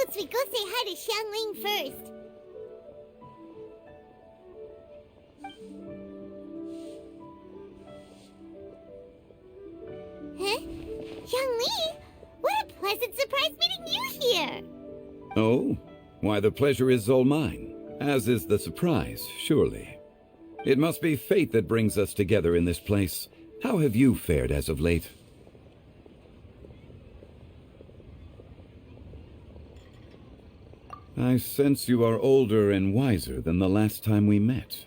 suggest we go say hi to Xiangling first. Huh? Xiangling? What a pleasant surprise meeting you here! Oh? Why, the pleasure is all mine, as is the surprise, surely. It must be fate that brings us together in this place. How have you fared as of late? I sense you are older and wiser than the last time we met.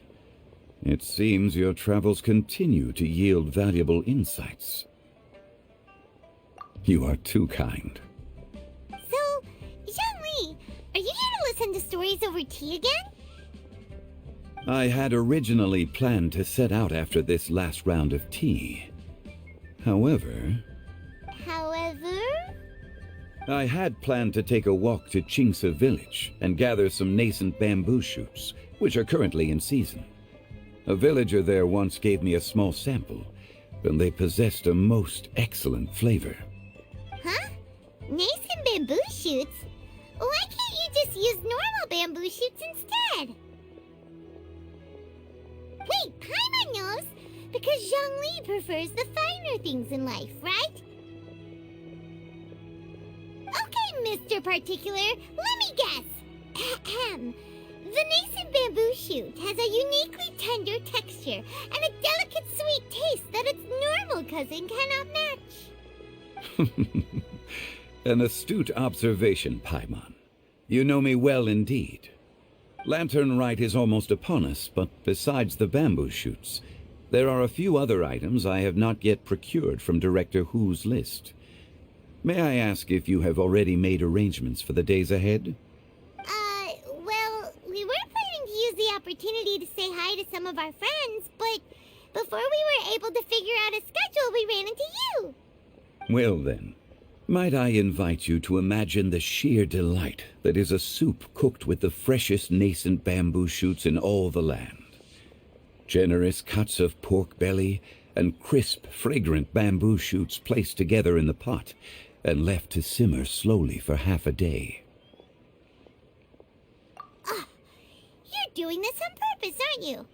It seems your travels continue to yield valuable insights. You are too kind. So, Xiangling, are you here to listen to stories over tea again? I had originally planned to set out after this last round of tea. However, I had planned to take a walk to Qingce village and gather some nascent bamboo shoots, which are currently in season. A villager there once gave me a small sample, and they possessed a most excellent flavor. Huh? Nascent bamboo shoots? Why can't you just use normal bamboo shoots instead? Wait, Paimon knows! Because Zhongli prefers the finer things in life, right? Okay, Mr. Particular, let me guess. Ahem. The nascent bamboo shoot has a uniquely tender texture and a delicate sweet taste that its normal cousin cannot match. An astute observation, Paimon. You know me well indeed. Lanturn Rite is almost upon us, but besides the bamboo shoots, there are a few other items I have not yet procured from Director Hu's list. May I ask if you have already made arrangements for the days ahead? Well, we were planning to use the opportunity to say hi to some of our friends, but before we were able to figure out a schedule, we ran into you. Well then, might I invite you to imagine the sheer delight that is a soup cooked with the freshest nascent bamboo shoots in all the land. Generous cuts of pork belly and crisp, fragrant bamboo shoots placed together in the pot and left to simmer slowly for half a day. You're doing this on purpose, aren't you?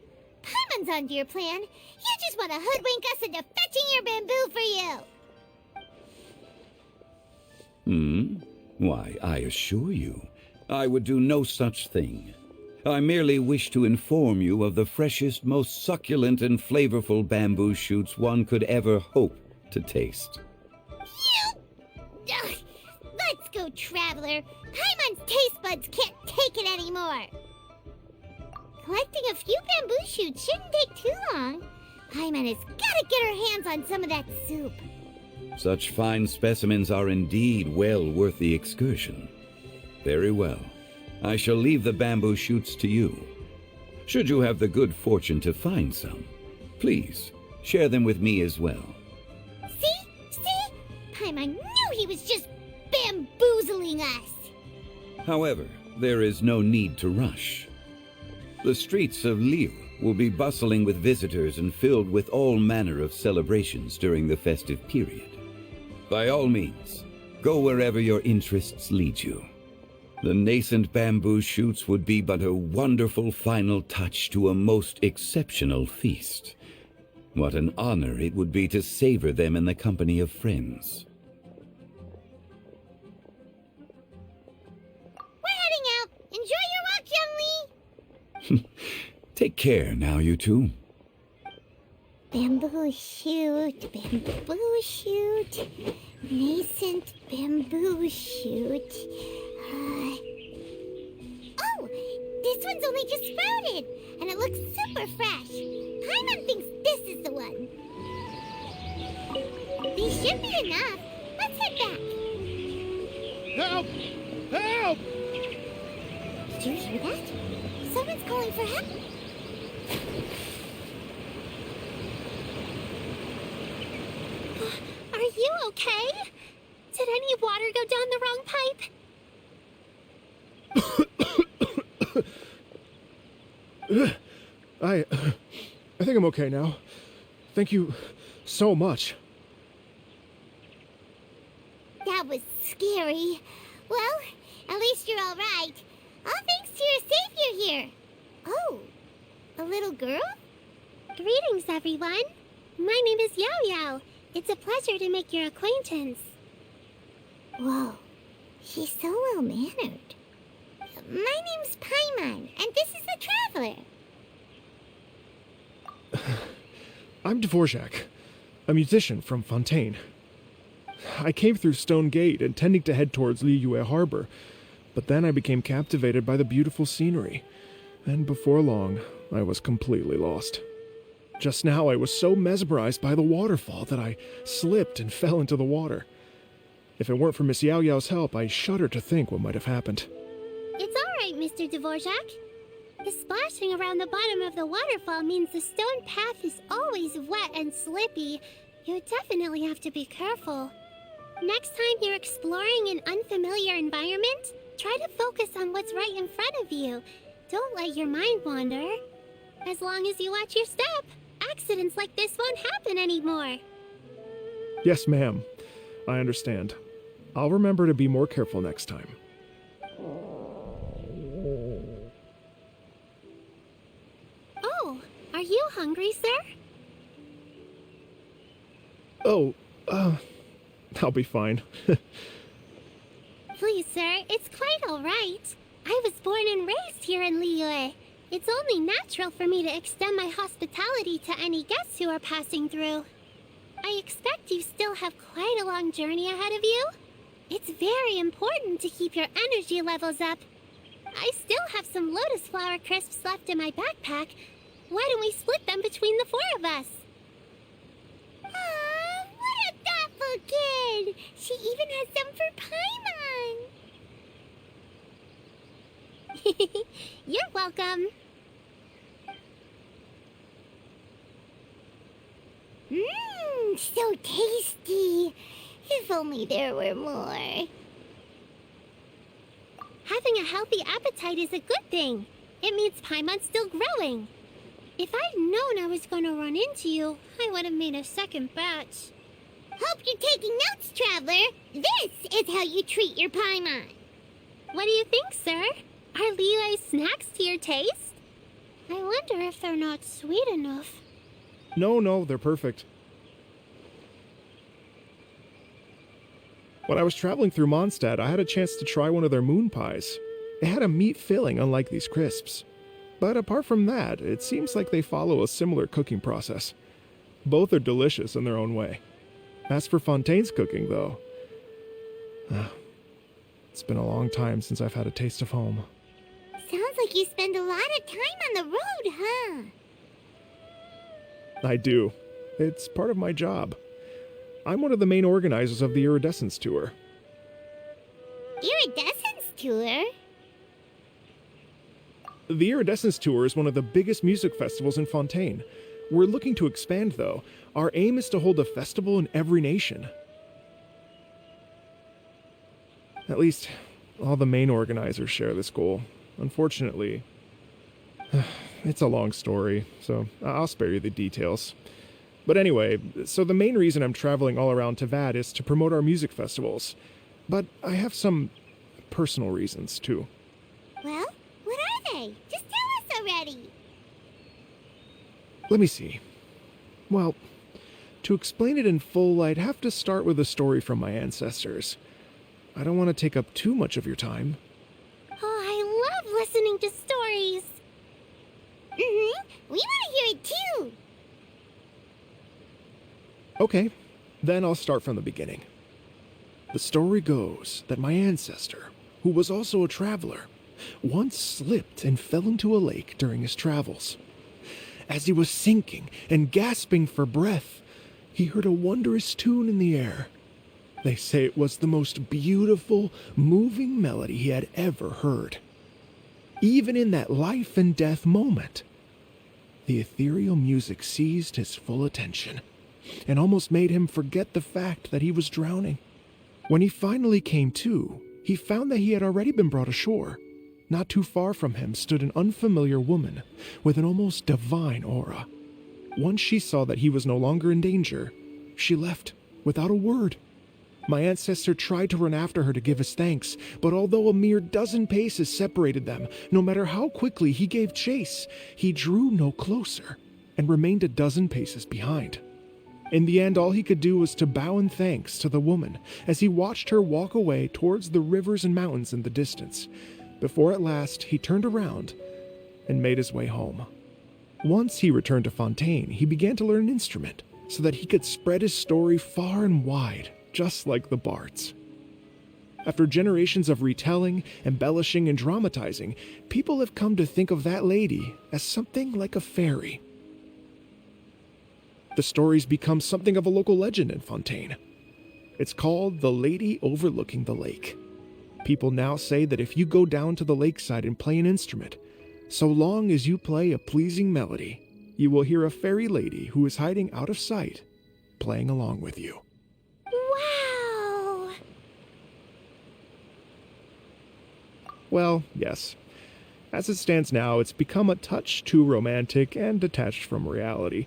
Paimon's onto your plan. You just want to hoodwink us into fetching your bamboo for you. Why, I assure you, I would do no such thing. I merely wish to inform you of the freshest, most succulent and flavorful bamboo shoots one could ever hope to taste. Ugh, let's go, Traveler. Paimon's taste buds can't take it anymore. Collecting a few bamboo shoots shouldn't take too long. Paimon has got to get her hands on some of that soup. Such fine specimens are indeed well worth the excursion. Very well. I shall leave the bamboo shoots to you. Should you have the good fortune to find some, please share them with me as well. See? Paimon knew he was just bamboozling us. However, there is no need to rush. The streets of Liu will be bustling with visitors and filled with all manner of celebrations during the festive period. By all means, go wherever your interests lead you. The nascent bamboo shoots would be but a wonderful final touch to a most exceptional feast. What an honor it would be to savor them in the company of friends. We're heading out. Enjoy your walk, Youngly. Take care now, you two. Bamboo shoot, nascent bamboo shoot. Oh, this one's only just sprouted, and it looks super fresh. Paimon thinks this is the one. These should be enough. Let's head back. Help! Help! Did you hear that? Someone's calling for help. Are you okay? Did any water go down the wrong pipe? I think I'm okay now. Thank you so much. That was scary. Well, at least you're all right. All thanks to your savior here. Oh, a little girl? Greetings, everyone. My name is Yao Yao. It's a pleasure to make your acquaintance. Whoa, she's so well-mannered. My name's Paimon, and this is the Traveler. I'm Dvorak, a musician from Fontaine. I came through Stone Gate intending to head towards Liyue Harbor, but then I became captivated by the beautiful scenery, and before long, I was completely lost. Just now, I was so mesmerized by the waterfall that I slipped and fell into the water. If it weren't for Miss Yao Yao's help, I shudder to think what might have happened. It's all right, Mr. Dvorak. The splashing around the bottom of the waterfall means the stone path is always wet and slippy. You definitely have to be careful. Next time you're exploring an unfamiliar environment, try to focus on what's right in front of you. Don't let your mind wander. As long as you watch your step, accidents like this won't happen anymore. Yes, ma'am. I understand. I'll remember to be more careful next time. Oh, are you hungry, sir? Oh, I'll be fine. Please, sir, it's quite all right. I was born and raised here in Liyue. It's only natural for me to extend my hospitality to any guests who are passing through. I expect you still have quite a long journey ahead of you. It's very important to keep your energy levels up. I still have some lotus flower crisps left in my backpack. Why don't we split them between the four of us? Aw, what a thoughtful kid! She even has some for Paimon! You're welcome. Mmm, so tasty! If only there were more. Having a healthy appetite is a good thing. It means Paimon's still growing. If I'd known I was going to run into you, I would have made a second batch. Hope you're taking notes, Traveler. This is how you treat your Paimon. What do you think, sir? Are Liyue snacks to your taste? I wonder if they're not sweet enough. No, they're perfect. When I was traveling through Mondstadt, I had a chance to try one of their moon pies. It had a meat filling, unlike these crisps. But apart from that, it seems like they follow a similar cooking process. Both are delicious in their own way. As for Fontaine's cooking, though, it's been a long time since I've had a taste of home. Sounds like you spend a lot of time on the road, huh? I do. It's part of my job. I'm one of the main organizers of the Iridescence Tour. Iridescence Tour? The Iridescence Tour is one of the biggest music festivals in Fontaine. We're looking to expand, though. Our aim is to hold a festival in every nation. At least, all the main organizers share this goal. Unfortunately, it's a long story, so I'll spare you the details. But anyway, so the main reason I'm traveling all around Tavad is to promote our music festivals. But I have some personal reasons, too. Well, what are they? Just tell us already. Let me see. Well, to explain it in full, I'd have to start with a story from my ancestors. I don't want to take up too much of your time. Oh, I love listening to stories. Mm-hmm. We want to hear it too. Okay, then I'll start from the beginning. The story goes that my ancestor, who was also a traveler, once slipped and fell into a lake during his travels. As he was sinking and gasping for breath, he heard a wondrous tune in the air. They say it was the most beautiful, moving melody he had ever heard. Even in that life and death moment, the ethereal music seized his full attention and almost made him forget the fact that he was drowning. When he finally came to, he found that he had already been brought ashore. Not too far from him stood an unfamiliar woman with an almost divine aura. Once she saw that he was no longer in danger, she left without a word. My ancestor tried to run after her to give his thanks, but although a mere dozen paces separated them, no matter how quickly he gave chase, he drew no closer and remained a dozen paces behind. In the end, all he could do was to bow in thanks to the woman as he watched her walk away towards the rivers and mountains in the distance, before at last he turned around and made his way home. Once he returned to Fontaine, he began to learn an instrument so that he could spread his story far and wide, just like the bards. After generations of retelling, embellishing, and dramatizing, people have come to think of that lady as something like a fairy. The story's become something of a local legend in Fontaine. It's called the Lady Overlooking the Lake. People now say that if you go down to the lakeside and play an instrument, so long as you play a pleasing melody, you will hear a fairy lady who is hiding out of sight, playing along with you. Wow! Well, yes. As it stands now, it's become a touch too romantic and detached from reality.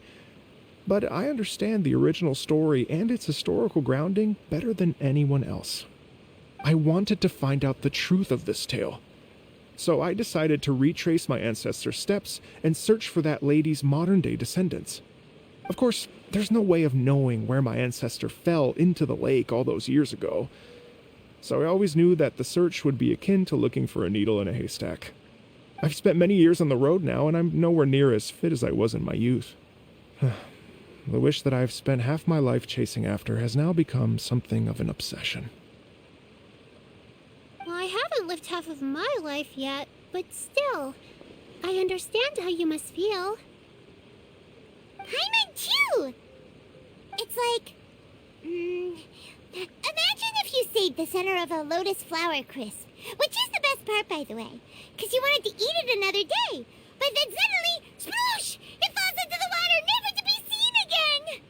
But I understand the original story and its historical grounding better than anyone else. I wanted to find out the truth of this tale. So I decided to retrace my ancestors' steps and search for that lady's modern-day descendants. Of course, there's no way of knowing where my ancestor fell into the lake all those years ago. So I always knew that the search would be akin to looking for a needle in a haystack. I've spent many years on the road now, and I'm nowhere near as fit as I was in my youth. The wish that I've spent half my life chasing after has now become something of an obsession. Well, I haven't lived half of my life yet, but still, I understand how you must feel. Paimon too! It's like... imagine if you saved the center of a lotus flower crisp, which is the best part, by the way, because you wanted to eat it another day. But then suddenly, sploosh! It falls into the water, never to be seen again!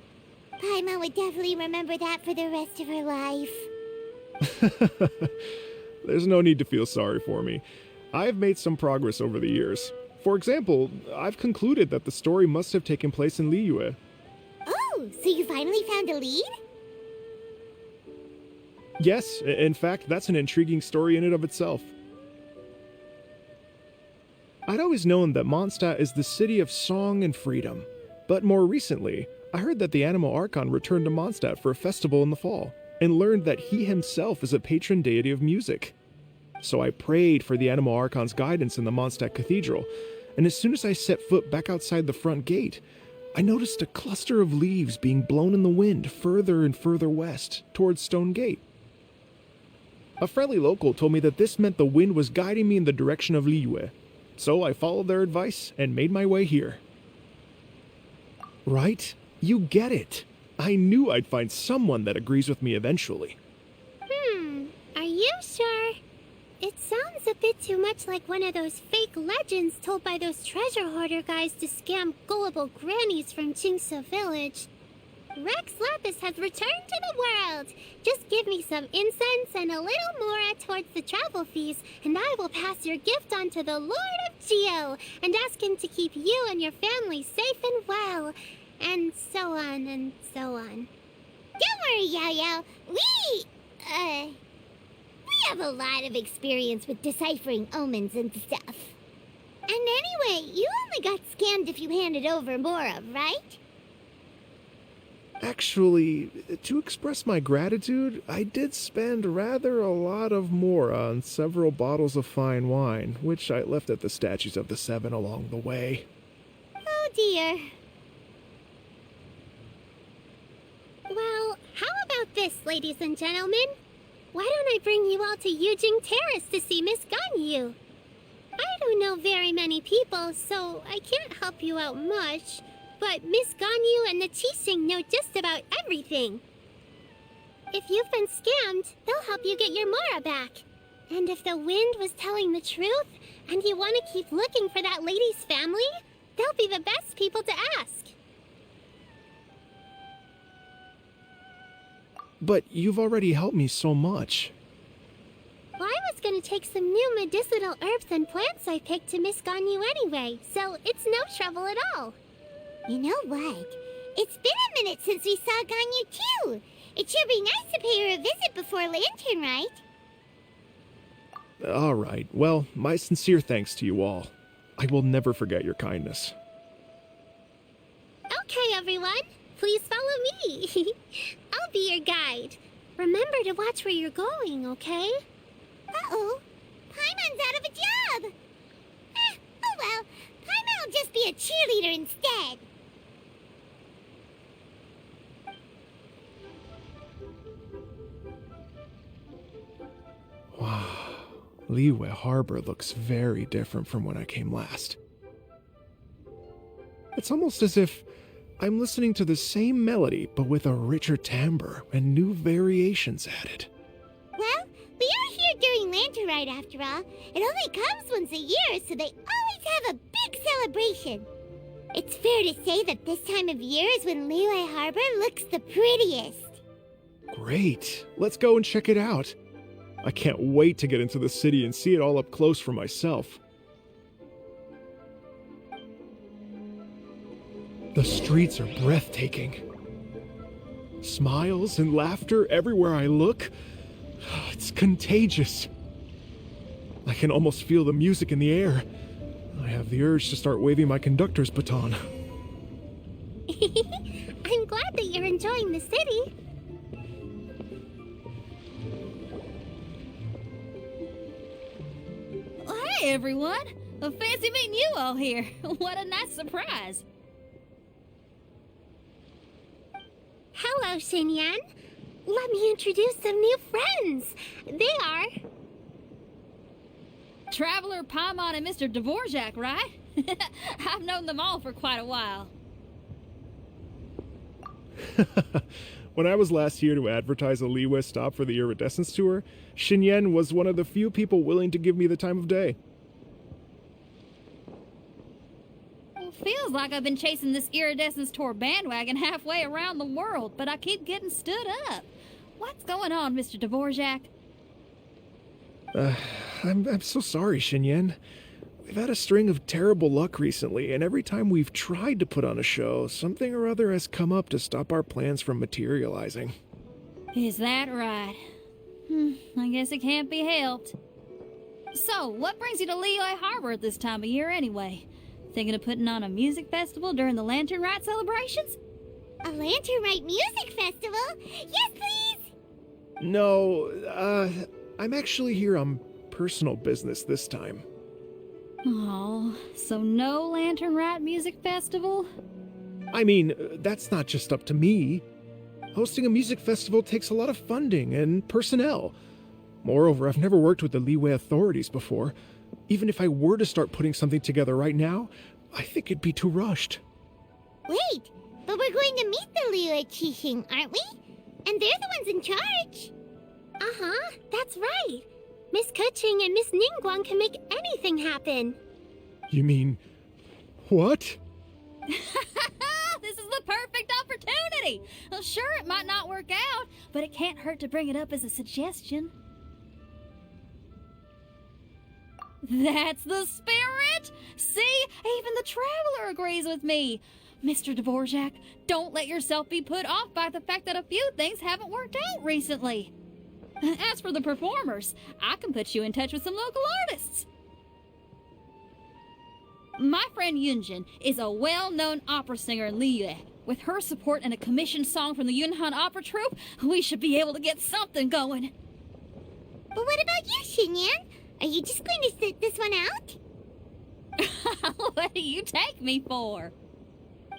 Paimon would definitely remember that for the rest of her life. There's no need to feel sorry for me. I've made some progress over the years. For example, I've concluded that the story must have taken place in Liyue. Oh, so you finally found a lead? Yes, in fact, that's an intriguing story in and of itself. I'd always known that Mondstadt is the city of song and freedom, but more recently, I heard that the Animal Archon returned to Mondstadt for a festival in the fall, and learned that he himself is a patron deity of music. So I prayed for the Animal Archon's guidance in the Mondstadt Cathedral, and as soon as I set foot back outside the front gate, I noticed a cluster of leaves being blown in the wind further and further west, towards Stone Gate. A friendly local told me that this meant the wind was guiding me in the direction of Liyue, so I followed their advice and made my way here. Right? You get it. I knew I'd find someone that agrees with me eventually. Are you sure? It sounds a bit too much like one of those fake legends told by those treasure hoarder guys to scam gullible grannies from Jingsa Village. Rex Lapis has returned to the world. Just give me some incense and a little more towards the travel fees, and I will pass your gift on to the Lord of Geo and ask him to keep you and your family safe and well. And so on and so on. Don't worry, Yao Yao. We have a lot of experience with deciphering omens and stuff. And anyway, you only got scammed if you handed over Mora, right? Actually, to express my gratitude, I did spend rather a lot of more on several bottles of fine wine, which I left at the Statues of the Seven along the way. Oh dear. Well, how about this, ladies and gentlemen? Why don't I bring you all to Yujing Terrace to see Miss Ganyu? I don't know very many people, so I can't help you out much. But Miss Ganyu and the Qixing know just about everything. If you've been scammed, they'll help you get your Mora back. And if the wind was telling the truth, and you want to keep looking for that lady's family, they'll be the best people to ask. But you've already helped me so much. Well, I was going to take some new medicinal herbs and plants I picked to Miss Ganyu anyway, so it's no trouble at all. You know what? It's been a minute since we saw Ganyu too. It sure be nice to pay her a visit before Lanturn Rite. All right, well, my sincere thanks to you all. I will never forget your kindness. Okay, everyone. Please follow me. I'll be your guide. Remember to watch where you're going, okay? Uh-oh. Paimon's out of a job. Oh well. Paimon will just be a cheerleader instead. Wow. Liyue Harbor looks very different from when I came last. It's almost as if I'm listening to the same melody, but with a richer timbre and new variations added. Well, we are here during Lanturn Rite after all. It only comes once a year, so they always have a big celebration. It's fair to say that this time of year is when Liyue Harbor looks the prettiest. Great. Let's go and check it out. I can't wait to get into the city and see it all up close for myself. The streets are breathtaking. Smiles and laughter everywhere I look. It's contagious. I can almost feel the music in the air. I have the urge to start waving my conductor's baton. I'm glad that you're enjoying the city. Hey everyone! Fancy meeting you all here. What a nice surprise. Hello, Xinyan. Let me introduce some new friends. They are... Traveler, Paimon, and Mr. Dvorak, right? I've known them all for quite a while. When I was last here to advertise a Liyue stop for the Iridescence Tour, Xinyan was one of the few people willing to give me the time of day. Well, feels like I've been chasing this Iridescence Tour bandwagon halfway around the world, but I keep getting stood up. What's going on, Mr. Dvorak? I'm so sorry, Xinyan. We've had a string of terrible luck recently, and every time we've tried to put on a show, something or other has come up to stop our plans from materializing. Is that right? I guess it can't be helped. So, what brings you to Liyue Harbor at this time of year anyway? Thinking of putting on a music festival during the Lanturn Rite celebrations? A Lanturn Rite music festival? Yes, please! No, I'm actually here on personal business this time. Oh, so no Lanturn Rite music festival? I mean, that's not just up to me. Hosting a music festival takes a lot of funding and personnel. Moreover, I've never worked with the Liyue authorities before. Even if I were to start putting something together right now, I think it'd be too rushed. Wait, but we're going to meet the Liyue Qixing, aren't we? And they're the ones in charge. Uh-huh, that's right. Miss Kuching and Miss Ningguang can make anything happen. You mean... what? This is the perfect opportunity! Well, sure, it might not work out, but it can't hurt to bring it up as a suggestion. That's the spirit! See? Even the Traveler agrees with me. Mr. Dvorak, don't let yourself be put off by the fact that a few things haven't worked out recently. As for the performers, I can put you in touch with some local artists. My friend Yunjin is a well-known opera singer in Liyue. With her support and a commissioned song from the Yunhan Opera Troupe, we should be able to get something going. But what about you, Xinyan? Are you just going to sit this one out? What do you take me for?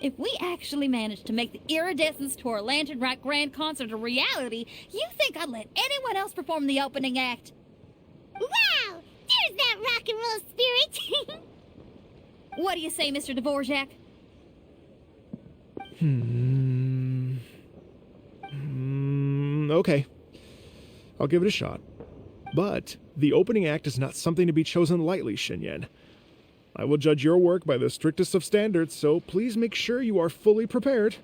If we actually manage to make the Iridescence Tour Lanturn Rite Grand Concert a reality, you think I'd let anyone else perform the opening act? Wow! There's that rock and roll spirit! What do you say, Mr. Dvorak? Okay. I'll give it a shot. But the opening act is not something to be chosen lightly, Xinyan. I will judge your work by the strictest of standards, so please make sure you are fully prepared.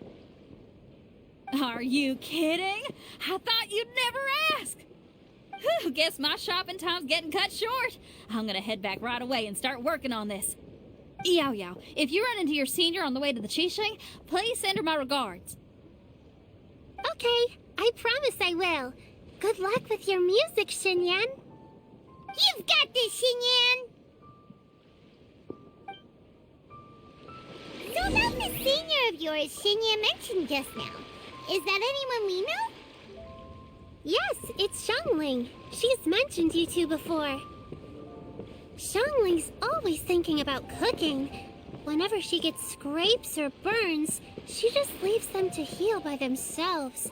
Are you kidding? I thought you'd never ask. Whew, guess my shopping time's getting cut short. I'm gonna head back right away and start working on this. Yao Yao, if you run into your senior on the way to the Qixing, please send her my regards. Okay, I promise I will. Good luck with your music, Xinyan. You've got this, Xinyan! So about the senior of yours Xinyan mentioned just now. Is that anyone we know? Yes, it's Xiangling. She's mentioned you two before. Xiangling's always thinking about cooking. Whenever she gets scrapes or burns, she just leaves them to heal by themselves.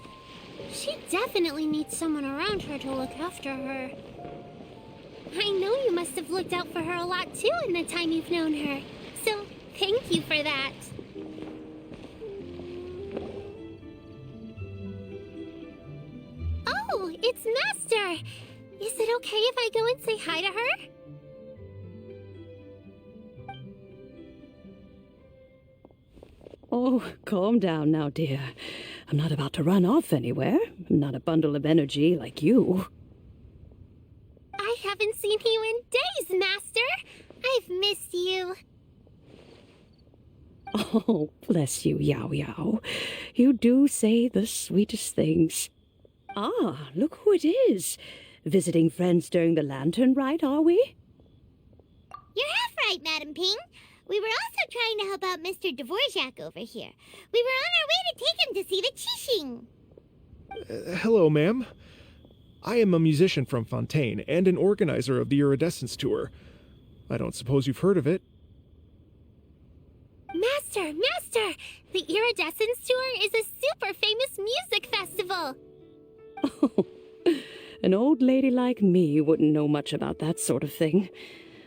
She definitely needs someone around her to look after her. I know you must have looked out for her a lot too in the time you've known her. So, thank you for that. Oh, it's Master! Is it okay if I go and say hi to her? Oh, calm down now, dear. I'm not about to run off anywhere. I'm not a bundle of energy like you. I haven't seen you in days, Master! I've missed you. Oh, bless you, Yao Yao. You do say the sweetest things. Ah, look who it is. Visiting friends during the Lanturn Rite, are we? You're half right, Madam Ping. We were also trying to help out Mr. Dvorak over here. We were on our way to take him to see the Qixing. Hello, ma'am. I am a musician from Fontaine and an organizer of the Iridescence Tour. I don't suppose you've heard of it. Master! The Iridescence Tour is a super famous music festival! Oh, an old lady like me wouldn't know much about that sort of thing.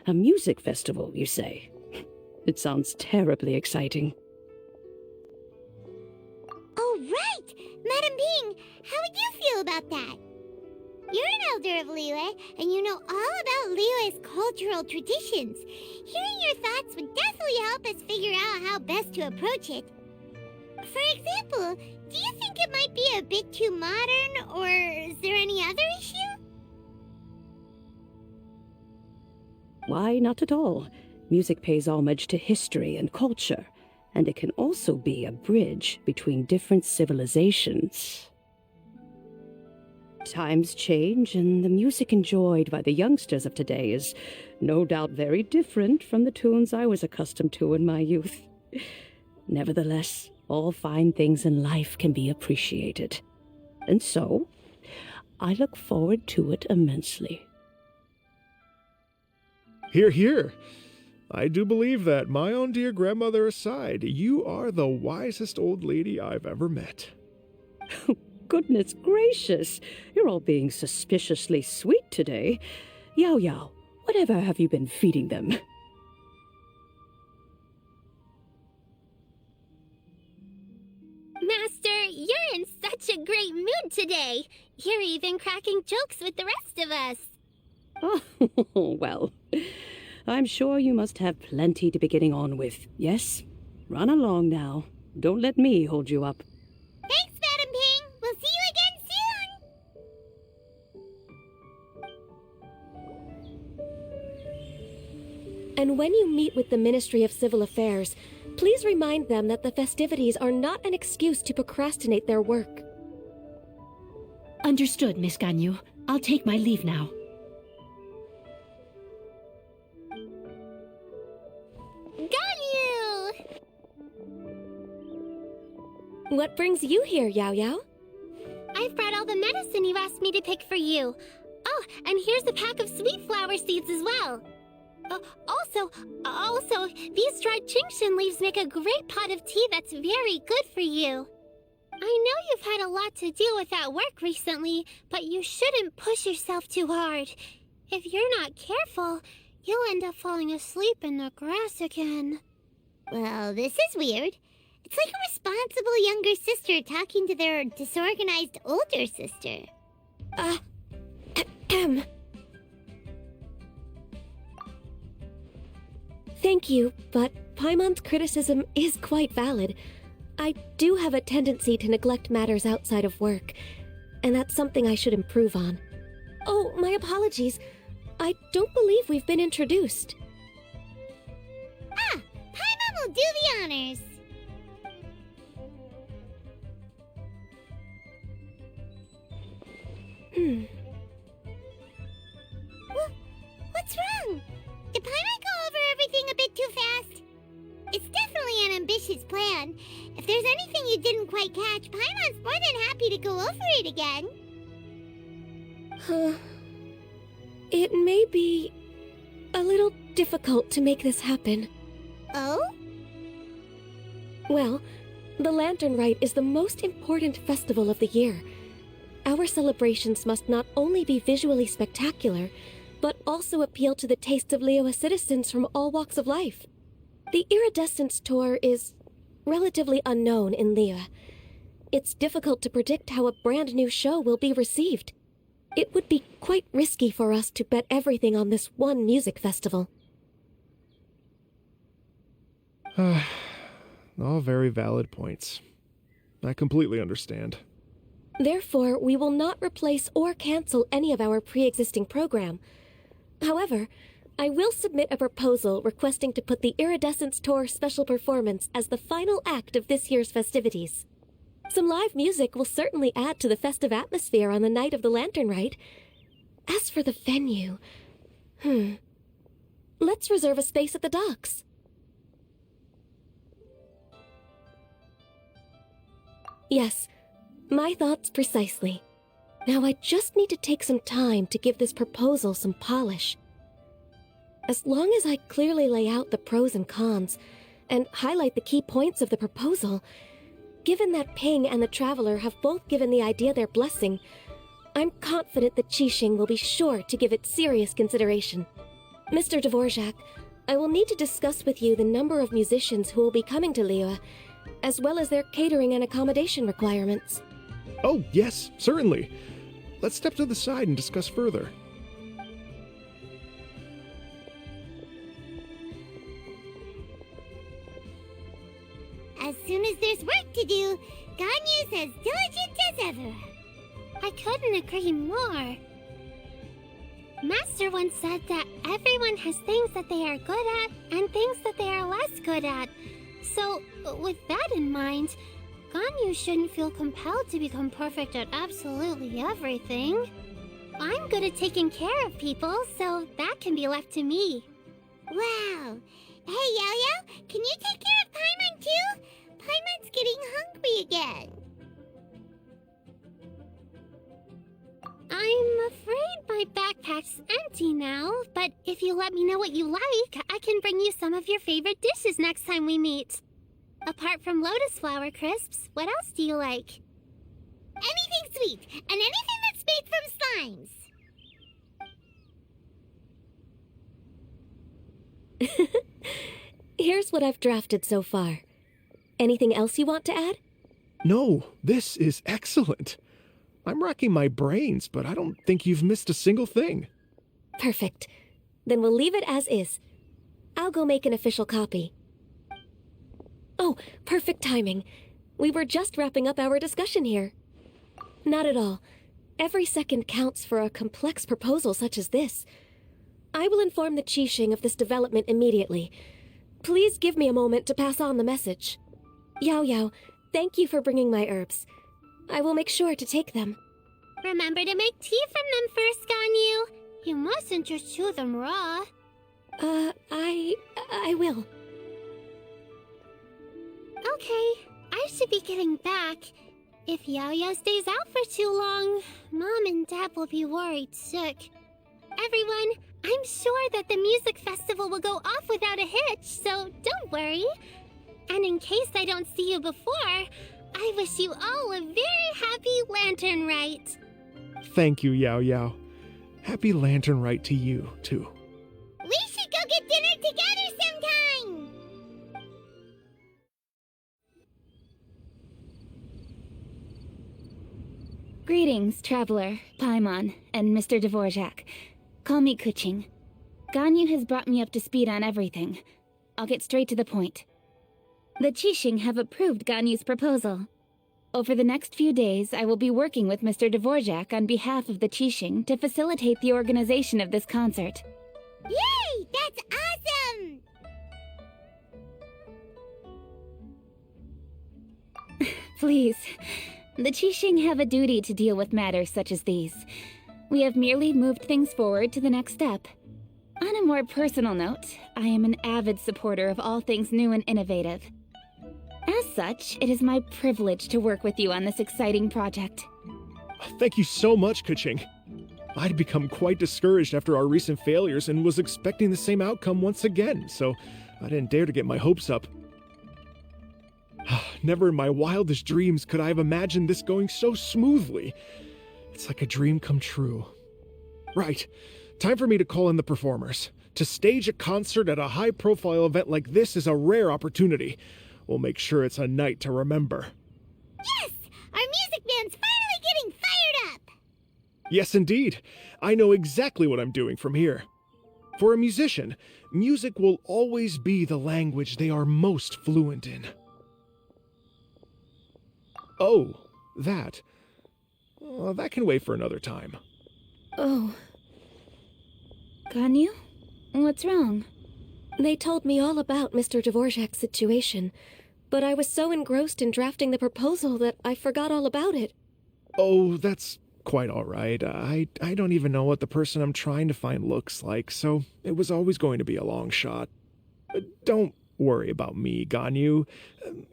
A music festival, you say? It sounds terribly exciting. Oh, right! Madam Ping, how would you feel about that? You're an elder of Liyue, and you know all about Liyue's cultural traditions. Hearing your thoughts would definitely help us figure out how best to approach it. For example, do you think it might be a bit too modern, or is there any other issue? Why, not at all. Music pays homage to history and culture, and it can also be a bridge between different civilizations. Times change, and the music enjoyed by the youngsters of today is no doubt very different from the tunes I was accustomed to in my youth. Nevertheless, all fine things in life can be appreciated. And so, I look forward to it immensely. Hear, hear. I do believe that, my own dear grandmother aside, you are the wisest old lady I've ever met. Goodness gracious, you're all being suspiciously sweet today. Yao Yao, whatever have you been feeding them? Master, you're in such a great mood today. You're even cracking jokes with the rest of us. Oh, well, I'm sure you must have plenty to be getting on with. Yes? Run along now. Don't let me hold you up. Thanks, Madam Ping. We'll see you again soon. And when you meet with the Ministry of Civil Affairs, please remind them that the festivities are not an excuse to procrastinate their work. Understood, Miss Ganyu. I'll take my leave now. Ganyu! What brings you here, Yao Yao? I've brought all the medicine you asked me to pick for you. Oh, and here's a pack of sweet flower seeds as well. Also, these dried Genshin leaves make a great pot of tea that's very good for you. I know you've had a lot to deal with at work recently, but you shouldn't push yourself too hard. If you're not careful, you'll end up falling asleep in the grass again. Well, this is weird. It's like a responsible younger sister talking to their disorganized older sister. Thank you, but Paimon's criticism is quite valid. I do have a tendency to neglect matters outside of work, and that's something I should improve on. Oh, my apologies. I don't believe we've been introduced. Ah, Paimon will do the honors. ambitious plan. If there's anything you didn't quite catch, Paimon's more than happy to go over it again. It may be a little difficult to make this happen. Oh? Well, the Lanturn Rite is the most important festival of the year. Our celebrations must not only be visually spectacular, but also appeal to the tastes of Liyue citizens from all walks of life. The Iridescence Tour is relatively unknown in Liyue. It's difficult to predict how a brand new show will be received. It would be quite risky for us to bet everything on this one music festival. All very valid points. I completely understand. Therefore, we will not replace or cancel any of our pre-existing program. However, I will submit a proposal requesting to put the Iridescence Tour special performance as the final act of this year's festivities. Some live music will certainly add to the festive atmosphere on the night of the Lanturn Rite. As for the venue, let's reserve a space at the docks. Yes, my thoughts precisely. Now I just need to take some time to give this proposal some polish. As long as I clearly lay out the pros and cons, and highlight the key points of the proposal, given that Ping and the Traveler have both given the idea their blessing, I'm confident that Qixing will be sure to give it serious consideration. Mr. Dvorak, I will need to discuss with you the number of musicians who will be coming to Liyue, as well as their catering and accommodation requirements. Oh, yes, certainly. Let's step to the side and discuss further. As soon as there's work to do, Ganyu's as diligent as ever. I couldn't agree more. Master once said that everyone has things that they are good at and things that they are less good at. So, with that in mind, Ganyu shouldn't feel compelled to become perfect at absolutely everything. I'm good at taking care of people, so that can be left to me. Wow. Hey, Yo-Yo, can you take care of Paimon too? Paimon's getting hungry again. I'm afraid my backpack's empty now, but if you let me know what you like, I can bring you some of your favorite dishes next time we meet. Apart from lotus flower crisps, what else do you like? Anything sweet, and anything that's made from slimes. Here's what I've drafted so far. Anything else you want to add? No, this is excellent. I'm racking my brains, but I don't think you've missed a single thing. Perfect. Then we'll leave it as is. I'll go make an official copy. Oh, perfect timing. We were just wrapping up our discussion here. Not at all. Every second counts for a complex proposal such as this. I will inform the Qixing of this development immediately. Please give me a moment to pass on the message. Yao Yao, thank you for bringing my herbs. I will make sure to take them. Remember to make tea from them first, Ganyu. You mustn't just chew them raw. I will. Okay, I should be getting back. If Yao-Yao stays out for too long, Mom and Dad will be worried sick. Everyone, I'm sure that the music festival will go off without a hitch, so don't worry. And in case I don't see you before, I wish you all a very happy Lanturn Rite. Thank you, Yao Yao. Happy Lanturn Rite to you, too. We should go get dinner together sometime! Greetings, Traveler, Paimon, and Mr. Dvorak. Call me Kuching. Ganyu has brought me up to speed on everything. I'll get straight to the point. The Qixing have approved Ganyu's proposal. Over the next few days, I will be working with Mr. Dvorak on behalf of the Qixing to facilitate the organization of this concert. Yay! That's awesome! Please, the Qixing have a duty to deal with matters such as these. We have merely moved things forward to the next step. On a more personal note, I am an avid supporter of all things new and innovative. As such, it is my privilege to work with you on this exciting project. Thank you so much, Kaching. I'd become quite discouraged after our recent failures and was expecting the same outcome once again, so I didn't dare to get my hopes up. Never in my wildest dreams could I have imagined this going so smoothly. It's like a dream come true. Right, time for me to call in the performers. To stage a concert at a high-profile event like this is a rare opportunity. We'll make sure it's a night to remember. Yes! Our music band's finally getting fired up! Yes, indeed. I know exactly what I'm doing from here. For a musician, music will always be the language they are most fluent in. Oh, that. That can wait for another time. Oh. Ganyu? What's wrong? They told me all about Mr. Dvorak's situation, but I was so engrossed in drafting the proposal that I forgot all about it. Oh, that's quite all right. I don't even know what the person I'm trying to find looks like, so it was always going to be a long shot. Don't worry about me, Ganyu.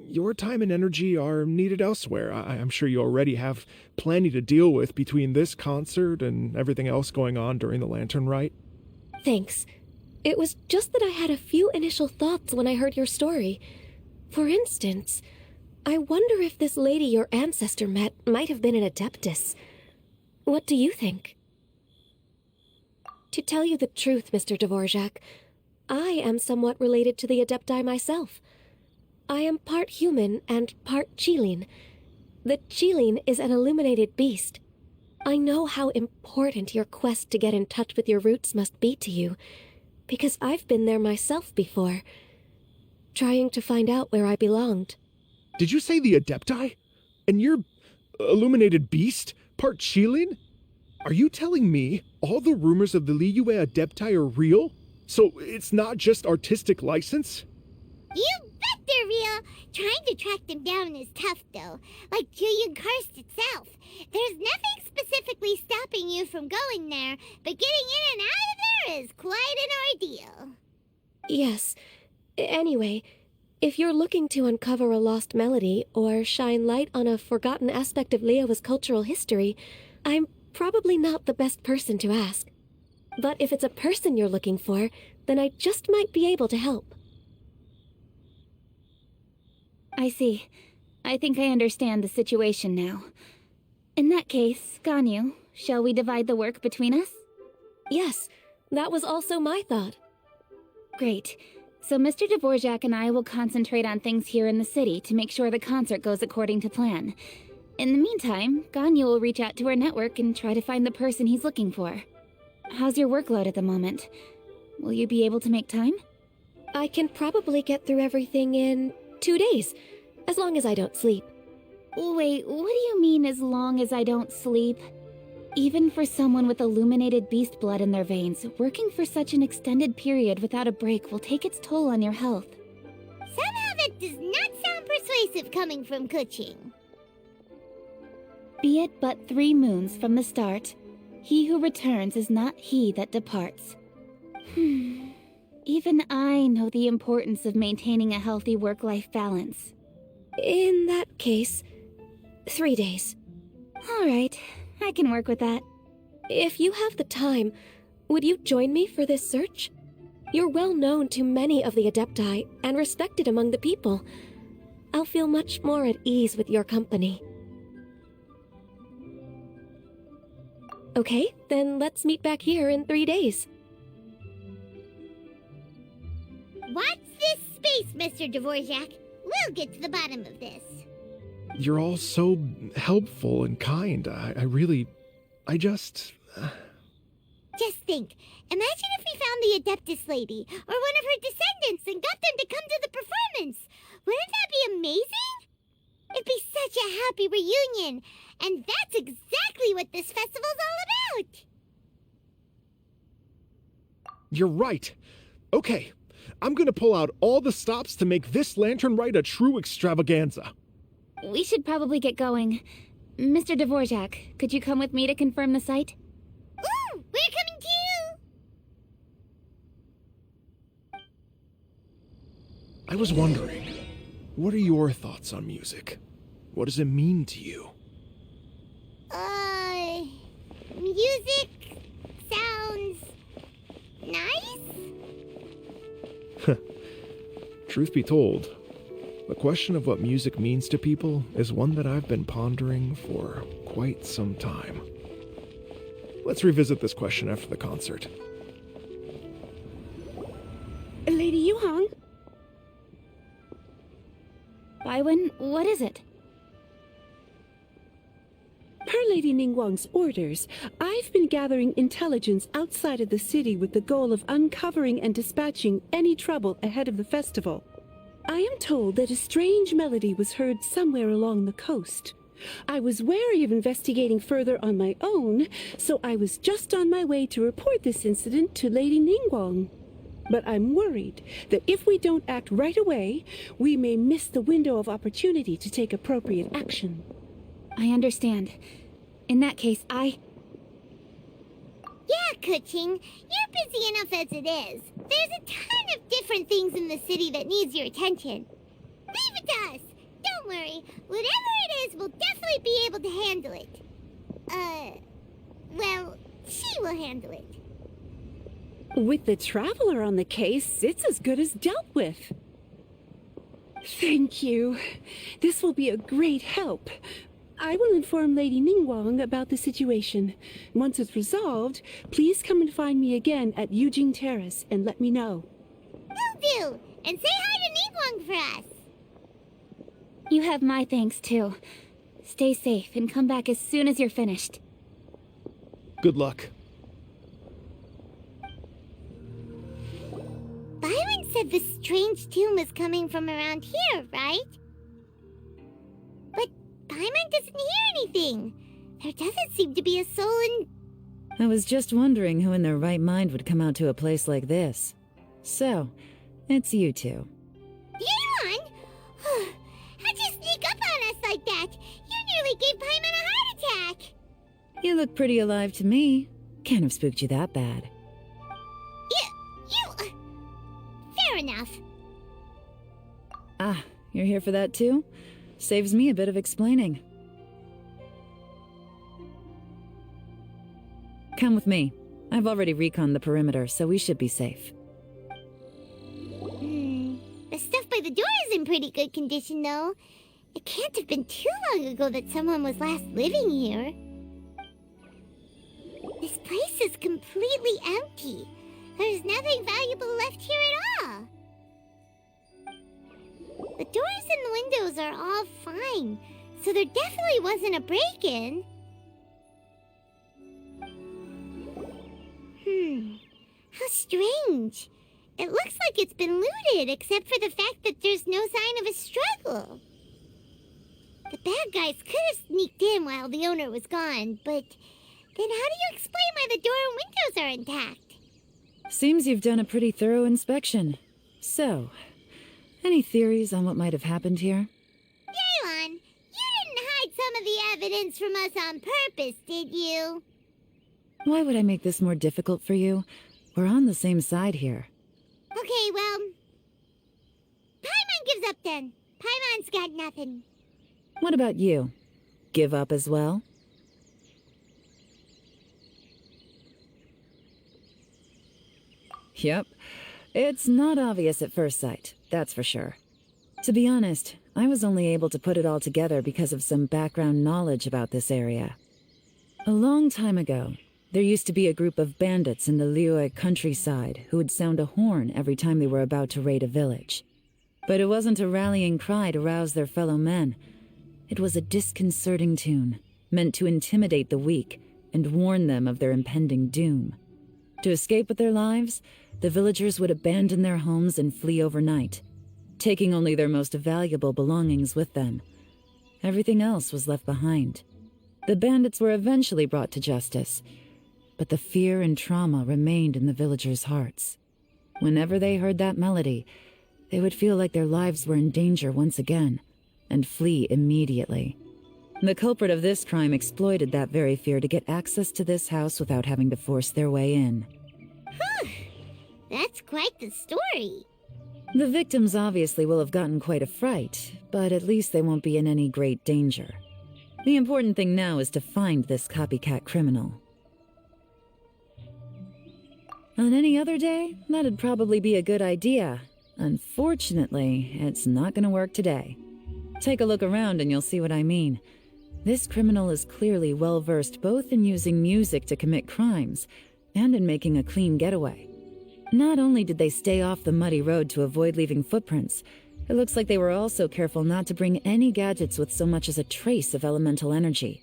Your time and energy are needed elsewhere. I'm sure you already have plenty to deal with between this concert and everything else going on during the Lanturn Rite. Thanks. It was just that I had a few initial thoughts when I heard your story. For instance, I wonder if this lady your ancestor met might have been an Adeptus. What do you think? To tell you the truth, Mr. Dvorak, I am somewhat related to the Adepti myself. I am part human and part Qilin. The Qilin is an illuminated beast. I know how important your quest to get in touch with your roots must be to you, because I've been there myself before, trying to find out where I belonged. Did you say the Adepti? And you're illuminated beast? Part Qilin? Are you telling me all the rumors of the Liyue Adepti are real? So it's not just artistic license? You bet they're real! Trying to track them down is tough, though. Like Julian Karst itself. There's nothing specifically stopping you from going there, but getting in and out of there is quite an ordeal. Yes. Anyway, if you're looking to uncover a lost melody or shine light on a forgotten aspect of Liyue's cultural history, I'm probably not the best person to ask. But if it's a person you're looking for, then I just might be able to help. I see. I think I understand the situation now. In that case, Ganyu, shall we divide the work between us? Yes, that was also my thought. Great. So Mr. Dvorak and I will concentrate on things here in the city to make sure the concert goes according to plan. In the meantime, Ganyu will reach out to our network and try to find the person he's looking for. How's your workload at the moment? Will you be able to make time? I can probably get through everything in 2 days, as long as I don't sleep. Wait, what do you mean as long as I don't sleep? Even for someone with illuminated beast blood in their veins, working for such an extended period without a break will take its toll on your health. Somehow that does not sound persuasive coming from Kuching. Be it but 3 moons from the start, he who returns is not he that departs. Even I know the importance of maintaining a healthy work-life balance. In that case, 3 days. All right, I can work with that. If you have the time, would you join me for this search? You're well known to many of the Adepti and respected among the people. I'll feel much more at ease with your company. Okay, then let's meet back here in 3 days. Watch this space, Mr. Dvorak. We'll get to the bottom of this. You're all so helpful and kind. I just... Just think. Imagine if we found the Adeptus lady, or one of her descendants, and got them to come to the performance. Wouldn't that be amazing? It'd be such a happy reunion. And that's exactly what this festival's all about. You're right. Okay, I'm gonna pull out all the stops to make this Lanturn Rite a true extravaganza. We should probably get going. Mr. Dvorak, could you come with me to confirm the site? Ooh, we're coming too! I was wondering, what are your thoughts on music? What does it mean to you? Music sounds nice? Truth be told, the question of what music means to people is one that I've been pondering for quite some time. Let's revisit this question after the concert. Lady Yuhong? Baiwen, what is it? Per Lady Ningguang's orders, I've been gathering intelligence outside of the city with the goal of uncovering and dispatching any trouble ahead of the festival. I am told that a strange melody was heard somewhere along the coast. I was wary of investigating further on my own, so I was just on my way to report this incident to Lady Ningguang. But I'm worried that if we don't act right away, we may miss the window of opportunity to take appropriate action. I understand. In that case, Yeah, Kuching, you're busy enough as it is. There's a ton of different things in the city that needs your attention. Leave it to us. Don't worry. Whatever it is, we'll definitely be able to handle it. Well, she will handle it. With the Traveler on the case, it's as good as dealt with. Thank you. This will be a great help. I will inform Lady Ningguang about the situation. Once it's resolved, please come and find me again at Yujing Terrace and let me know. Will do. And say hi to Ningguang for us. you have my thanks too. Stay safe and come back as soon as you're finished. Good luck. Byron said the strange tune was coming from around here, right? But Paimon doesn't hear anything. There doesn't seem to be a soul in... I was just wondering who in their right mind would come out to a place like this. So, it's you two. Yeon! How'd you sneak up on us like that? You nearly gave Paimon a heart attack! You look pretty alive to me. Can't have spooked you that bad. Fair enough. Ah, you're here for that too? Saves me a bit of explaining. Come with me. I've already reconned the perimeter, so we should be safe. The stuff by the door is in pretty good condition, though. It can't have been too long ago that someone was last living here. This place is completely empty. There's nothing valuable left here at all. The doors and windows are all fine, so there definitely wasn't a break-in. How strange. It looks like it's been looted, except for the fact that there's no sign of a struggle. The bad guys could have sneaked in while the owner was gone, but then how do you explain why the door and windows are intact? Seems you've done a pretty thorough inspection. So, any theories on what might have happened here? Yeon, you didn't hide some of the evidence from us on purpose, did you? Why would I make this more difficult for you? We're on the same side here. Okay, well... Paimon gives up then. Paimon's got nothing. What about you? Give up as well? Yep. It's not obvious at first sight, that's for sure. To be honest, I was only able to put it all together because of some background knowledge about this area. A long time ago, there used to be a group of bandits in the Liyue countryside who would sound a horn every time they were about to raid a village. But it wasn't a rallying cry to rouse their fellow men. It was a disconcerting tune, meant to intimidate the weak and warn them of their impending doom. To escape with their lives, the villagers would abandon their homes and flee overnight, taking only their most valuable belongings with them. Everything else was left behind. The bandits were eventually brought to justice, but the fear and trauma remained in the villagers' hearts. Whenever they heard that melody, they would feel like their lives were in danger once again, and flee immediately. The culprit of this crime exploited that very fear to get access to this house without having to force their way in. That's quite the story. The victims obviously will have gotten quite a fright, but at least they won't be in any great danger. The important thing now is to find this copycat criminal. On any other day, that'd probably be a good idea. Unfortunately, it's not gonna work today. Take a look around and you'll see what I mean. This criminal is clearly well-versed both in using music to commit crimes and in making a clean getaway. Not only did they stay off the muddy road to avoid leaving footprints, it looks like they were also careful not to bring any gadgets with so much as a trace of elemental energy.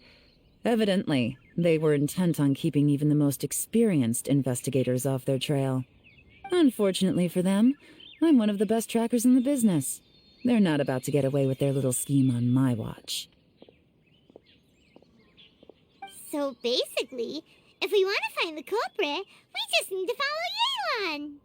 Evidently, they were intent on keeping even the most experienced investigators off their trail. Unfortunately for them, I'm one of the best trackers in the business. They're not about to get away with their little scheme on my watch. So basically, if we want to find the culprit, we just need to follow Yelan.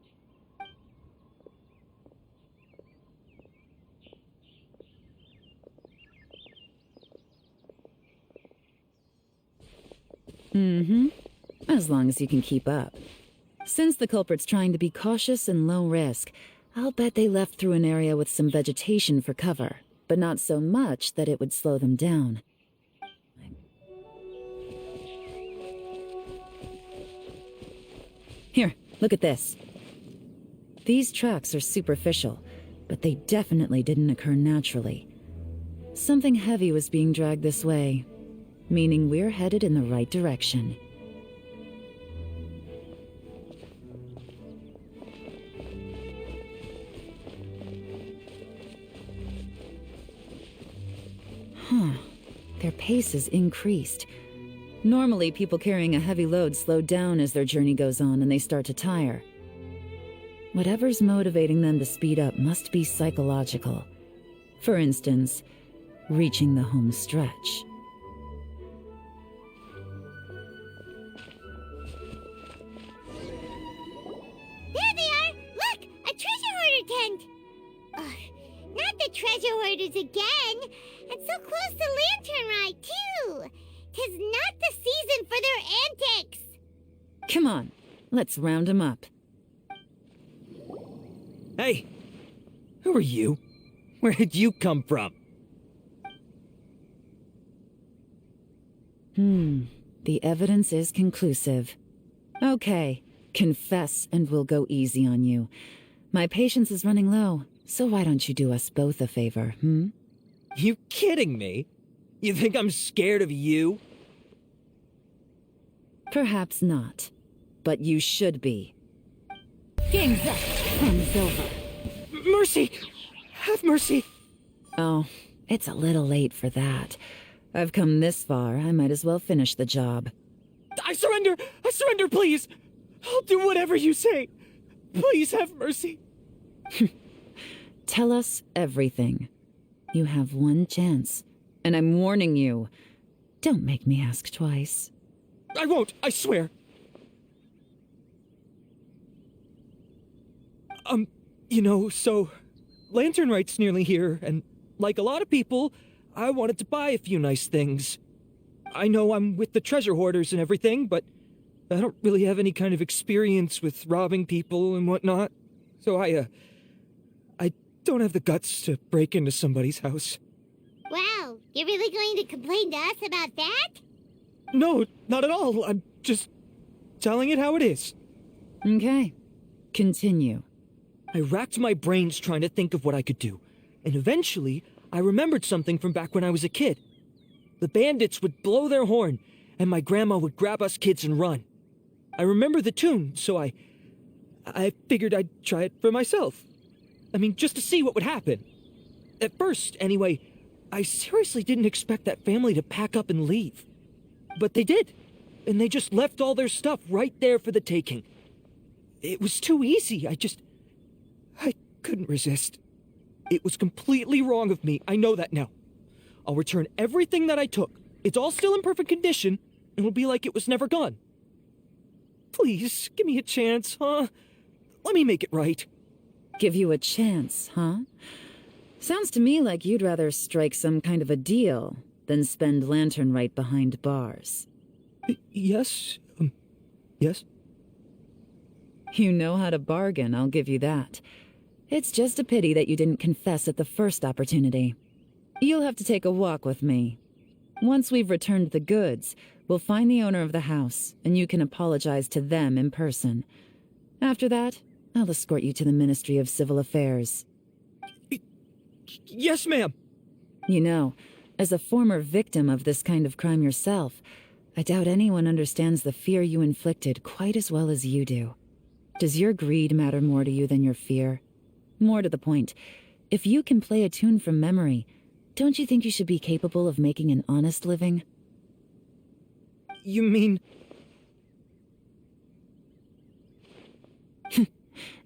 As long as you can keep up. Since the culprit's trying to be cautious and low risk, I'll bet they left through an area with some vegetation for cover, but not so much that it would slow them down. Here, look at this. These tracks are superficial, but they definitely didn't occur naturally. Something heavy was being dragged this way, meaning we're headed in the right direction. Their pace is increased. Normally, people carrying a heavy load slow down as their journey goes on and they start to tire. Whatever's motivating them to speed up must be psychological. For instance, reaching the home stretch. There they are! Look! A treasure hoarder tent! Ugh, not the treasure hoarders again! And so close to Lanturn Rite, too! 'Tis not the season for their antics! Come on, let's round them up. Hey! Who are you? Where did you come from? The evidence is conclusive. Okay, confess and we'll go easy on you. My patience is running low, so why don't you do us both a favor, You kidding me? You think I'm scared of you? Perhaps not, but you should be. Game's up. Fun's over. Mercy! Have mercy! Oh, it's a little late for that. I've come this far, I might as well finish the job. I surrender! I surrender, please! I'll do whatever you say! Please have mercy! Tell us everything. You have one chance, and I'm warning you. Don't make me ask twice. I won't, I swear! So Lanturn Rite's nearly here, and like a lot of people, I wanted to buy a few nice things. I know I'm with the treasure hoarders and everything, but I don't really have any kind of experience with robbing people and whatnot. So I don't have the guts to break into somebody's house. Wow, you're really going to complain to us about that? No, not at all. I'm just telling it how it is. Okay, continue. I racked my brains trying to think of what I could do, and eventually I remembered something from back when I was a kid. The bandits would blow their horn, and my grandma would grab us kids and run. I remember the tune, so I figured I'd try it for myself. I mean, just to see what would happen. At first, anyway, I seriously didn't expect that family to pack up and leave. But they did, and they just left all their stuff right there for the taking. It was too easy, I couldn't resist. It was completely wrong of me, I know that now. I'll return everything that I took. It's all still in perfect condition, and it'll be like it was never gone. Please, give me a chance, huh? Let me make it right. Give you a chance, huh? Sounds to me like you'd rather strike some kind of a deal than spend Lanturn Rite behind bars. Yes? Yes? You know how to bargain, I'll give you that. It's just a pity that you didn't confess at the first opportunity. You'll have to take a walk with me. Once we've returned the goods, we'll find the owner of the house, and you can apologize to them in person. After that, I'll escort you to the Ministry of Civil Affairs. Yes, ma'am. You know, as a former victim of this kind of crime yourself, I doubt anyone understands the fear you inflicted quite as well as you do. Does your greed matter more to you than your fear? More to the point, if you can play a tune from memory, don't you think you should be capable of making an honest living? You mean...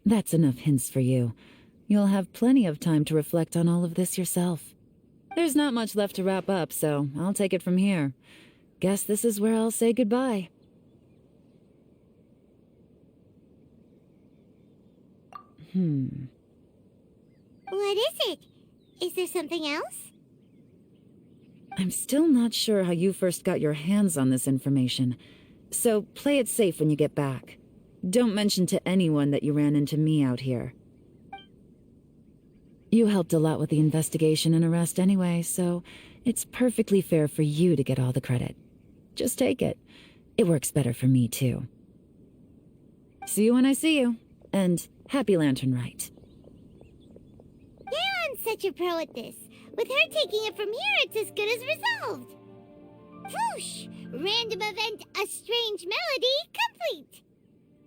That's enough hints for you. You'll have plenty of time to reflect on all of this yourself. There's not much left to wrap up, so I'll take it from here. Guess this is where I'll say goodbye. What is it? Is there something else? I'm still not sure how you first got your hands on this information, so play it safe when you get back. Don't mention to anyone that you ran into me out here. You helped a lot with the investigation and arrest anyway, so it's perfectly fair for you to get all the credit. Just take it. It works better for me, too. See you when I see you, and happy Lanturn Rite. Yeah, I'm such a pro at this. With her taking it from here, it's as good as resolved. Whoosh! Random event, a strange melody, complete!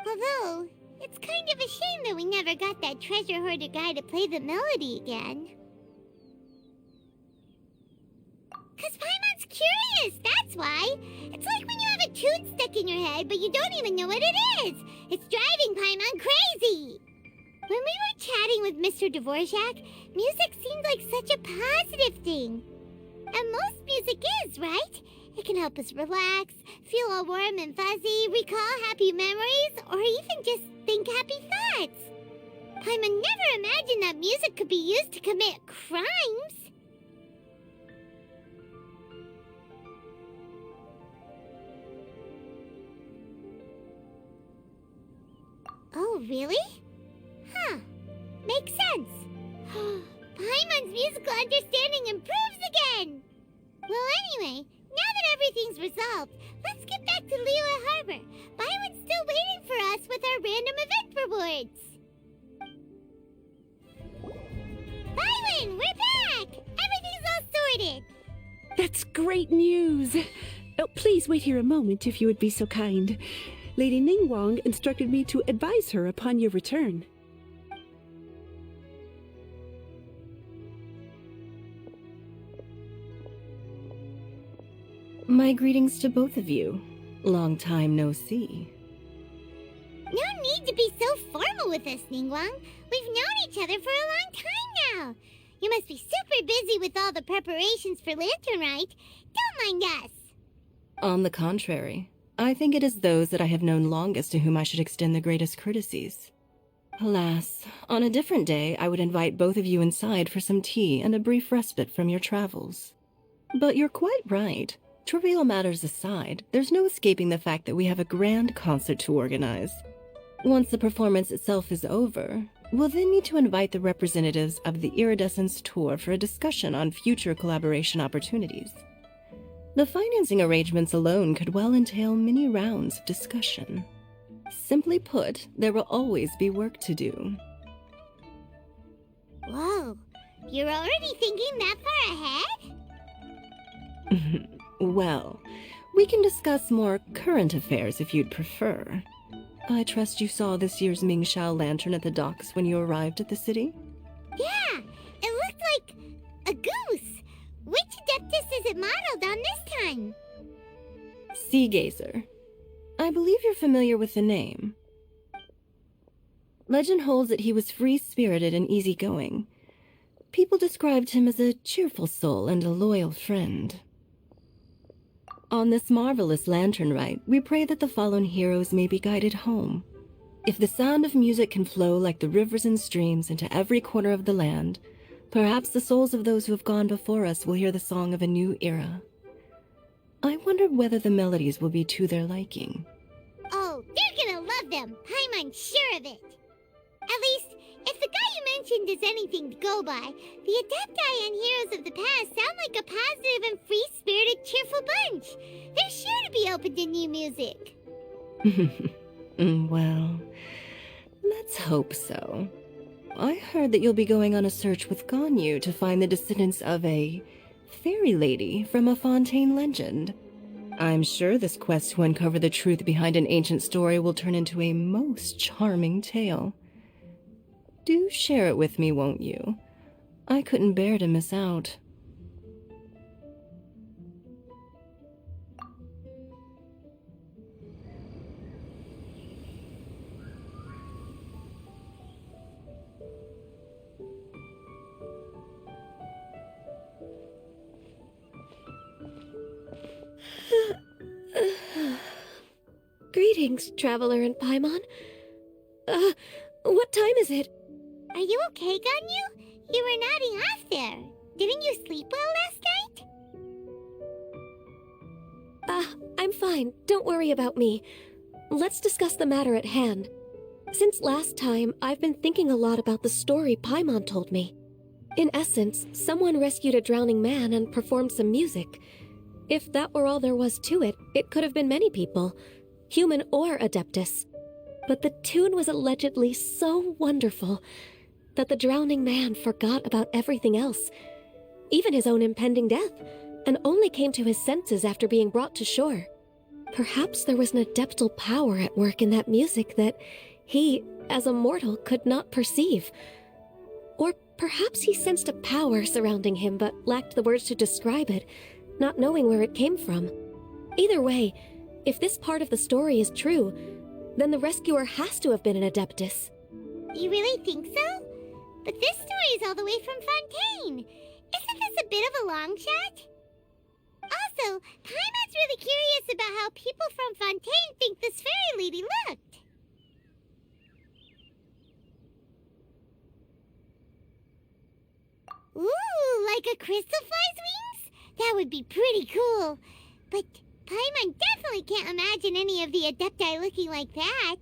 Although, it's kind of a shame that we never got that treasure hoarder guy to play the melody again. 'Cause Paimon's curious, that's why. It's like when you have a tune stuck in your head, but you don't even know what it is. It's driving Paimon crazy. When we were chatting with Mr. Dvorak, music seemed like such a positive thing. And most music is, right? It can help us relax, feel all warm and fuzzy, recall happy memories, or even just think happy thoughts. Paimon never imagined that music could be used to commit crimes. Oh, really? Huh. Makes sense. Paimon's musical understanding improves again! Well, anyway, now that everything's resolved, let's get back to Liyue Harbor. Byron's still waiting for us with our random event rewards. Byron, we're back! Everything's all sorted! That's great news! Oh, please wait here a moment if you would be so kind. Lady Ningguang instructed me to advise her upon your return. My greetings to both of you. Long time no see. No need to be so formal with us, Ningguang. We've known each other for a long time now. You must be super busy with all the preparations for Lanturn Rite. Don't mind us. On the contrary, I think it is those that I have known longest to whom I should extend the greatest courtesies. Alas, on a different day, I would invite both of you inside for some tea and a brief respite from your travels. But you're quite right. Trivial matters aside, there's no escaping the fact that we have a grand concert to organize. Once the performance itself is over, we'll then need to invite the representatives of the Iridescence Tour for a discussion on future collaboration opportunities. The financing arrangements alone could well entail many rounds of discussion. Simply put, there will always be work to do. Whoa, you're already thinking that far ahead? Well, we can discuss more current affairs if you'd prefer. I trust you saw this year's Mingxiao lantern at the docks when you arrived at the city? Yeah, it looked like a goose. Which Adeptus is it modeled on this time? Sea Gazer. I believe you're familiar with the name. Legend holds that he was free-spirited and easygoing. People described him as a cheerful soul and a loyal friend. On this marvelous Lanturn Rite, we pray that the fallen heroes may be guided home. If the sound of music can flow like the rivers and streams into every corner of the land, perhaps the souls of those who have gone before us will hear the song of a new era. I wondered whether the melodies will be to their liking. Oh, they're gonna love them. Paimon's sure of it. At least, If the guy you mentioned is anything to go by, the Adepti and Heroes of the Past sound like a positive and free-spirited, cheerful bunch. They're sure to be open to new music. Well, let's hope so. I heard that you'll be going on a search with Ganyu to find the descendants of a fairy lady from a Fontaine legend. I'm sure this quest to uncover the truth behind an ancient story will turn into a most charming tale. Do share it with me, won't you? I couldn't bear to miss out. Greetings, Traveler and Paimon. What time is it? Are you okay, Ganyu? You were nodding off there. Didn't you sleep well last night? I'm fine. Don't worry about me. Let's discuss the matter at hand. Since last time, I've been thinking a lot about the story Paimon told me. In essence, someone rescued a drowning man and performed some music. If that were all there was to it, it could have been many people, human or Adeptus. But the tune was allegedly so wonderful that the drowning man forgot about everything else, even his own impending death, and only came to his senses after being brought to shore. Perhaps there was an adeptal power at work in that music that he, as a mortal, could not perceive. Or perhaps he sensed a power surrounding him but lacked the words to describe it, not knowing where it came from. Either way, if this part of the story is true, then the rescuer has to have been an Adeptus. You really think so? But this story is all the way from Fontaine. Isn't this a bit of a long shot? Also, Paimon's really curious about how people from Fontaine think this fairy lady looked. Ooh, like a crystal fly's wings? That would be pretty cool. But Paimon definitely can't imagine any of the Adepti looking like that.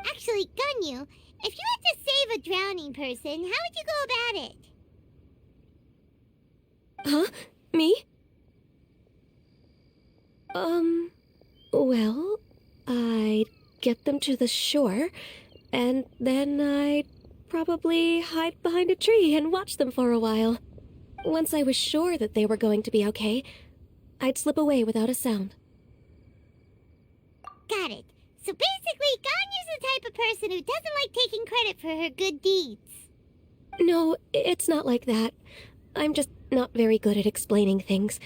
Actually, Ganyu, if you had to save a drowning person, how would you go about it? Huh? Me? Well, I'd get them to the shore, and then I'd probably hide behind a tree and watch them for a while. Once I was sure that they were going to be okay, I'd slip away without a sound. Got it. So basically, Ganyu's the type of person who doesn't like taking credit for her good deeds. No, it's not like that. I'm just not very good at explaining things.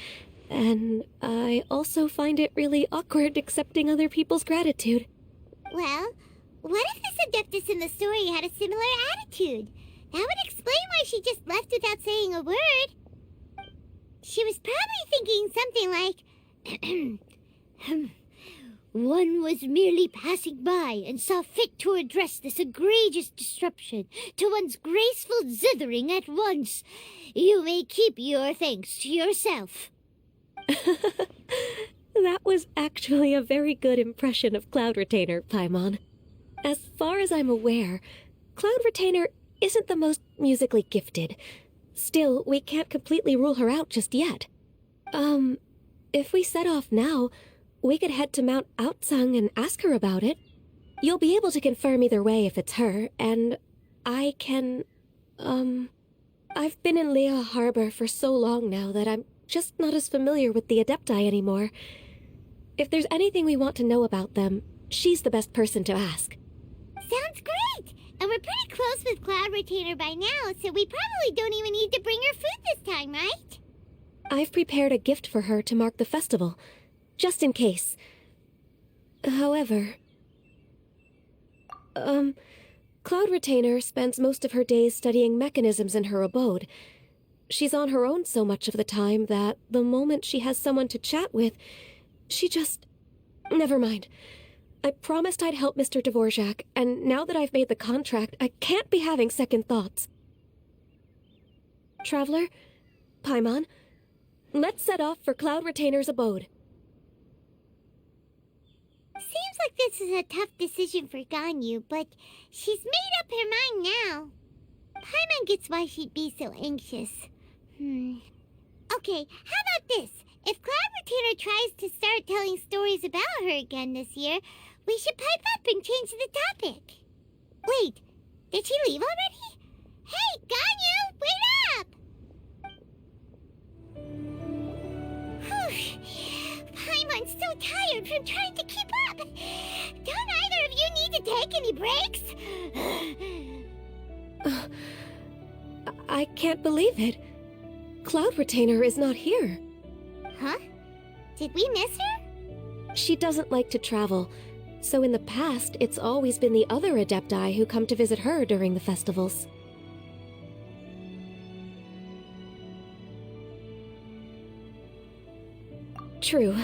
And I also find it really awkward accepting other people's gratitude. Well, what if this Adeptus in the story had a similar attitude? That would explain why she just left without saying a word. She was probably thinking something like, one was merely passing by and saw fit to address this egregious disruption to one's graceful zithering at once. You may keep your thanks to yourself. That was actually a very good impression of Cloud Retainer, Paimon. As far as I'm aware, Cloud Retainer isn't the most musically gifted. Still, we can't completely rule her out just yet. If we set off now, we could head to Mount Outsung and ask her about it. You'll be able to confirm either way if it's her, and I can, I've been in Lea Harbor for so long now that I'm just not as familiar with the Adepti anymore. If there's anything we want to know about them, she's the best person to ask. Sounds great! And we're pretty close with Cloud Retainer by now, so we probably don't even need to bring her food this time, right? I've prepared a gift for her to mark the festival, just in case. However, Cloud Retainer spends most of her days studying mechanisms in her abode. She's on her own so much of the time that the moment she has someone to chat with, she just... Never mind. I promised I'd help Mr. Dvorak, and now that I've made the contract, I can't be having second thoughts. Traveler, Paimon, let's set off for Cloud Retainer's abode. Seems like this is a tough decision for Ganyu, but she's made up her mind now. Paimon gets why she'd be so anxious. Okay, how about this? If Cloud Retainer tries to start telling stories about her again this year, we should pipe up and change the topic. Wait, did she leave already? Hey, Ganyu, wait up! Paimon's so tired from trying to keep up. Don't either of you need to take any breaks? I can't believe it. Cloud Retainer is not here. Huh? Did we miss her? She doesn't like to travel, so in the past, it's always been the other Adepti who come to visit her during the festivals. True.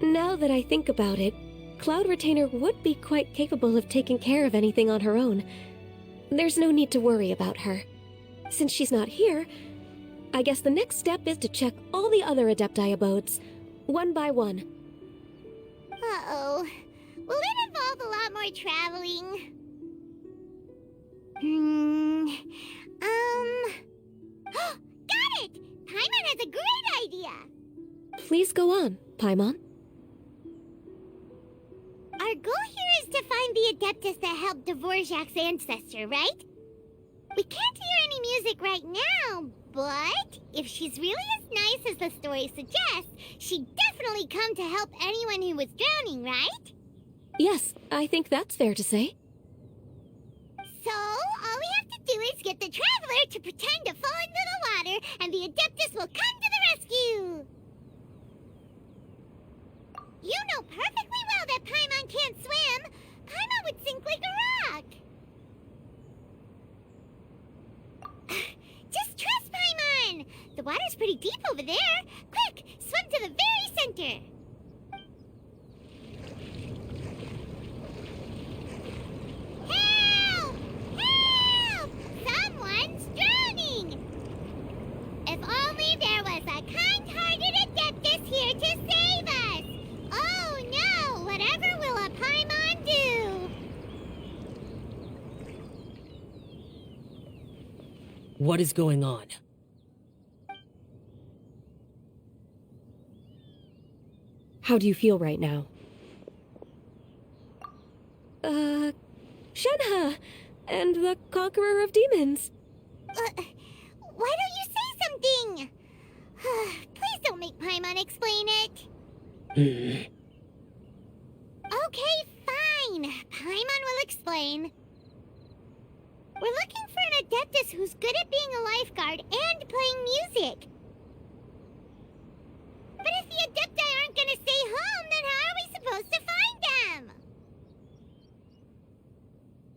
Now that I think about it, Cloud Retainer would be quite capable of taking care of anything on her own. There's no need to worry about her. Since she's not here, I guess the next step is to check all the other Adepti abodes, one by one. Uh-oh. Will it involve a lot more traveling? Got it! Paimon has a great idea! Please go on, Paimon. Our goal here is to find the Adeptus that helped Dvorak's ancestor, right? We can't hear any music right now, but if she's really as nice as the story suggests, she'd definitely come to help anyone who was drowning, right? Yes, I think that's fair to say. So, all we have to do is get the Traveler to pretend to fall into the water, and the Adeptus will come to the rescue! You know perfectly well that Paimon can't swim! Paimon would sink like a rock! Just trust Paimon! The water's pretty deep over there! Quick, swim to the very center! Help! Help! Someone's drowning! If only there was a kind-hearted Adeptus here to save us! Oh no! Whatever will a Paimon do? What is going on? How do you feel right now? Shenhe! And the Conqueror of Demons! Why don't you say something? Please don't make Paimon explain it. Okay, fine. Paimon will explain. We're looking for an Adeptus who's good at being a lifeguard and playing music. But if the Adepti aren't gonna stay home, then how are we supposed to find them?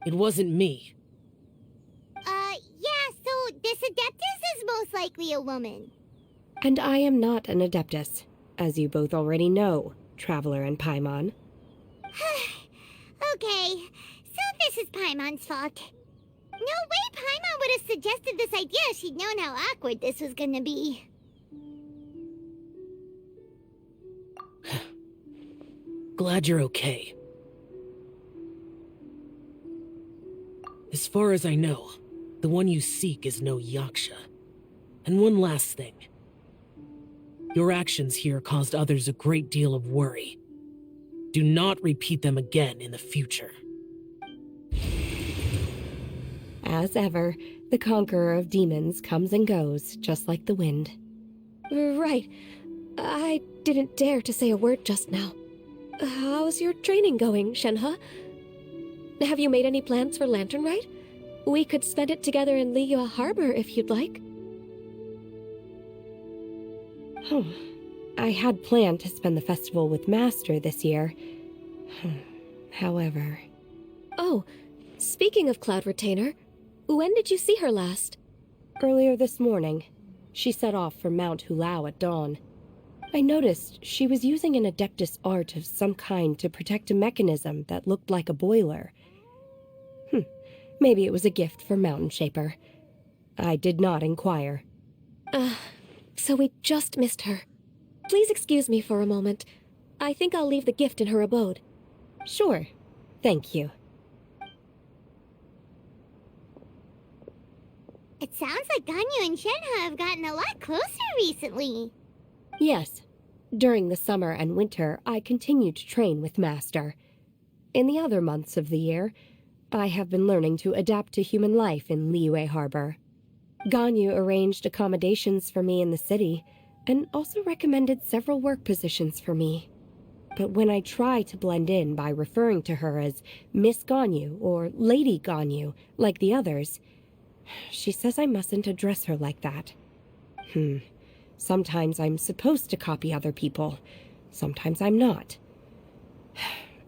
It wasn't me. Yeah, so this Adeptus is most likely a woman. And I am not an Adeptus, as you both already know, Traveler and Paimon. Okay, so this is Paimon's fault. No way Paimon would have suggested this idea if she'd known how awkward this was gonna be. Glad you're okay. As far as I know, the one you seek is no Yaksha. And one last thing. Your actions here caused others a great deal of worry. Do not repeat them again in the future. As ever, the Conqueror of Demons comes and goes, just like the wind. Right. I didn't dare to say a word just now. How's your training going, Shenhe? Have you made any plans for Lanturn Rite? We could spend it together in Liyue Harbor if you'd like. I had planned to spend the festival with Master this year. However... Oh, speaking of Cloud Retainer, when did you see her last? Earlier this morning. She set off for Mount Hulao at dawn. I noticed she was using an Adeptus art of some kind to protect a mechanism that looked like a boiler. Maybe it was a gift for Mountain Shaper. I did not inquire. So we just missed her. Please excuse me for a moment. I think I'll leave the gift in her abode. Sure. Thank you. It sounds like Ganyu and Shenhe have gotten a lot closer recently. Yes. During the summer and winter, I continued to train with Master. In the other months of the year, I have been learning to adapt to human life in Liyue Harbor. Ganyu arranged accommodations for me in the city, and also recommended several work positions for me. But when I try to blend in by referring to her as Miss Ganyu or Lady Ganyu, like the others, she says I mustn't address her like that. Sometimes I'm supposed to copy other people. Sometimes I'm not.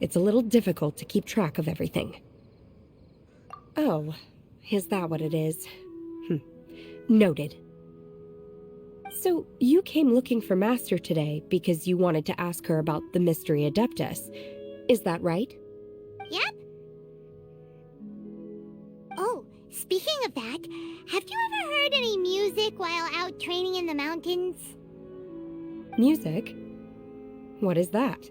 It's a little difficult to keep track of everything. Oh, is that what it is? Noted. So, you came looking for Master today because you wanted to ask her about the Mystery Adeptus. Is that right? Yep. Oh, speaking of that, have you ever heard any music while out training in the mountains? Music? What is that?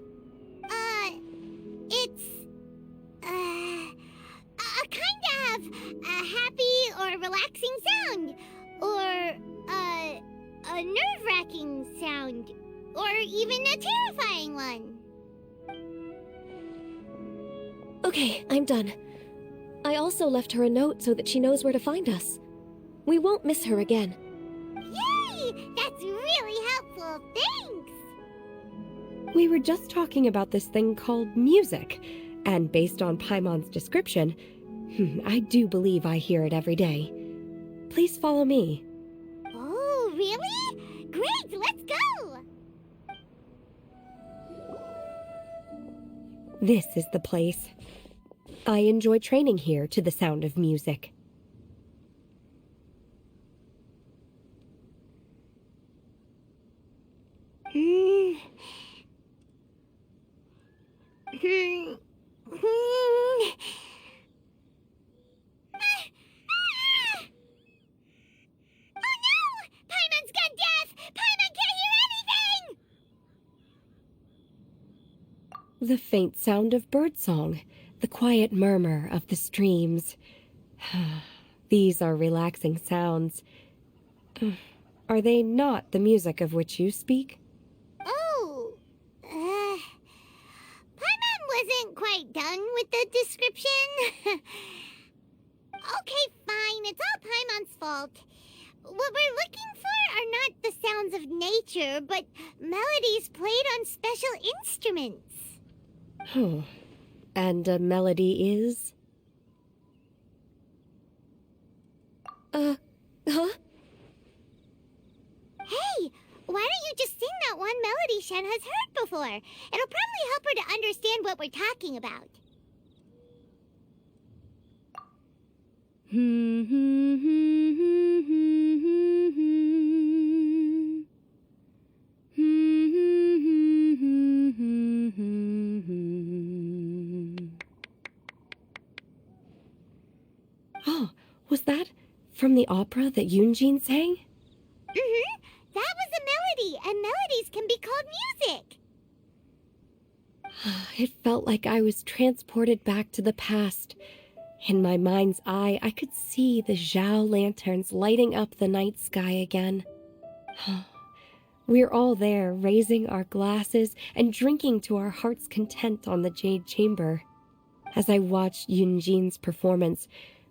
It's, a kind of a happy or relaxing sound, or, a nerve-wracking sound, or even a terrifying one. Okay, I'm done. I also left her a note so that she knows where to find us. We won't miss her again. Yay! That's really helpful, thanks! We were just talking about this thing called music, and based on Paimon's description, I do believe I hear it every day. Please follow me. Oh, really? Great, let's go! This is the place. I enjoy training here to the sound of music. The faint sound of birdsong, the quiet murmur of the streams. These are relaxing sounds. Are they not the music of which you speak? Oh, Paimon wasn't quite done with the description. Okay, fine, it's all Paimon's fault. What we're looking for are not the sounds of nature, but melodies played on special instruments. Oh, and a melody is? Huh? Hey, why don't you just sing that one melody Shen has heard before? It'll probably help her to understand what we're talking about. Oh, was that from the opera that Yunjin sang? That was a melody, and melodies can be called music. It felt like I was transported back to the past. In my mind's eye, I could see the Zhao lanterns lighting up the night sky again. We're all there, raising our glasses and drinking to our heart's content on the Jade Chamber. As I watched Yunjin's performance,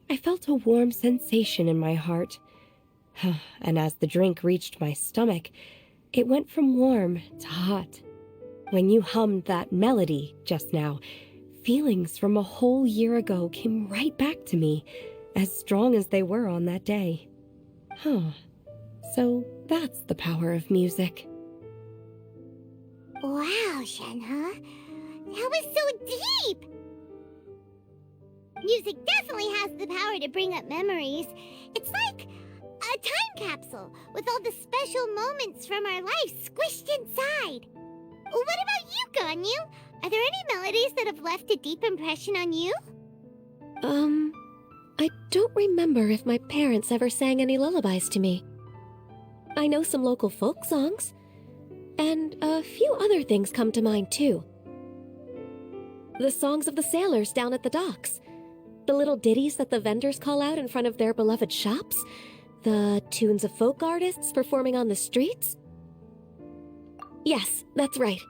I felt a warm sensation in my heart. And as the drink reached my stomach, it went from warm to hot. When you hummed that melody just now, feelings from a whole year ago came right back to me, as strong as they were on that day. So that's the power of music. Wow, Shenhe. That was so deep! Music definitely has the power to bring up memories. It's like a time capsule with all the special moments from our life squished inside. What about you, Ganyu? Are there any melodies that have left a deep impression on you? I don't remember if my parents ever sang any lullabies to me. I know some local folk songs, and a few other things come to mind too. The songs of the sailors down at the docks. The little ditties that the vendors call out in front of their beloved shops. The tunes of folk artists performing on the streets. Yes, that's right.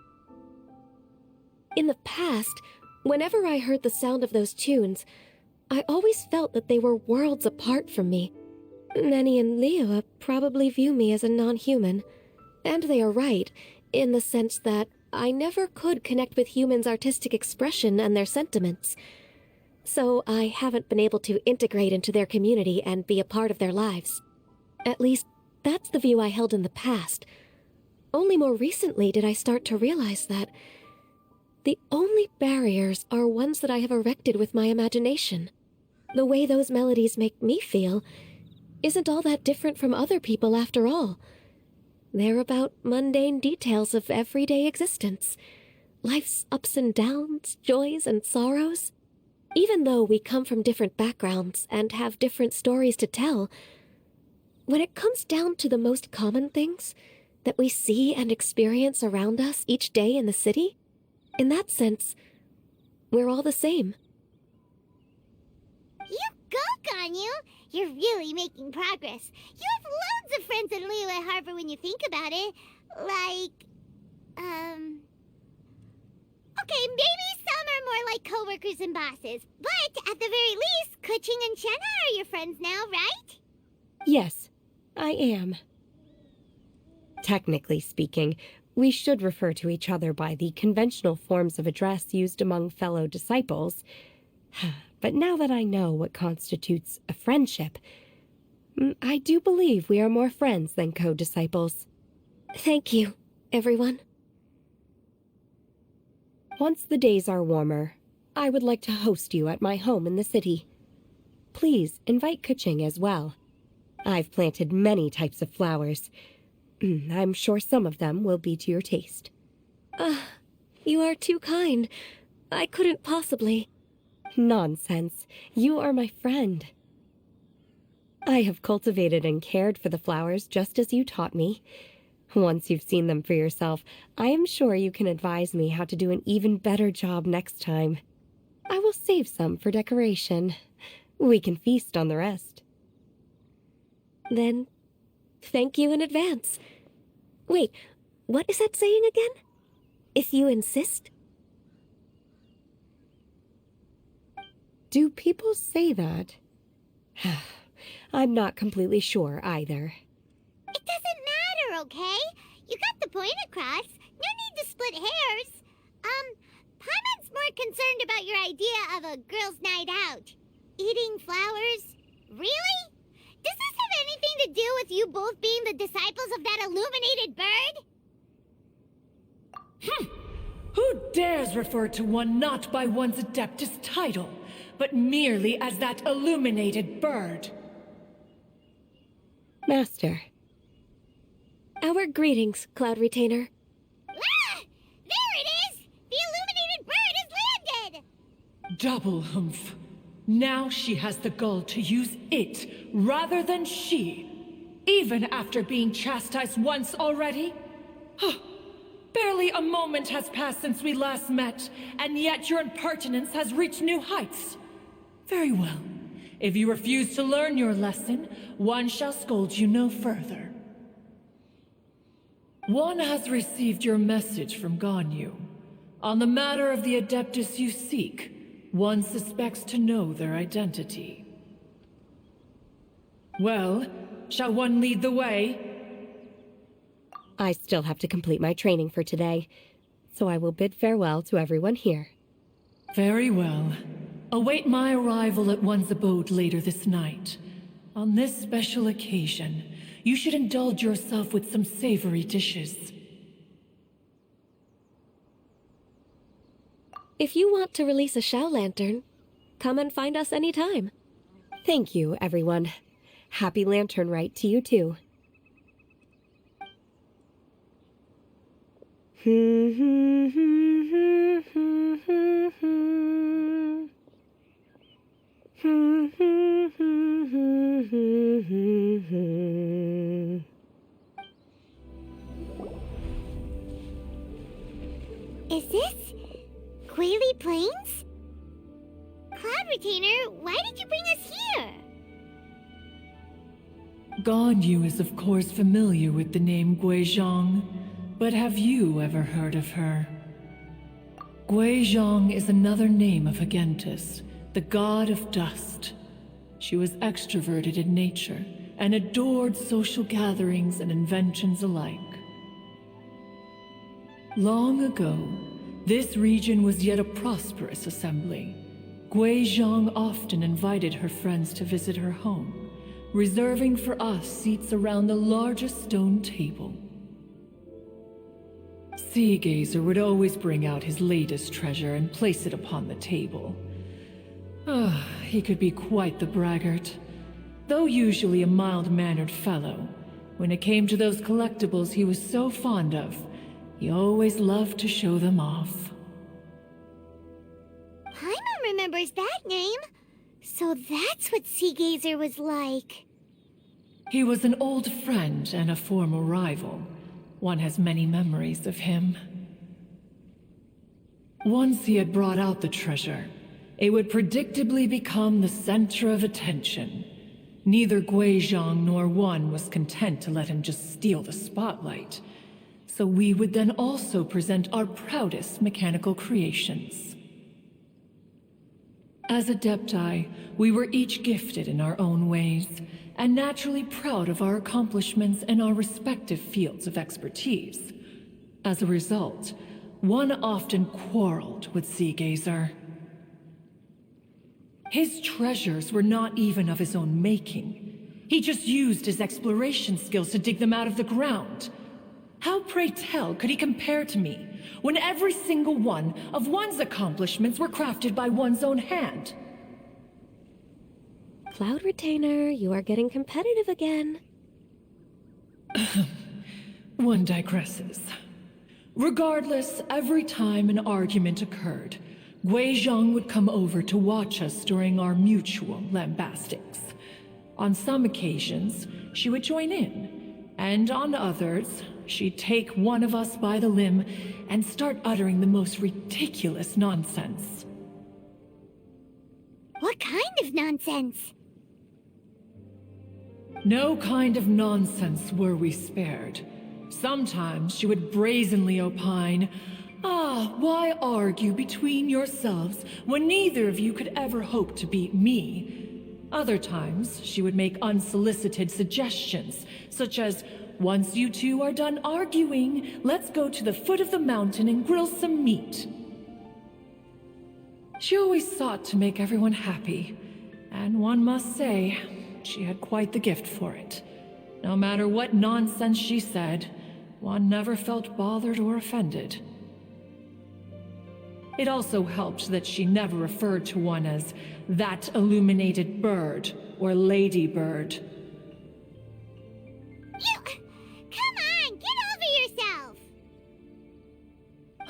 In the past, whenever I heard the sound of those tunes, I always felt that they were worlds apart from me. Nenny and Liyue probably view me as a non-human. And they are right, in the sense that I never could connect with humans' artistic expression and their sentiments. So I haven't been able to integrate into their community and be a part of their lives. At least, that's the view I held in the past. Only more recently did I start to realize that the only barriers are ones that I have erected with my imagination. The way those melodies make me feel isn't all that different from other people after all. They're about mundane details of everyday existence. Life's ups and downs, joys and sorrows. Even though we come from different backgrounds and have different stories to tell, when it comes down to the most common things that we see and experience around us each day in the city, in that sense, we're all the same. You go, Ganyu! You're really making progress. You have loads of friends in Liyue Harbor when you think about it. Okay, maybe some are more like coworkers and bosses, but at the very least, Kuching and Shenna are your friends now, right? Yes, I am. Technically speaking, we should refer to each other by the conventional forms of address used among fellow disciples. But now that I know what constitutes a friendship, I do believe we are more friends than co-disciples. Thank you, everyone. Once the days are warmer, I would like to host you at my home in the city. Please invite Kuching as well. I've planted many types of flowers. I'm sure some of them will be to your taste. You are too kind. I couldn't possibly. Nonsense. You are my friend. I have cultivated and cared for the flowers just as you taught me. Once you've seen them for yourself, I am sure you can advise me how to do an even better job next time. I will save some for decoration. We can feast on the rest. Then, thank you in advance. Wait, what is that saying again? If you insist? Do people say that? I'm not completely sure either. It doesn't matter, okay? You got the point across. No need to split hairs. Paimon's more concerned about your idea of a girls' night out. Eating flowers? Really? Does this have anything to do with you both being the disciples of that illuminated bird? Who dares refer to one not by one's Adeptus title, but merely as that illuminated bird? Master. Our greetings, Cloud Retainer. Ah! There it is! The illuminated bird has landed! Double humph. Now she has the gall to use it rather than she, even after being chastised once already? Barely a moment has passed since we last met, and yet your impertinence has reached new heights. Very well. If you refuse to learn your lesson, one shall scold you no further. One has received your message from Ganyu. On the matter of the Adeptus you seek, one suspects to know their identity. Well, shall one lead the way? I still have to complete my training for today, so I will bid farewell to everyone here. Very well. Await my arrival at one's abode later this night. On this special occasion, you should indulge yourself with some savory dishes. If you want to release a Shao Lantern, come and find us anytime. Thank you, everyone. Happy Lanturn Rite to you too. Is this Quaily Plains? Cloud Retainer, why did you bring us here? Ganyu is of course familiar with the name Guizhong, but have you ever heard of her? Guizhong is another name of Agentis, the god of dust. She was extroverted in nature and adored social gatherings and inventions alike. Long ago, this region was yet a prosperous assembly. Guizhong often invited her friends to visit her home, reserving for us seats around the largest stone table. Sea Gazer would always bring out his latest treasure and place it upon the table. He could be quite the braggart. Though usually a mild-mannered fellow, when it came to those collectibles he was so fond of, he always loved to show them off. Paimon remembers that name. So that's what Sea Gazer was like. He was an old friend and a former rival. One has many memories of him. Once he had brought out the treasure, it would predictably become the center of attention. Neither Guizhong nor one was content to let him just steal the spotlight. So we would then also present our proudest mechanical creations. As Adepti, we were each gifted in our own ways, and naturally proud of our accomplishments in our respective fields of expertise. As a result, one often quarreled with Sea Gazer. His treasures were not even of his own making. He just used his exploration skills to dig them out of the ground. How, pray tell, could he compare to me, when every single one of one's accomplishments were crafted by one's own hand? Cloud Retainer, you are getting competitive again. One digresses. Regardless, every time an argument occurred, Guizhong would come over to watch us during our mutual lambastics. On some occasions, she would join in, and on others, she'd take one of us by the limb and start uttering the most ridiculous nonsense. What kind of nonsense? No kind of nonsense were we spared. Sometimes she would brazenly opine, why argue between yourselves when neither of you could ever hope to beat me? Other times, she would make unsolicited suggestions, such as, once you two are done arguing, let's go to the foot of the mountain and grill some meat. She always sought to make everyone happy, and one must say, she had quite the gift for it. No matter what nonsense she said, one never felt bothered or offended. It also helped that she never referred to one as that illuminated bird or ladybird. Come on, get over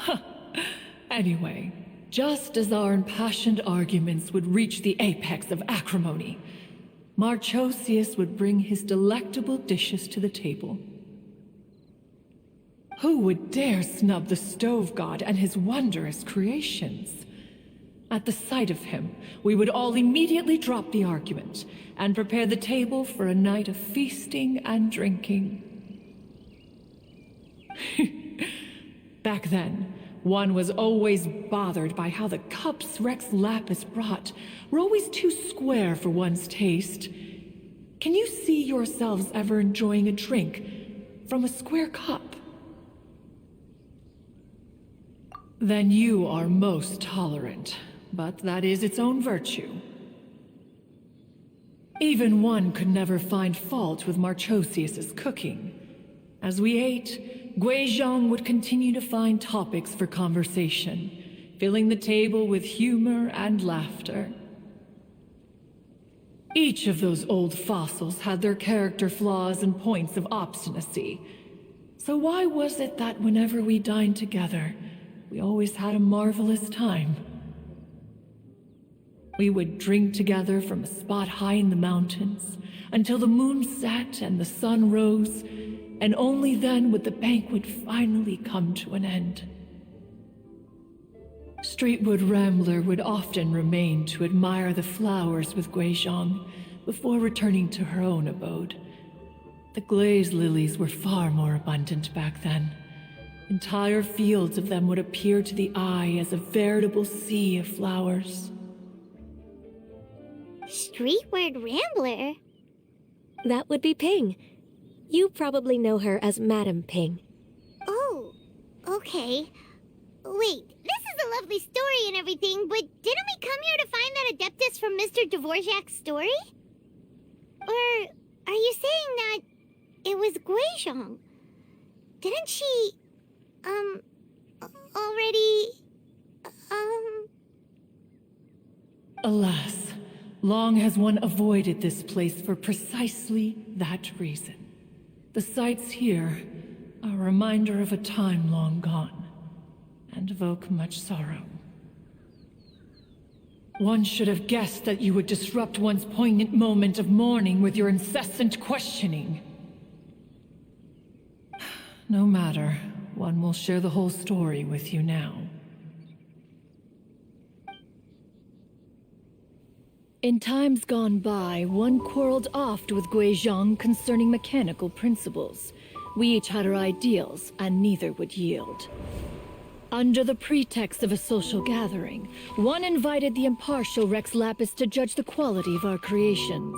yourself! Anyway, just as our impassioned arguments would reach the apex of acrimony, Marchosius would bring his delectable dishes to the table. Who would dare snub the stove god and his wondrous creations? At the sight of him, we would all immediately drop the argument and prepare the table for a night of feasting and drinking. Back then, one was always bothered by how the cups Rex Lapis brought were always too square for one's taste. Can you see yourselves ever enjoying a drink from a square cup? Then you are most tolerant, but that is its own virtue. Even one could never find fault with Marchosius's cooking. As we ate, Guizhong would continue to find topics for conversation, filling the table with humor and laughter. Each of those old fossils had their character flaws and points of obstinacy. So why was it that whenever we dined together, we always had a marvelous time? We would drink together from a spot high in the mountains until the moon set and the sun rose, and only then would the banquet finally come to an end. Streetwood Rambler would often remain to admire the flowers with Guizhong before returning to her own abode. The glaze lilies were far more abundant back then. Entire fields of them would appear to the eye as a veritable sea of flowers. Streetward Rambler? That would be Ping. You probably know her as Madam Ping. Oh, okay. Wait, this is a lovely story and everything, but didn't we come here to find that Adeptus from Mr. Dvorak's story? Or are you saying that it was Guizhong? Didn't she, already, Alas, long has one avoided this place for precisely that reason. The sights here are a reminder of a time long gone, and evoke much sorrow. One should have guessed that you would disrupt one's poignant moment of mourning with your incessant questioning. No matter, one will share the whole story with you now. In times gone by, one quarreled oft with Guizhong concerning mechanical principles. We each had our ideals, and neither would yield. Under the pretext of a social gathering, one invited the impartial Rex Lapis to judge the quality of our creations.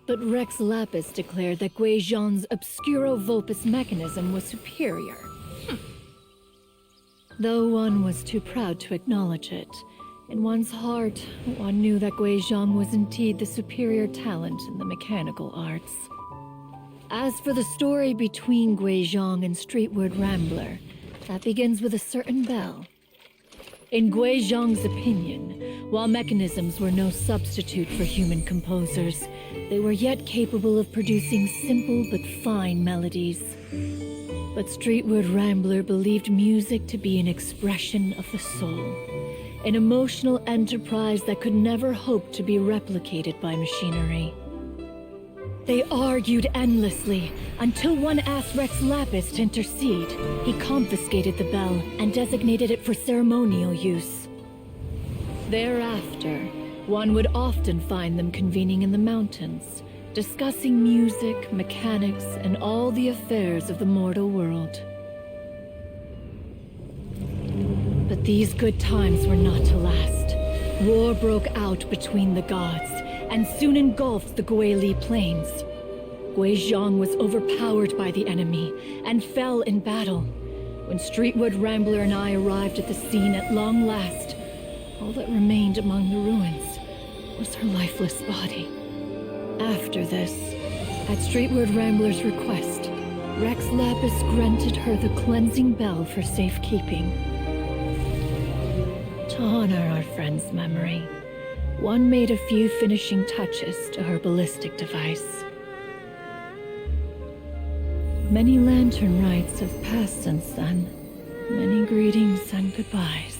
But Rex Lapis declared that Guizhong's Obscuro Vulpus mechanism was superior. Though one was too proud to acknowledge it, in one's heart, one knew that Guizhong was indeed the superior talent in the mechanical arts. As for the story between Guizhong and Streetward Rambler, that begins with a certain bell. In Guizhong's opinion, while mechanisms were no substitute for human composers, they were yet capable of producing simple but fine melodies. But Streetward Rambler believed music to be an expression of the soul, an emotional enterprise that could never hope to be replicated by machinery. They argued endlessly, until one asked Rex Lapis to intercede. He confiscated the bell and designated it for ceremonial use. Thereafter, one would often find them convening in the mountains, discussing music, mechanics, and all the affairs of the mortal world. But these good times were not to last. War broke out between the gods, and soon engulfed the Guili Plains. Guizhong was overpowered by the enemy, and fell in battle. When Streetwood Rambler and I arrived at the scene at long last, all that remained among the ruins was her lifeless body. After this, at Streetwood Rambler's request, Rex Lapis granted her the cleansing bell for safekeeping. To honor our friend's memory, one made a few finishing touches to her ballistic device. Many Lanturn Rites have passed since then. Many greetings and goodbyes.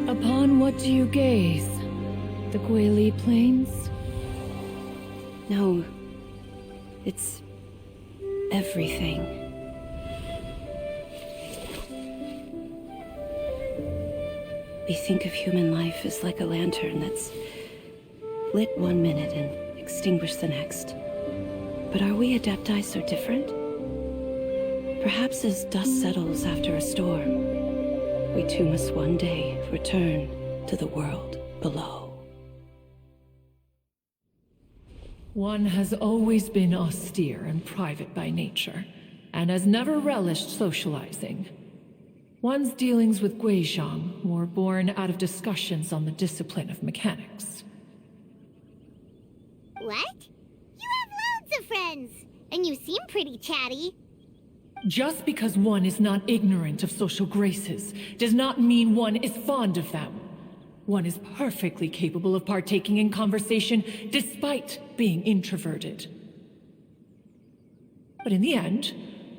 Upon what do you gaze? The Guili Plains? No. It's everything. We think of human life as like a lantern that's lit one minute and extinguished the next. But are we Adepti so different? Perhaps as dust settles after a storm, we too must one day return to the world below. One has always been austere and private by nature, and has never relished socializing. One's dealings with Guizhong were born out of discussions on the discipline of mechanics. What? You have loads of friends, and you seem pretty chatty. Just because one is not ignorant of social graces does not mean one is fond of them. One is perfectly capable of partaking in conversation despite being introverted. But in the end,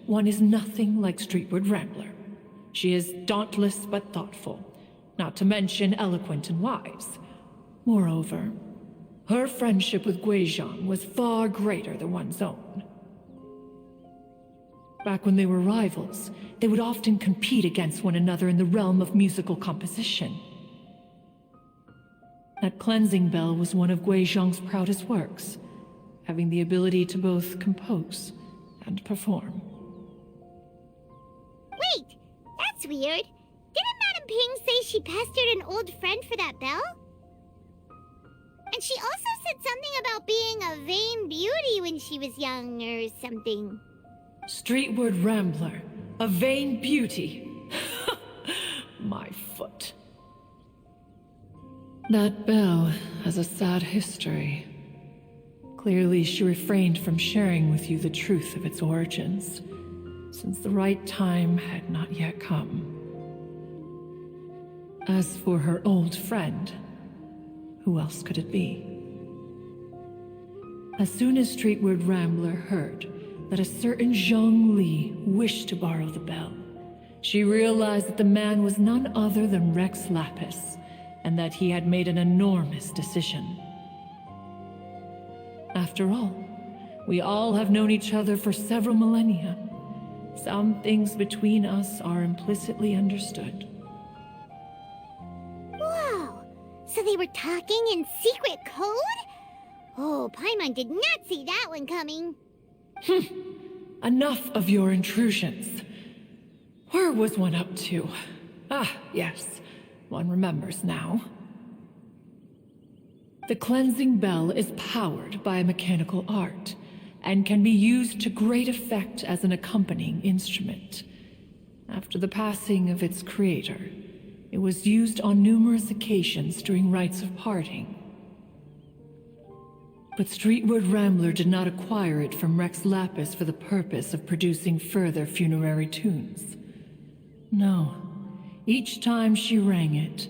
one is nothing like Streetward Rambler. She is dauntless but thoughtful, not to mention eloquent and wise. Moreover, her friendship with Guizhong was far greater than one's own. Back when they were rivals, they would often compete against one another in the realm of musical composition. That cleansing bell was one of Gui Zhang's proudest works, having the ability to both compose and perform. Wait, that's weird. Didn't Madame Ping say she pestered an old friend for that bell? And she also said something about being a vain beauty when she was young or something. Streetward Rambler, a vain beauty. My foot. That bell has a sad history. Clearly, she refrained from sharing with you the truth of its origins, since the right time had not yet come. As for her old friend, who else could it be? As soon as Streetward Rambler heard that a certain Zhang Li wished to borrow the bell, she realized that the man was none other than Rex Lapis, and that he had made an enormous decision. After all, we all have known each other for several millennia. Some things between us are implicitly understood. Whoa! So they were talking in secret code? Oh, Paimon did not see that one coming. Enough of your intrusions. Where was one up to? Ah, yes. One remembers now. The cleansing bell is powered by a mechanical art, and can be used to great effect as an accompanying instrument. After the passing of its creator, it was used on numerous occasions during rites of parting. But Streetward Rambler did not acquire it from Rex Lapis for the purpose of producing further funerary tunes. No, each time she rang it,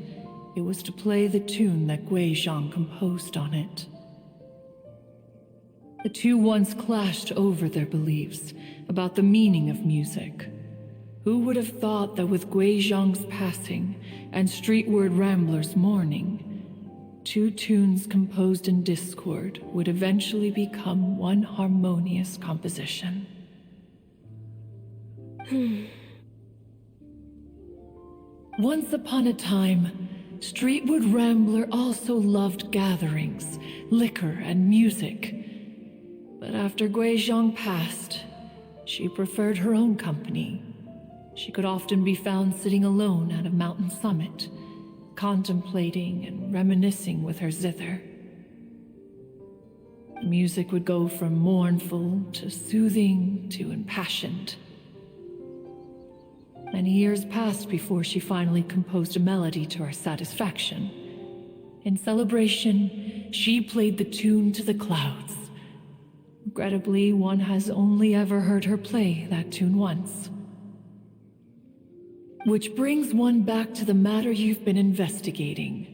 it was to play the tune that Gui Zhang composed on it. The two once clashed over their beliefs about the meaning of music. Who would have thought that with Gui Zhang's passing and Streetward Rambler's mourning, two tunes composed in discord would eventually become one harmonious composition? Once upon a time, Streetward Rambler also loved gatherings, liquor, and music. But after Gui Zhang passed, she preferred her own company. She could often be found sitting alone at a mountain summit, contemplating and reminiscing with her zither. The music would go from mournful to soothing to impassioned. Many years passed before she finally composed a melody to her satisfaction. In celebration, she played the tune to the clouds. Regrettably, one has only ever heard her play that tune once. Which brings one back to the matter you've been investigating.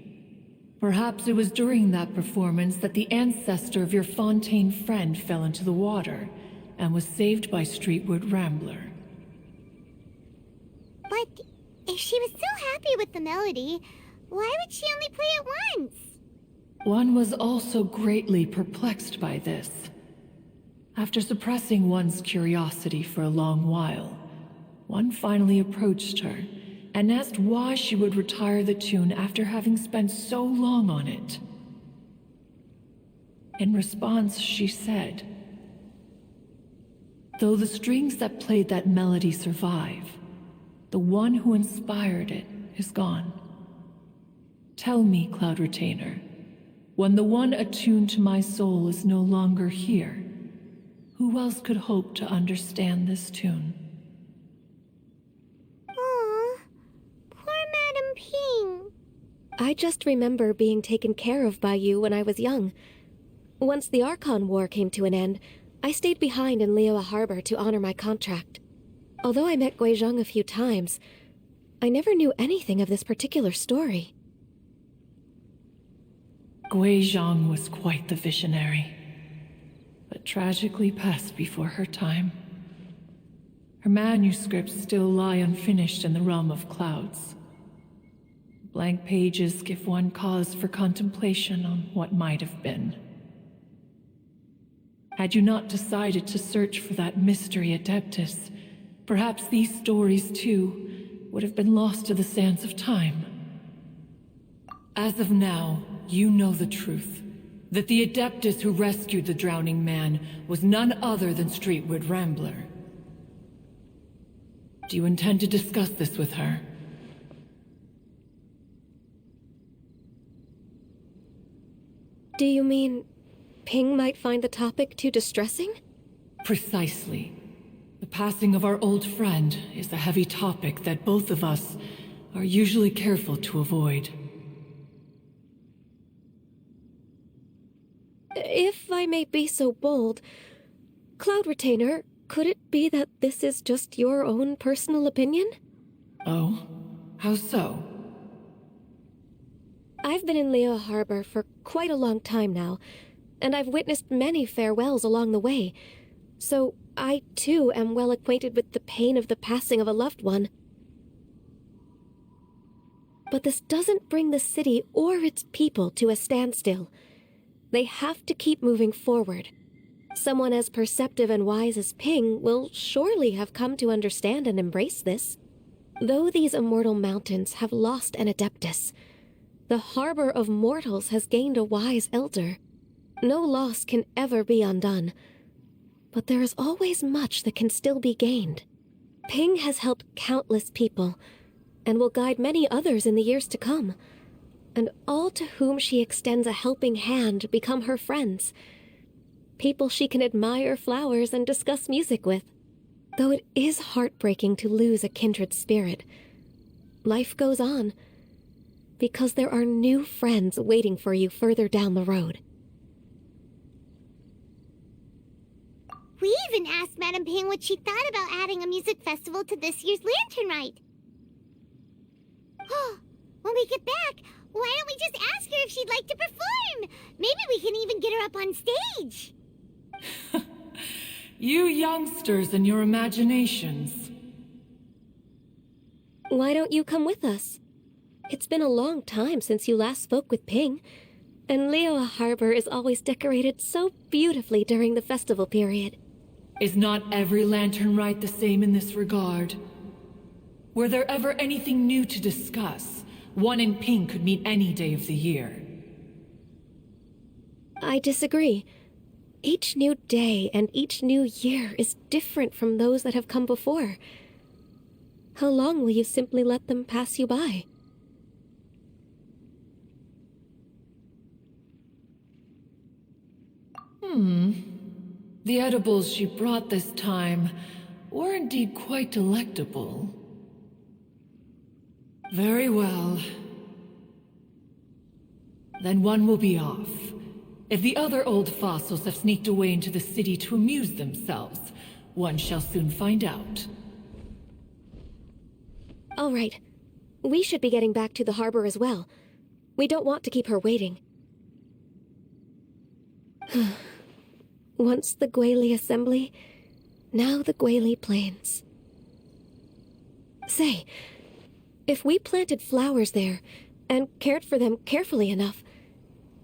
Perhaps it was during that performance that the ancestor of your Fontaine friend fell into the water and was saved by Streetward Rambler. But if she was so happy with the melody, why would she only play it once? One was also greatly perplexed by this. After suppressing one's curiosity for a long while, one finally approached her and asked why she would retire the tune after having spent so long on it. In response, she said, "Though the strings that played that melody survive, the one who inspired it is gone. Tell me, Cloud Retainer, when the one attuned to my soul is no longer here, who else could hope to understand this tune?" Aw, poor Madame Ping. I just remember being taken care of by you when I was young. Once the Archon War came to an end, I stayed behind in Liyue Harbor to honor my contract. Although I met Gui Zhang a few times, I never knew anything of this particular story. Gui Zhang was quite the visionary, but tragically passed before her time. Her manuscripts still lie unfinished in the realm of clouds. Blank pages give one cause for contemplation on what might have been. Had you not decided to search for that mystery Adeptus, perhaps these stories, too, would have been lost to the sands of time. As of now, you know the truth. That the Adeptus who rescued the drowning man was none other than Streetward Rambler. Do you intend to discuss this with her? Do you mean Ping might find the topic too distressing? Precisely. The passing of our old friend is a heavy topic that both of us are usually careful to avoid. If I may be so bold, Cloud Retainer, could it be that this is just your own personal opinion? Oh? How so? I've been in Leo Harbor for quite a long time now, and I've witnessed many farewells along the way, so I too am well acquainted with the pain of the passing of a loved one. But this doesn't bring the city or its people to a standstill. They have to keep moving forward. Someone as perceptive and wise as Ping will surely have come to understand and embrace this. Though these immortal mountains have lost an Adeptus, the harbor of mortals has gained a wise elder. No loss can ever be undone, but there is always much that can still be gained. Ping has helped countless people, and will guide many others in the years to come. And all to whom she extends a helping hand become her friends. People she can admire flowers and discuss music with. Though it is heartbreaking to lose a kindred spirit, life goes on, because there are new friends waiting for you further down the road. We even asked Madame Ping what she thought about adding a music festival to this year's Lanturn Rite. Oh, when we get back, why don't we just ask her if she'd like to perform? Maybe we can even get her up on stage. You youngsters and your imaginations. Why don't you come with us? It's been a long time since you last spoke with Ping, and Leo Harbor is always decorated so beautifully during the festival period. Is not every Lanturn Rite the same in this regard? Were there ever anything new to discuss? One in Ping could meet any day of the year. I disagree. Each new day and each new year is different from those that have come before. How long will you simply let them pass you by? The edibles she brought this time were indeed quite delectable. Very well. Then one will be off. If the other old fossils have sneaked away into the city to amuse themselves, one shall soon find out. All right. We should be getting back to the harbor as well. We don't want to keep her waiting. Once the Guili Assembly, now the Guili Plains. Say, if we planted flowers there and cared for them carefully enough,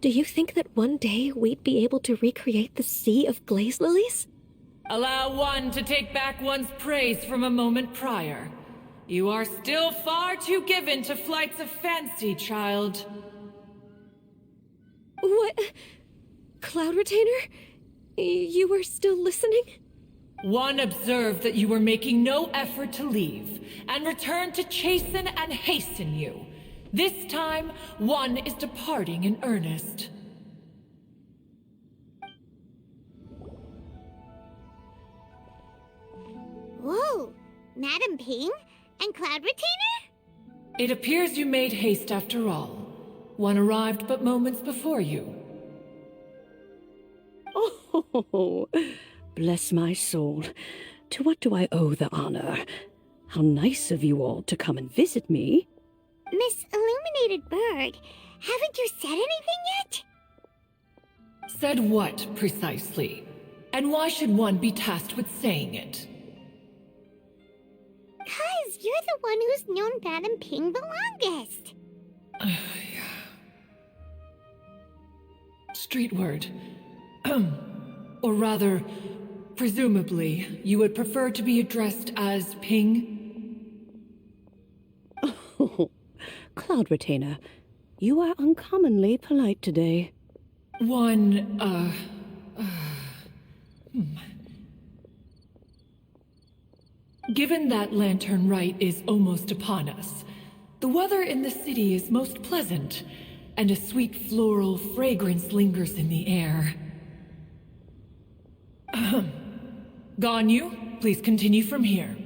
do you think that one day we'd be able to recreate the Sea of Glaze Lilies? Allow one to take back one's praise from a moment prior. You are still far too given to flights of fancy, child. What? Cloud Retainer? You were still listening? One observed that you were making no effort to leave, and returned to chasten and hasten you. This time, one is departing in earnest. Whoa, Madame Ping and Cloud Retainer? It appears you made haste after all. One arrived but moments before you. Oh, bless my soul. To what do I owe the honor? How nice of you all to come and visit me. Miss Illuminated Bird, haven't you said anything yet? Said what, precisely? And why should one be tasked with saying it? 'Cause you're the one who's known Madame Ping the longest. Street word. Or rather, Presumably, you would prefer to be addressed as Ping? Oh, Cloud Retainer, you are uncommonly polite today. Given that Lanturn Rite is almost upon us, the weather in the city is most pleasant, and a sweet floral fragrance lingers in the air. Ganyu, please continue from here.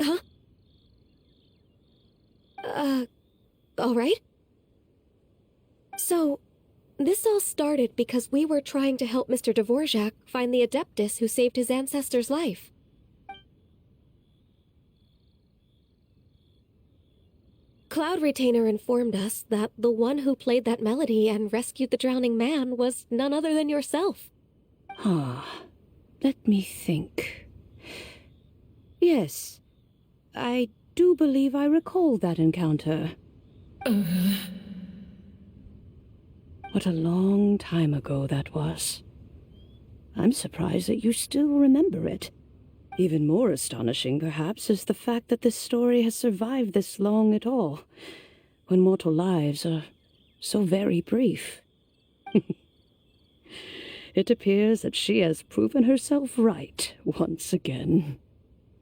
Huh? All right. So, this all started because we were trying to help Mr. Dvorak find the Adeptus who saved his ancestor's life. Cloud Retainer informed us that the one who played that melody and rescued the drowning man was none other than yourself. Ah, let me think. Yes, I do believe I recall that encounter. What a long time ago that was. I'm surprised that you still remember it. Even more astonishing, perhaps, is the fact that this story has survived this long at all, when mortal lives are so very brief. It appears that she has proven herself right once again.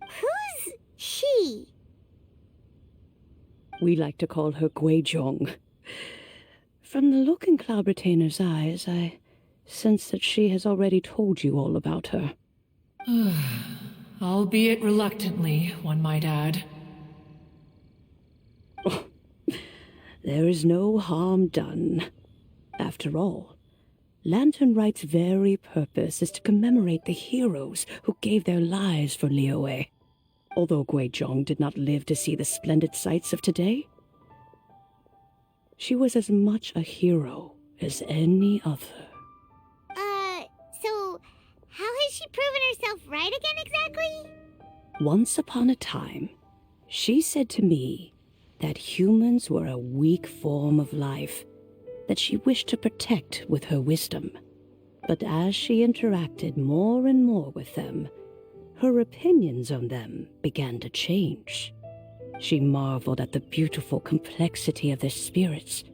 Who's she? We like to call her Guizhong. From the look in Cloud Retainer's eyes, I sense that she has already told you all about her. Albeit reluctantly, one might add. Oh, there is no harm done. After all, Lanturn Rite's very purpose is to commemorate the heroes who gave their lives for Liyue. Although Guizhong did not live to see the splendid sights of today, she was as much a hero as any other. So how has she proven herself right again exactly? Once upon a time, she said to me that humans were a weak form of life that she wished to protect with her wisdom. But as she interacted more and more with them, her opinions on them began to change. She marveled at the beautiful complexity of their spirits,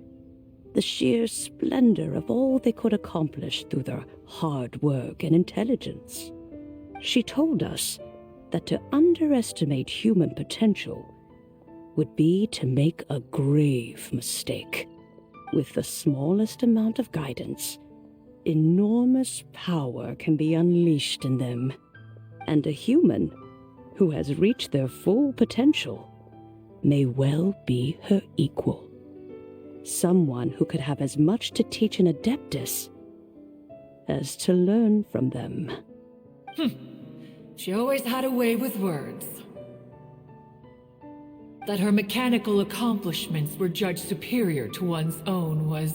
the sheer splendor of all they could accomplish through their hard work and intelligence. She told us that to underestimate human potential would be to make a grave mistake. With the smallest amount of guidance, enormous power can be unleashed in them, and a human who has reached their full potential may well be her equal. Someone who could have as much to teach an Adeptus as to learn from them. She always had a way with words. That her mechanical accomplishments were judged superior to one's own was,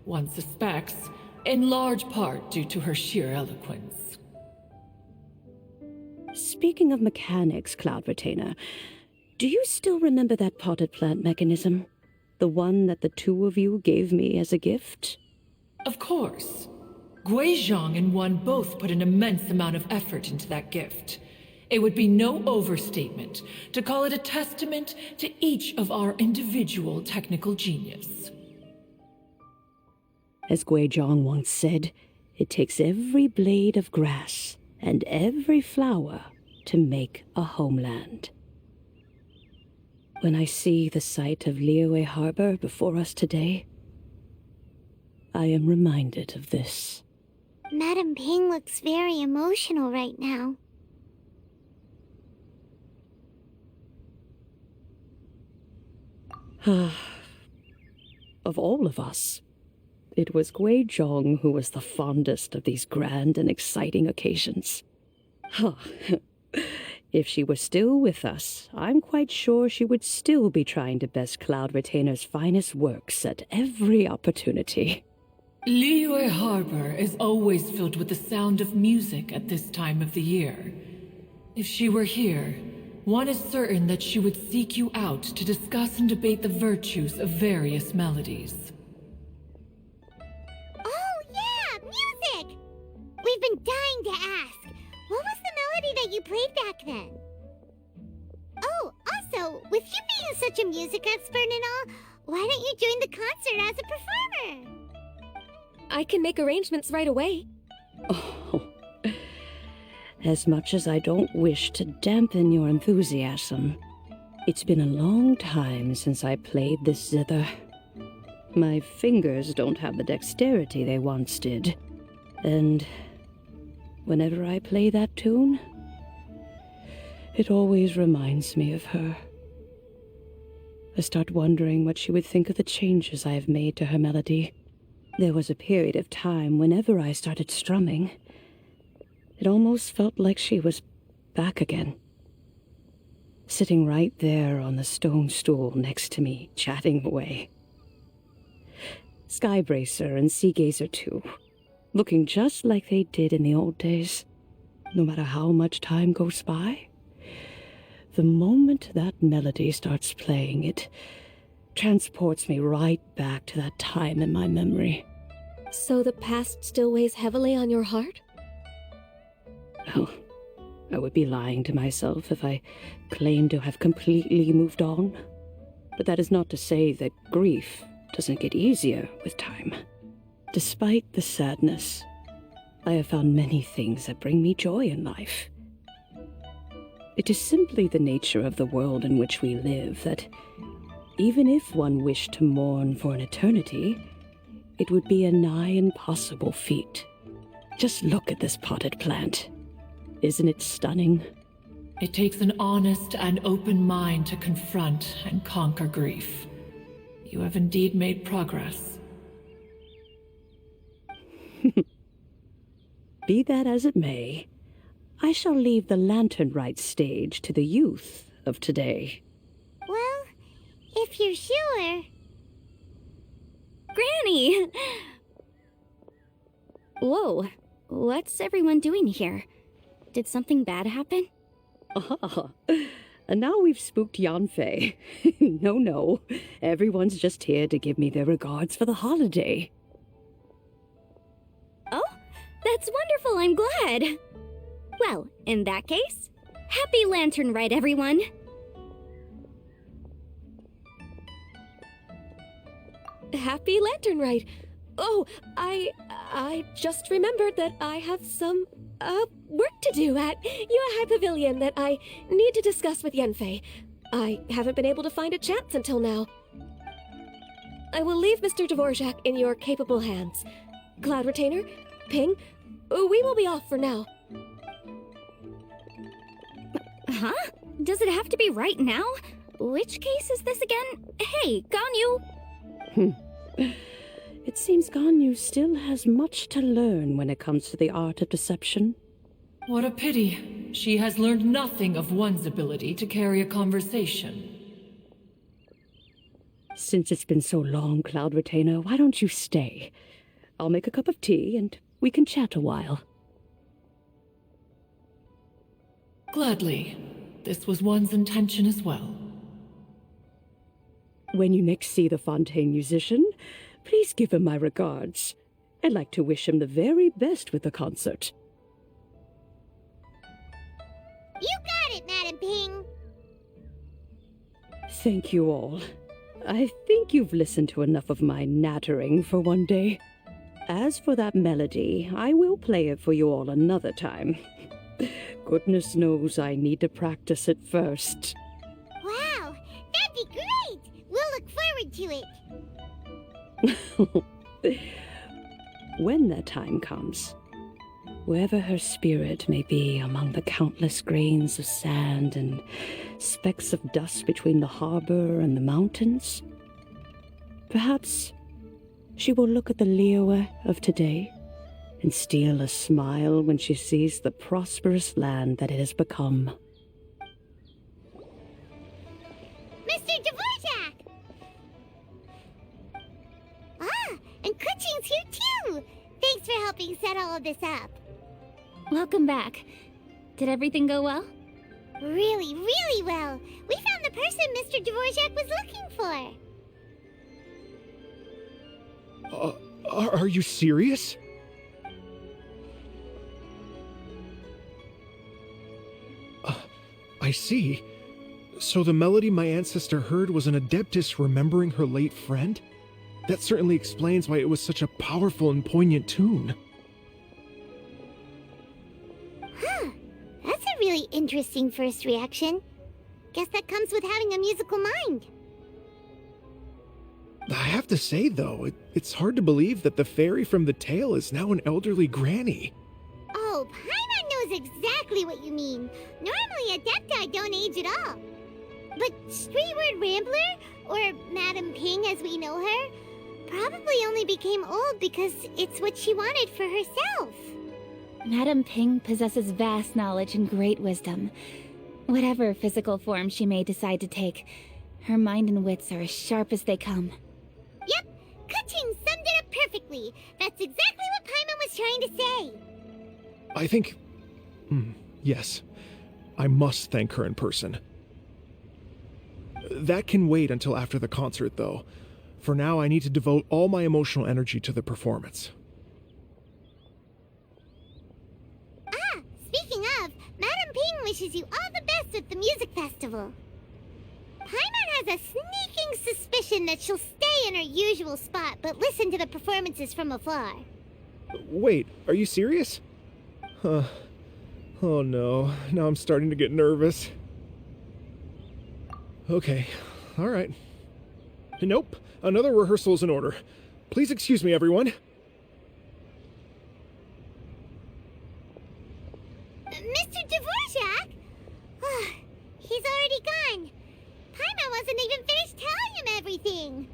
one suspects, in large part due to her sheer eloquence. Speaking of mechanics, Cloud Retainer, do you still remember that potted plant mechanism? The one that the two of you gave me as a gift? Of course. Guizhong and one both put an immense amount of effort into that gift. It would be no overstatement to call it a testament to each of our individual technical genius. As Guizhong once said, it takes every blade of grass and every flower to make a homeland. When I see the sight of Liyue Harbor before us today, I am reminded of this. Madam Ping looks very emotional right now. Of all of us, it was Guizhong who was the fondest of these grand and exciting occasions. If she were still with us, I'm quite sure she would still be trying to best Cloud Retainer's finest works at every opportunity. Liyue Harbor is always filled with the sound of music at this time of the year. If she were here, one is certain that she would seek you out to discuss and debate the virtues of various melodies. Oh yeah, music! We've been then. Oh, also, with you being such a music expert and all, why don't you join the concert as a performer? I can make arrangements right away. Oh, as much as I don't wish to dampen your enthusiasm, it's been a long time since I played this zither. My fingers don't have the dexterity they once did, and whenever I play that tune, it always reminds me of her. I start wondering what she would think of the changes I have made to her melody. There was a period of time whenever I started strumming, it almost felt like she was back again. Sitting right there on the stone stool next to me, chatting away. Skybracer and Seagazer too, looking just like they did in the old days. No matter how much time goes by, the moment that melody starts playing, it transports me right back to that time in my memory. So the past still weighs heavily on your heart? Well, I would be lying to myself if I claimed to have completely moved on. But that is not to say that grief doesn't get easier with time. Despite the sadness, I have found many things that bring me joy in life. It is simply the nature of the world in which we live that, even if one wished to mourn for an eternity, it would be a nigh impossible feat. Just look at this potted plant. Isn't it stunning? It takes an honest and open mind to confront and conquer grief. You have indeed made progress. Be that as it may, I shall leave the Lanturn Rite stage to the youth of today. Well, if you're sure. Granny! Whoa, what's everyone doing here? Did something bad happen? Ah, and now we've spooked Yanfei. No, everyone's just here to give me their regards for the holiday. Oh, that's wonderful, I'm glad. Well, in that case, happy Lanturn Rite, everyone! Happy Lanturn Rite! Oh, I just remembered that I have some, work to do at Yuehai Pavilion that I need to discuss with Yanfei. I haven't been able to find a chance until now. I will leave Mr. Dvorak in your capable hands. Cloud Retainer, Ping, we will be off for now. Huh? Does it have to be right now? Which case is this again? Hey, Ganyu! It seems Ganyu still has much to learn when it comes to the art of deception. What a pity. She has learned nothing of one's ability to carry a conversation. Since it's been so long, Cloud Retainer, why don't you stay? I'll make a cup of tea and we can chat a while. Gladly. This was one's intention as well. When you next see the Fontaine musician, please give him my regards. I'd like to wish him the very best with the concert. You got it, Madam Ping. Thank you all. I think you've listened to enough of my nattering for one day. As for that melody, I will play it for you all another time. Goodness knows I need to practice it first. Wow, that'd be great! We'll look forward to it. When that time comes, wherever her spirit may be among the countless grains of sand and specks of dust between the harbor and the mountains, perhaps she will look at the Liyue of today and steal a smile when she sees the prosperous land that it has become. Mr. Dvorak! Ah, and Kuchin's here too! Thanks for helping set all of this up. Welcome back. Did everything go well? Really, really well. We found the person Mr. Dvorak was looking for. Are you serious? I see. So the melody my ancestor heard was an adeptus remembering her late friend? That certainly explains why it was such a powerful and poignant tune. Huh. That's a really interesting first reaction. Guess that comes with having a musical mind. I have to say, though, it's hard to believe that the fairy from the tale is now an elderly granny. Oh, Paimon knows exactly what you mean. Normally, Adepti don't age at all. But Streetward Rambler, or Madame Ping as we know her, probably only became old because it's what she wanted for herself. Madame Ping possesses vast knowledge and great wisdom. Whatever physical form she may decide to take, her mind and wits are as sharp as they come. Yep, Kuching summed it up perfectly. That's exactly what Paimon was trying to say. I think... yes. I must thank her in person. That can wait until after the concert, though. For now, I need to devote all my emotional energy to the performance. Ah, speaking of, Madame Ping wishes you all the best with the music festival. Paimon has a sneaking suspicion that she'll stay in her usual spot, but listen to the performances from afar. Wait, are you serious? Huh. Oh no, now I'm starting to get nervous. Okay, alright. Nope, another rehearsal is in order. Please excuse me, everyone. Mr. Dvorak? He's already gone. Paimon wasn't even finished telling him everything.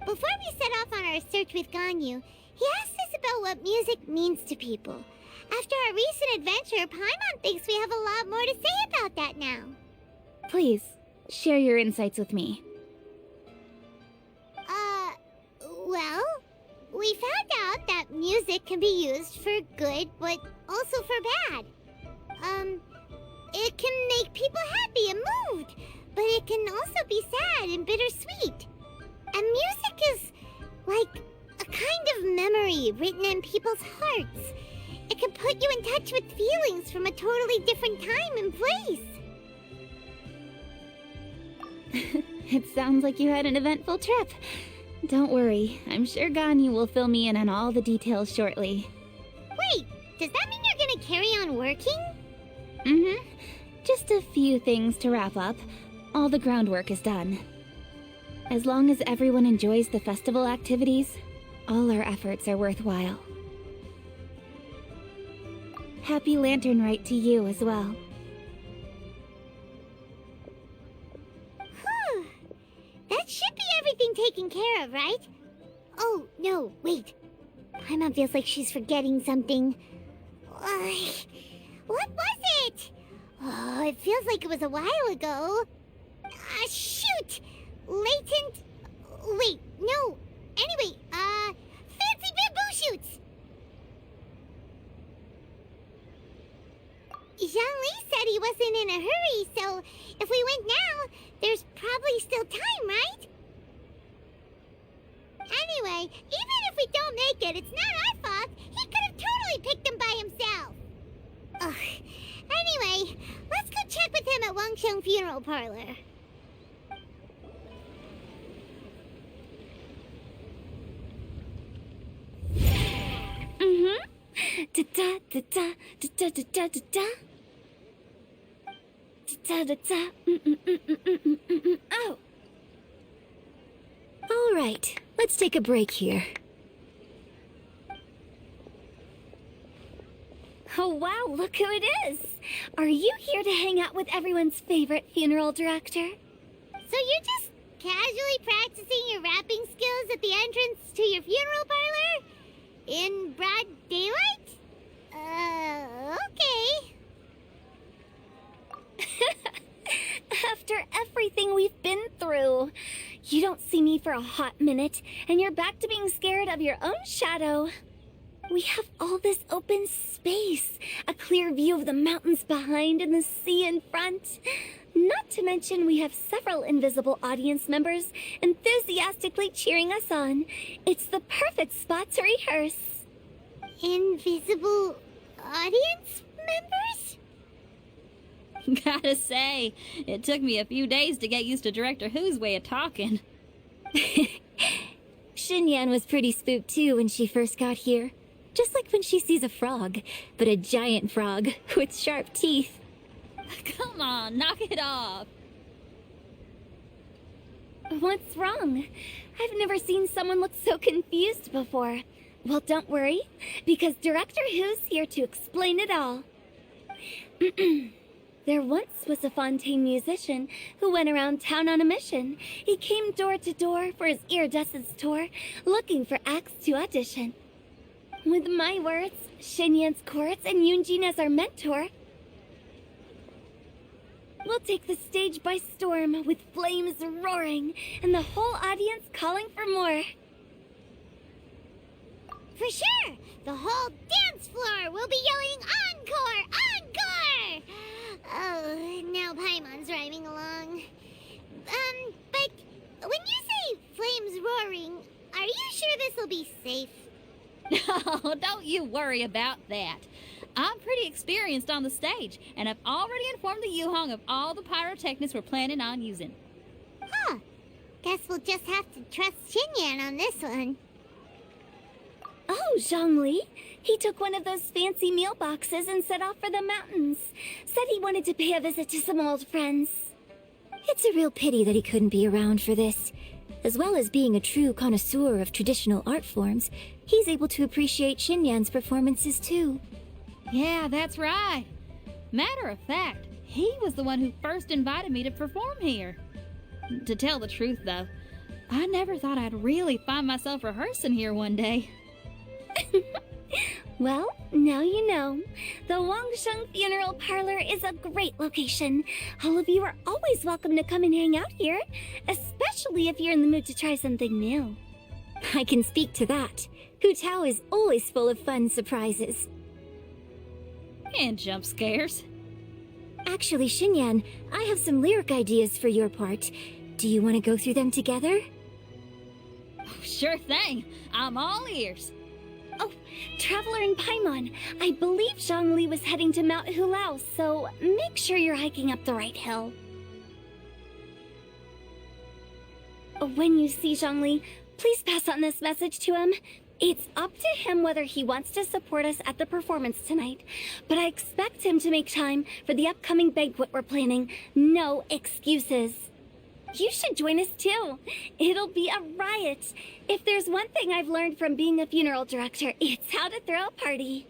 Before we set off on our search with Ganyu, he asked us about what music means to people. After our recent adventure, Paimon thinks we have a lot more to say about that now. Please, share your insights with me. Well, we found out that music can be used for good, but also for bad. It can make people happy and moved, but it can also be sad and bittersweet. And music is like a kind of memory written in people's hearts. It can put you in touch with feelings from a totally different time and place. It sounds like you had an eventful trip. Don't worry, I'm sure Ganyu will fill me in on all the details shortly. Wait, does that mean you're gonna carry on working? Mm-hmm. Just a few things to wrap up. All the groundwork is done. As long as everyone enjoys the festival activities, all our efforts are worthwhile. Happy Lanturn Rite to you as well. That should be everything taken care of, right? Oh, no, wait. Paimon feels like she's forgetting something. What was it? Oh, it feels like it was a while ago. Shoot! Latent... Wait, no. Anyway, fancy bamboo shoots! Zhang-Li said he wasn't in a hurry, so if we went now, there's probably still time, right? Anyway, even if we don't make it, it's not our fault. He could have totally picked them by himself. Ugh. Anyway, let's go check with him at Wangsheng Funeral Parlor. Mm-hmm. Da-da-da-da, da-da-da-da-da-da. Da-da-da. Oh. All right, let's take a break here. Oh wow, look who it is! Are you here to hang out with everyone's favorite funeral director? So you're just casually practicing your rapping skills at the entrance to your funeral parlor? In broad daylight? Okay. After everything we've been through, you don't see me for a hot minute, and you're back to being scared of your own shadow. We have all this open space, a clear view of the mountains behind and the sea in front. Not to mention we have several invisible audience members enthusiastically cheering us on. It's the perfect spot to rehearse. Invisible audience members? Gotta say, it took me a few days to get used to Director Who's way of talking. Xinyan was pretty spooked too when she first got here. Just like when she sees a frog, but a giant frog with sharp teeth. Come on, knock it off. What's wrong? I've never seen someone look so confused before. Well, don't worry, because Director Who's here to explain it all. There once was a Fontaine musician who went around town on a mission. He came door to door for his iridescence tour, looking for acts to audition. With my words, Xinyan's chords, and Yunjin as our mentor, we'll take the stage by storm with flames roaring and the whole audience calling for more. For sure! The whole dance floor will be yelling encore! Encore! Oh, now Paimon's rhyming along. But when you say flames roaring, are you sure this'll be safe? No, don't you worry about that. I'm pretty experienced on the stage, and I've already informed the Yuhong of all the pyrotechnics we're planning on using. Huh. Guess we'll just have to trust Xinyan on this one. Oh, Zhongli. He took one of those fancy meal boxes and set off for the mountains. Said he wanted to pay a visit to some old friends. It's a real pity that he couldn't be around for this. As well as being a true connoisseur of traditional art forms, he's able to appreciate Xinyan's performances too. Yeah, that's right. Matter of fact, he was the one who first invited me to perform here. To tell the truth, though, I never thought I'd really find myself rehearsing here one day. Well, now you know. The Wangsheng Funeral Parlor is a great location. All of you are always welcome to come and hang out here, especially if you're in the mood to try something new. I can speak to that. Hu Tao is always full of fun surprises. And jump scares. Actually, Xinyan, I have some lyric ideas for your part. Do you want to go through them together? Oh, sure thing. I'm all ears. Oh, Traveler and Paimon, I believe Zhongli was heading to Mount Hulao, so make sure you're hiking up the right hill. When you see Zhongli, please pass on this message to him. It's up to him whether he wants to support us at the performance tonight, but I expect him to make time for the upcoming banquet we're planning. No excuses. You should join us too. It'll be a riot. If there's one thing I've learned from being a funeral director, it's how to throw a party.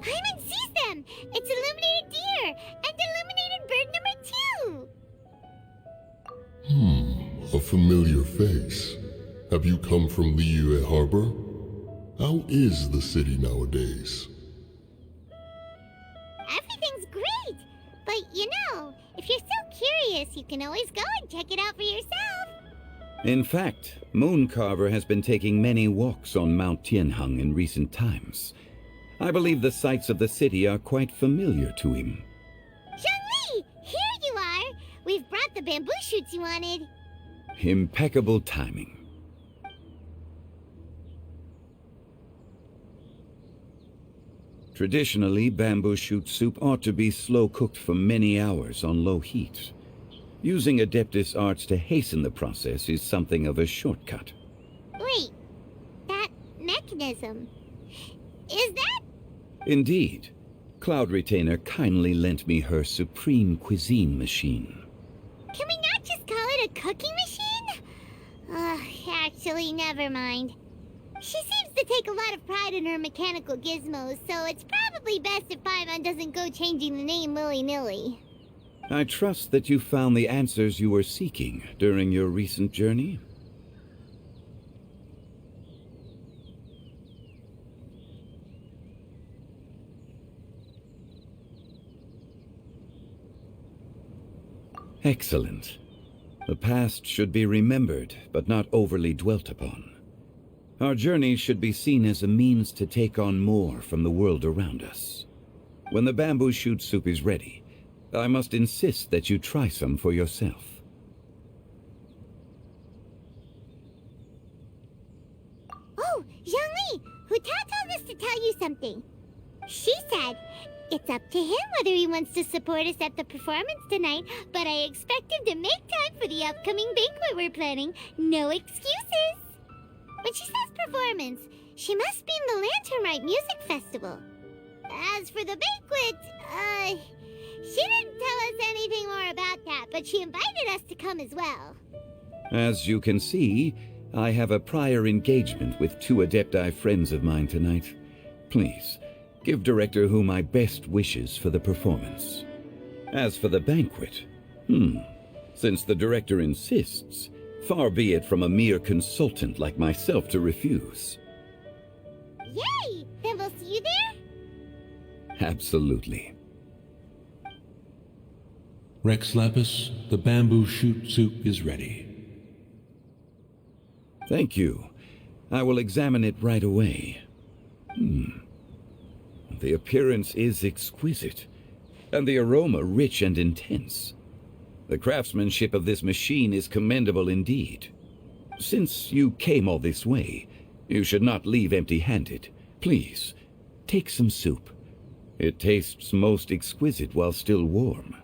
Paimon sees them! It's illuminated deer! And illuminated bird number 2! A familiar face. Have you come from Liyue Harbor? How is the city nowadays? Everything's great! But you know, if you're so curious, you can always go and check it out for yourself. In fact, Mooncarver has been taking many walks on Mount Tianheng in recent times. I believe the sights of the city are quite familiar to him. Zhongli! Here you are! We've brought the bamboo shoots you wanted. Impeccable timing. Traditionally, bamboo shoot soup ought to be slow-cooked for many hours on low heat. Using Adeptus arts to hasten the process is something of a shortcut. Wait, that mechanism, is that? Indeed. Cloud Retainer kindly lent me her supreme cuisine machine. Can we not just call it a cooking machine? Actually, never mind. She seems to take a lot of pride in her mechanical gizmos, so it's probably best if Paimon doesn't go changing the name willy-nilly. I trust that you found the answers you were seeking during your recent journey. Excellent. The past should be remembered, but not overly dwelt upon. Our journey should be seen as a means to take on more from the world around us. When the bamboo shoot soup is ready, I must insist that you try some for yourself. Oh, Zhongli! Hu Tao told us to tell you something. She said, It's up to him whether he wants to support us at the performance tonight, but I expect him to make time for the upcoming banquet we're planning. No excuses! When she says performance, she must be in the Lanturn Rite Music Festival. As for the banquet, she didn't tell us anything more about that, but she invited us to come as well. As you can see, I have a prior engagement with 2 Adepti friends of mine tonight. Please, give Director Hu my best wishes for the performance. As for the banquet, since the Director insists, far be it from a mere consultant like myself to refuse. Yay! Then we'll see you there? Absolutely. Rex Lapis, the bamboo shoot soup is ready. Thank you. I will examine it right away. The appearance is exquisite, and the aroma rich and intense. The craftsmanship of this machine is commendable indeed. Since you came all this way, you should not leave empty-handed. Please, take some soup. It tastes most exquisite while still warm.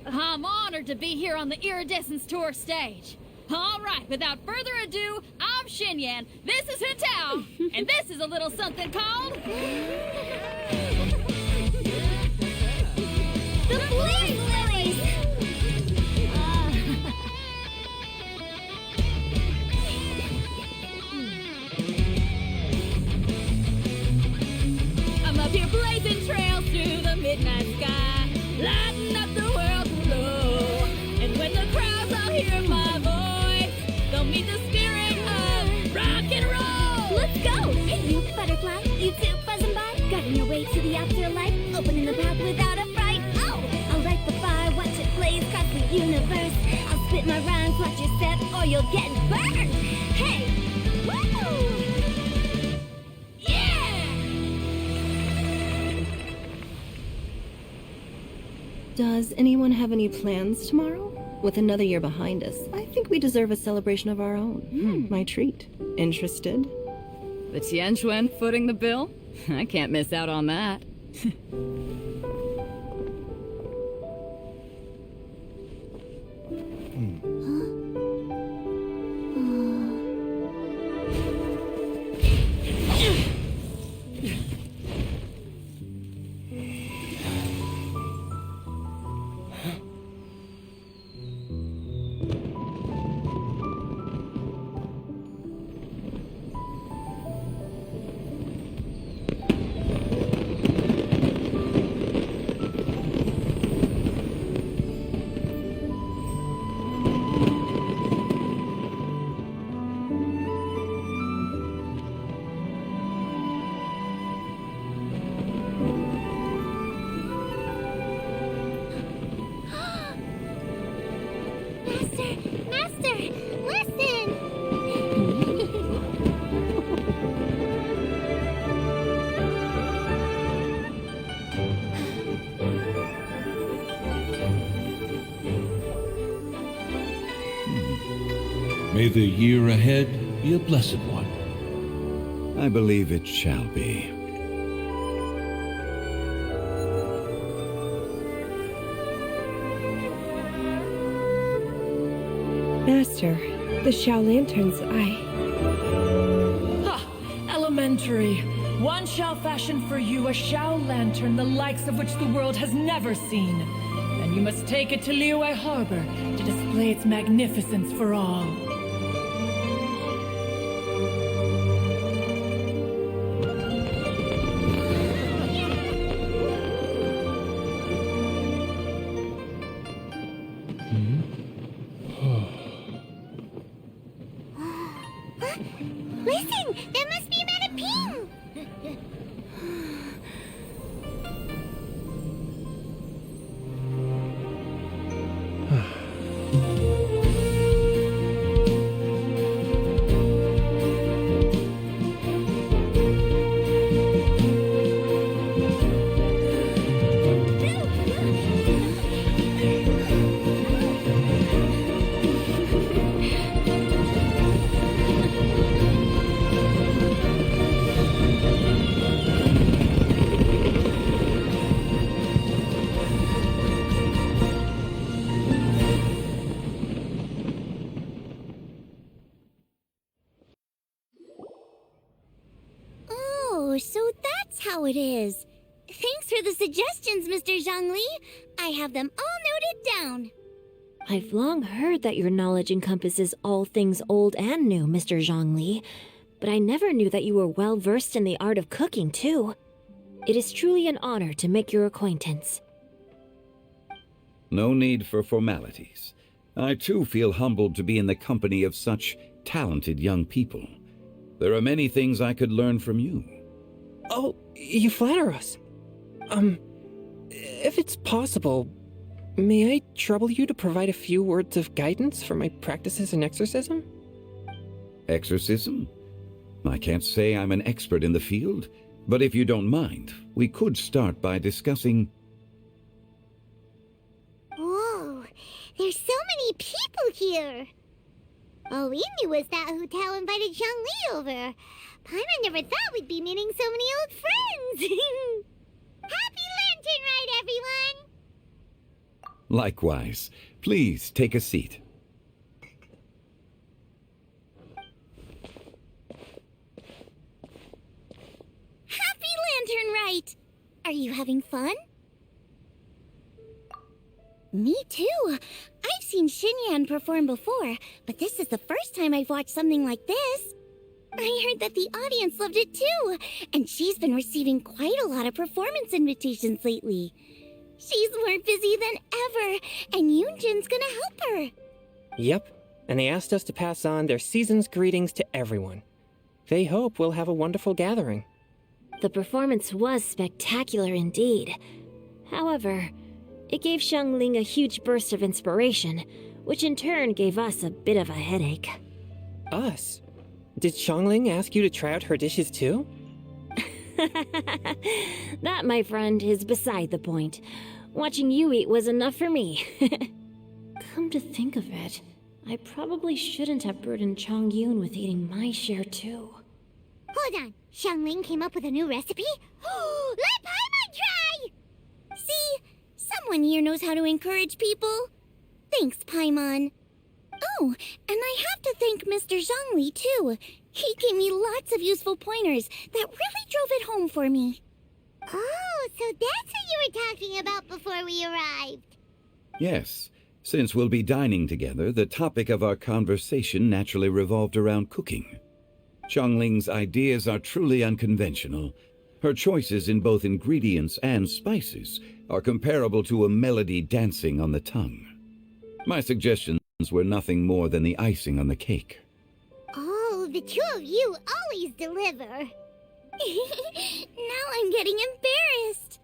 I'm honored to be here on the Iridescence Tour stage. All right, without further ado, I'm Xinyan, this is Hu, and this is a little something called... The Blaze Lilies! I'm up here blazing trails through the midnight sky, lighting up the world below. And when the crowds all hear my voice, they'll meet the spirit of rock and roll. Let's go! Hey, you butterfly, you too buzzing by, guiding your way to the afterlife, opening the path without a fright. Oh, I'll light the fire, watch it blaze across the universe. I'll spit my rhymes, watch your step, or you'll get burned. Hey, woo! Does anyone have any plans tomorrow? With another year behind us, I think we deserve a celebration of our own. My treat. Interested? The Tianquan footing the bill? I can't miss out on that. Master, listen! May the year ahead be a blessed one. I believe it shall be. Master, the Xiao Lanterns, Ha! Elementary. One shall fashion for you a Xiao Lantern the likes of which the world has never seen. And you must take it to Liyue Harbor to display its magnificence for all. Listen! That must be Madame Ping! that's how it is. Thanks for the suggestions, Mr. Zhongli. I have them all noted down. I've long heard that your knowledge encompasses all things old and new, Mr. Zhongli, but I never knew that you were well versed in the art of cooking, too. It is truly an honor to make your acquaintance. No need for formalities. I too feel humbled to be in the company of such talented young people. There are many things I could learn from you. Oh, you flatter us. If it's possible, may I trouble you to provide a few words of guidance for my practices in exorcism? Exorcism? I can't say I'm an expert in the field, but if you don't mind, we could start by discussing... Whoa, there's so many people here. All we knew was that hotel invited Zhongli over. Paimon never thought we'd be meeting so many old friends. Happy Lanturn Rite, everyone! Likewise. Please take a seat. Happy Lanturn Rite! Are you having fun? Me too. I've seen Xinyan perform before, but this is the first time I've watched something like this. I heard that the audience loved it too, and she's been receiving quite a lot of performance invitations lately. She's more busy than ever, and Yunjin's gonna help her. Yep, and they asked us to pass on their season's greetings to everyone. They hope we'll have a wonderful gathering. The performance was spectacular indeed. However, it gave Xiangling a huge burst of inspiration, which in turn gave us a bit of a headache. Us? Did Xiangling ask you to try out her dishes too? That, my friend, is beside the point. Watching you eat was enough for me. Come to think of it, I probably shouldn't have burdened Chongyun with eating my share too. Hold on, Xiangling came up with a new recipe? Let Paimon try! See? Someone here knows how to encourage people. Thanks, Paimon. Oh, and I have to thank Mr. Zhongli, too. He gave me lots of useful pointers that really drove it home for me. Oh, so that's what you were talking about before we arrived. Yes. Since we'll be dining together, the topic of our conversation naturally revolved around cooking. Xiangling's ideas are truly unconventional. Her choices in both ingredients and spices are comparable to a melody dancing on the tongue. My suggestions were nothing more than the icing on the cake. Oh, the two of you always deliver. Now I'm getting embarrassed.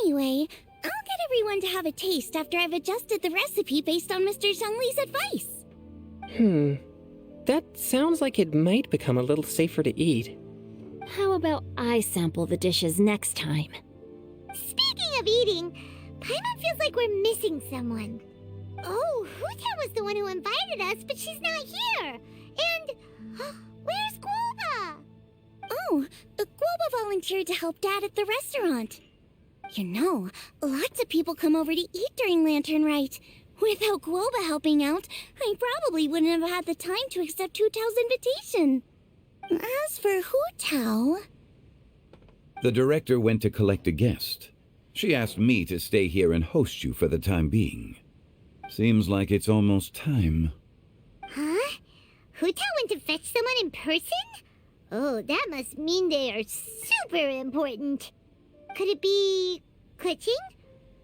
Anyway, I'll get everyone to have a taste after I've adjusted the recipe based on Mr. Zhongli's advice. That sounds like it might become a little safer to eat. How about I sample the dishes next time? Speaking of eating, Paimon feels like we're missing someone. Oh, Huta was the one who invited us, but she's not here. And where's Guoba? Oh, Guoba volunteered to help Dad at the restaurant. You know, lots of people come over to eat during Lanturn Rite. Without Guoba helping out, I probably wouldn't have had the time to accept Hu Tao's invitation. As for Hu Tao... The director went to collect a guest. She asked me to stay here and host you for the time being. Seems like it's almost time. Huh? Hu Tao went to fetch someone in person? Oh, that must mean they are super important. Could it be... Keqing?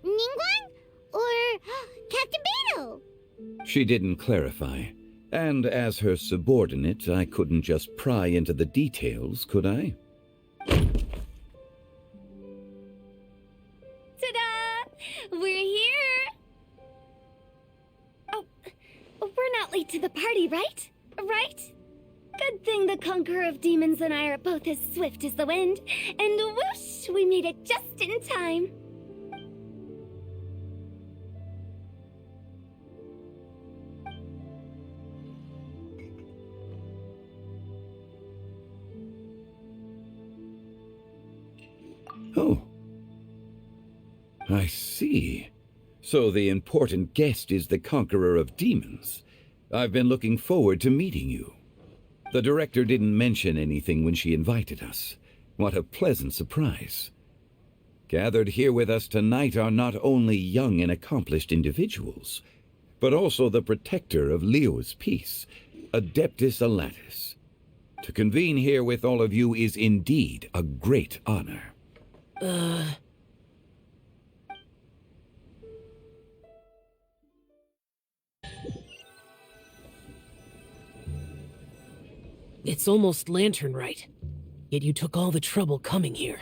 Ningguang? Or Captain Beto? She didn't clarify. And as her subordinate, I couldn't just pry into the details, could I? Ta-da! We're here! Oh, we're not late to the party, right? Right? Good thing the Conqueror of Demons and I are both as swift as the wind. And whoosh, we made it just in time. Oh. I see. So the important guest is the Conqueror of Demons. I've been looking forward to meeting you. The director didn't mention anything when she invited us. What a pleasant surprise. Gathered here with us tonight are not only young and accomplished individuals, but also the protector of Leo's peace, Adeptus Alatus. To convene here with all of you is indeed a great honor. It's almost Lanturn Rite, yet you took all the trouble coming here.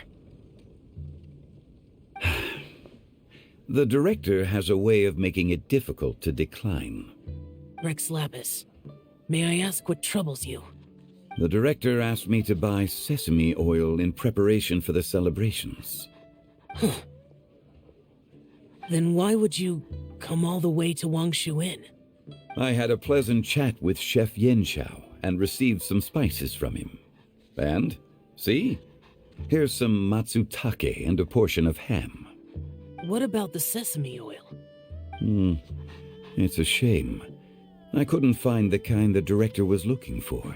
The director has a way of making it difficult to decline. Rex Lapis, may I ask what troubles you? The director asked me to buy sesame oil in preparation for the celebrations. Then why would you come all the way to Wangshu Inn? I had a pleasant chat with Chef Yenchao and received some spices from him. And, see? Here's some matsutake and a portion of ham. What about the sesame oil? It's a shame. I couldn't find the kind the director was looking for.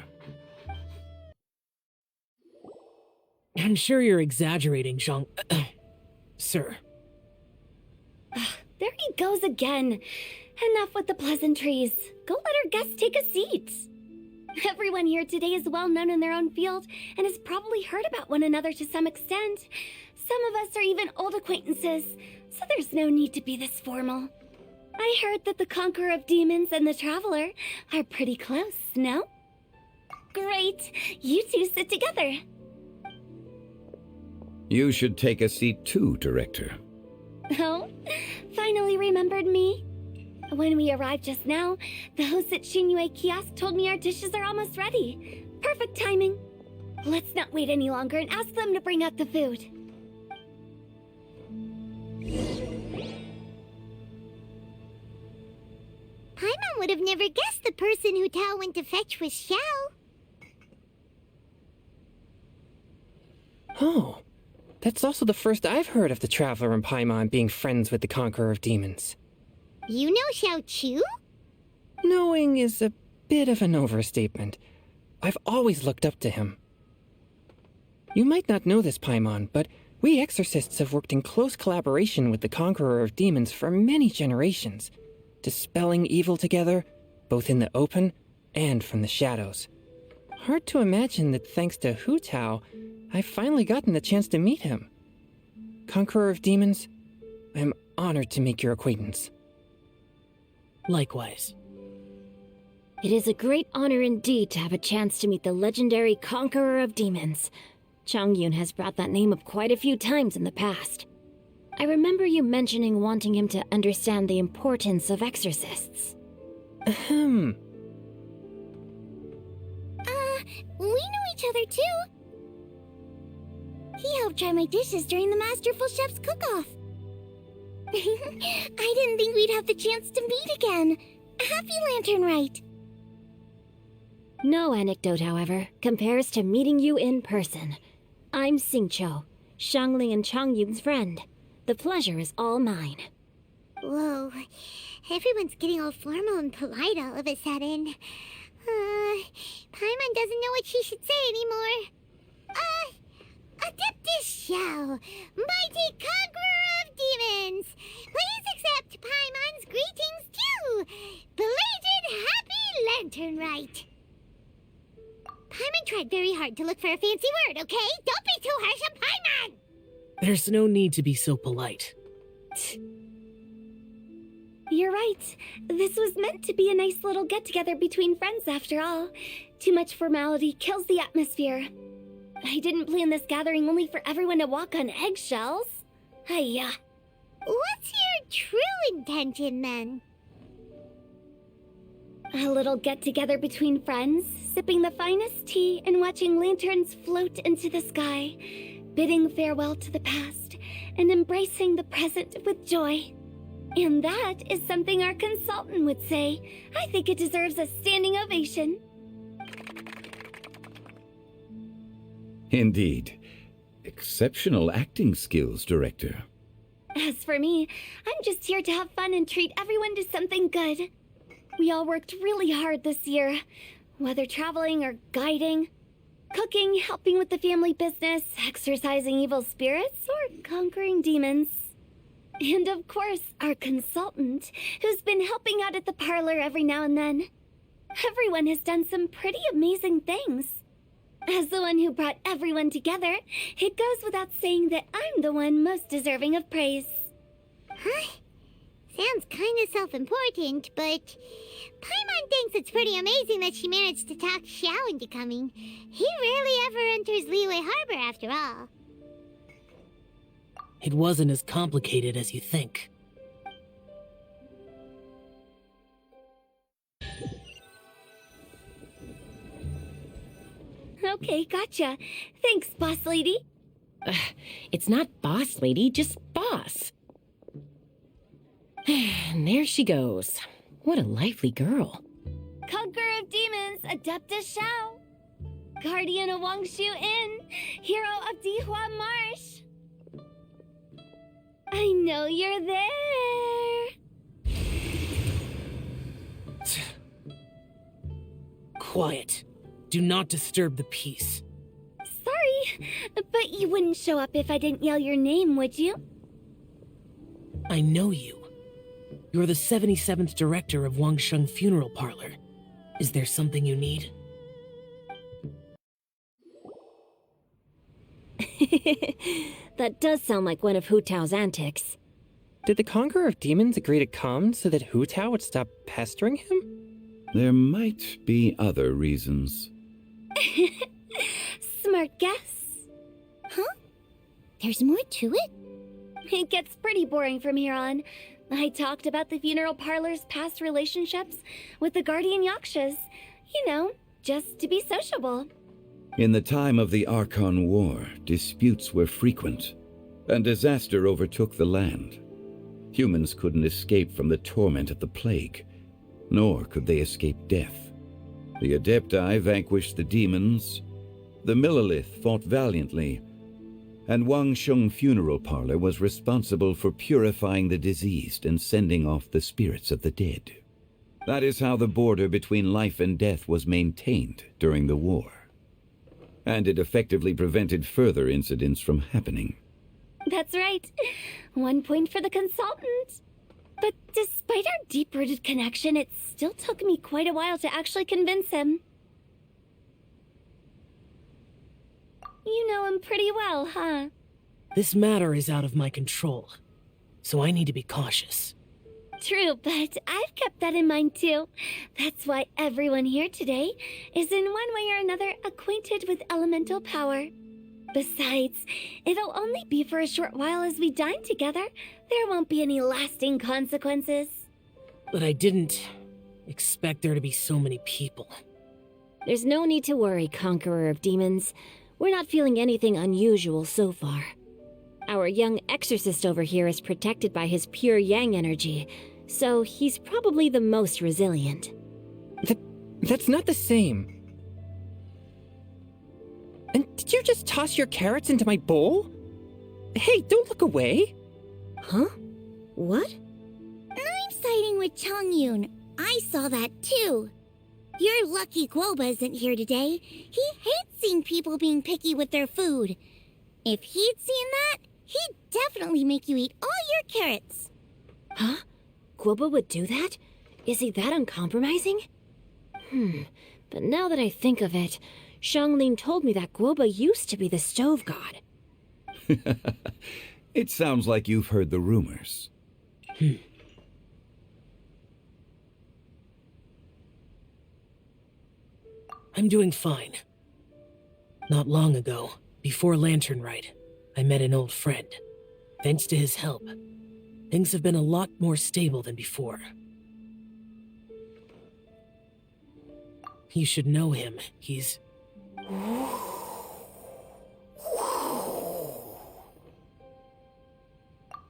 I'm sure you're exaggerating, Sir. There he goes again. Enough with the pleasantries. Go let our guests take a seat. Everyone here today is well known in their own field and has probably heard about one another to some extent. Some of us are even old acquaintances, so there's no need to be this formal. I heard that the Conqueror of Demons and the Traveler are pretty close, no? Great! You two sit together. You should take a seat too, Director. Oh, finally remembered me? When we arrived just now, the hosts at Shinue Kiosk told me our dishes are almost ready. Perfect timing. Let's not wait any longer and ask them to bring out the food. Paimon would have never guessed the person who Tao went to fetch was Xiao. Oh, that's also the first I've heard of the Traveler and Paimon being friends with the Conqueror of Demons. You know Xiao Chu? Knowing is a bit of an overstatement. I've always looked up to him. You might not know this, Paimon, but we exorcists have worked in close collaboration with the Conqueror of Demons for many generations, dispelling evil together, both in the open and from the shadows. Hard to imagine that thanks to Hu Tao, I've finally gotten the chance to meet him. Conqueror of Demons, I'm honored to make your acquaintance. Likewise. It is a great honor indeed to have a chance to meet the legendary Conqueror of Demons. Changyun has brought that name up quite a few times in the past. I remember you mentioning wanting him to understand the importance of exorcists. We know each other too. He helped try my dishes during the Masterful Chef's cook-off. I didn't think we'd have the chance to meet again. Happy Lanturn Rite. No anecdote, however, compares to meeting you in person. I'm Xingqiu, Shangling and Changyun's friend. The pleasure is all mine. Whoa, everyone's getting all formal and polite all of a sudden. Paimon doesn't know what she should say anymore. Adeptus Xiao, mighty conqueror of demons, please accept Paimon's greetings too. Belated Happy Lanturn Rite. Paimon tried very hard to look for a fancy word, okay? Don't be too harsh on Paimon! There's no need to be so polite. You're right. This was meant to be a nice little get-together between friends after all. Too much formality kills the atmosphere. I didn't plan this gathering only for everyone to walk on eggshells. Hiya. What's your true intention, then? A little get-together between friends, sipping the finest tea and watching lanterns float into the sky, bidding farewell to the past, and embracing the present with joy. And that is something our consultant would say. I think it deserves a standing ovation. Indeed. Exceptional acting skills, Director. As for me, I'm just here to have fun and treat everyone to something good. We all worked really hard this year, whether traveling or guiding. Cooking, helping with the family business, exorcising evil spirits, or conquering demons. And of course, our consultant, who's been helping out at the parlor every now and then. Everyone has done some pretty amazing things. As the one who brought everyone together, it goes without saying that I'm the one most deserving of praise. Huh? Sounds kind of self-important, but Paimon thinks it's pretty amazing that she managed to talk Xiao into coming. He rarely ever enters Liyue Harbor after all. It wasn't as complicated as you think. Okay, gotcha. Thanks, boss lady. It's not boss lady, just boss. And there she goes. What a lively girl. Conqueror of demons, Adeptus Xiao. Guardian of Wangshu Inn, hero of Dihua Marsh. I know you're there. Quiet. Do not disturb the peace. Sorry, but you wouldn't show up if I didn't yell your name, would you? I know you. You're the 77th director of Wangsheng Funeral Parlor. Is there something you need? That does sound like one of Hu Tao's antics. Did the Conqueror of Demons agree to come so that Hu Tao would stop pestering him? There might be other reasons. Smart guess. Huh? There's more to it? It gets pretty boring from here on. I talked about the funeral parlor's past relationships with the guardian yakshas. You know, just to be sociable. In the time of the Archon War, disputes were frequent, and disaster overtook the land. Humans couldn't escape from the torment of the plague, nor could they escape death. The Adepti vanquished the demons, the Millelith fought valiantly, and Wangsheng Funeral Parlor was responsible for purifying the diseased and sending off the spirits of the dead. That is how the border between life and death was maintained during the war. And it effectively prevented further incidents from happening. That's right. 1 point for the consultant. But despite our deep-rooted connection, it still took me quite a while to actually convince him. You know him pretty well, huh? This matter is out of my control, so I need to be cautious. True, but I've kept that in mind too. That's why everyone here today is in one way or another acquainted with elemental power. Besides, it'll only be for a short while as we dine together. There won't be any lasting consequences. But I didn't expect there to be so many people. There's no need to worry, Conqueror of Demons. We're not feeling anything unusual so far. Our young exorcist over here is protected by his pure yang energy, so he's probably the most resilient. That's not the same. And did you just toss your carrots into my bowl? Hey, don't look away! Huh? What? I'm siding with Chongyun. I saw that too. You're lucky Guoba isn't here today. He hates seeing people being picky with their food. If he'd seen that, he'd definitely make you eat all your carrots. Huh? Guoba would do that? Is he that uncompromising? But now that I think of it, Xianglin told me that Guoba used to be the stove god. It sounds like you've heard the rumors. I'm doing fine. Not long ago, before Lanturn Rite, I met an old friend. Thanks to his help, things have been a lot more stable than before. You should know him. He's...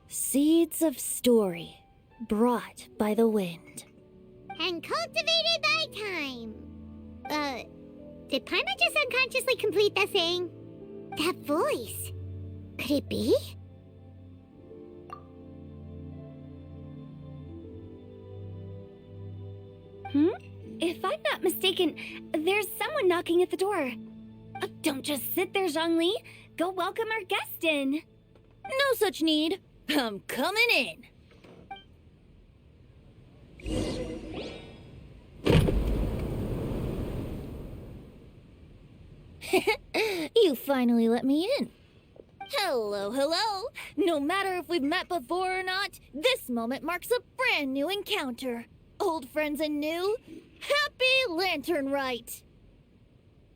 Seeds of story, brought by the wind. And cultivated by time. Did Paimon just unconsciously complete that thing? That voice. Could it be? If I'm not mistaken, there's someone knocking at the door. A Don't just sit there, Zhongli. Go welcome our guest in. No such need. I'm coming in. You finally let me in. Hello, hello. No matter if we've met before or not, this moment marks a brand new encounter. Old friends and new. Happy Lanturn Rite.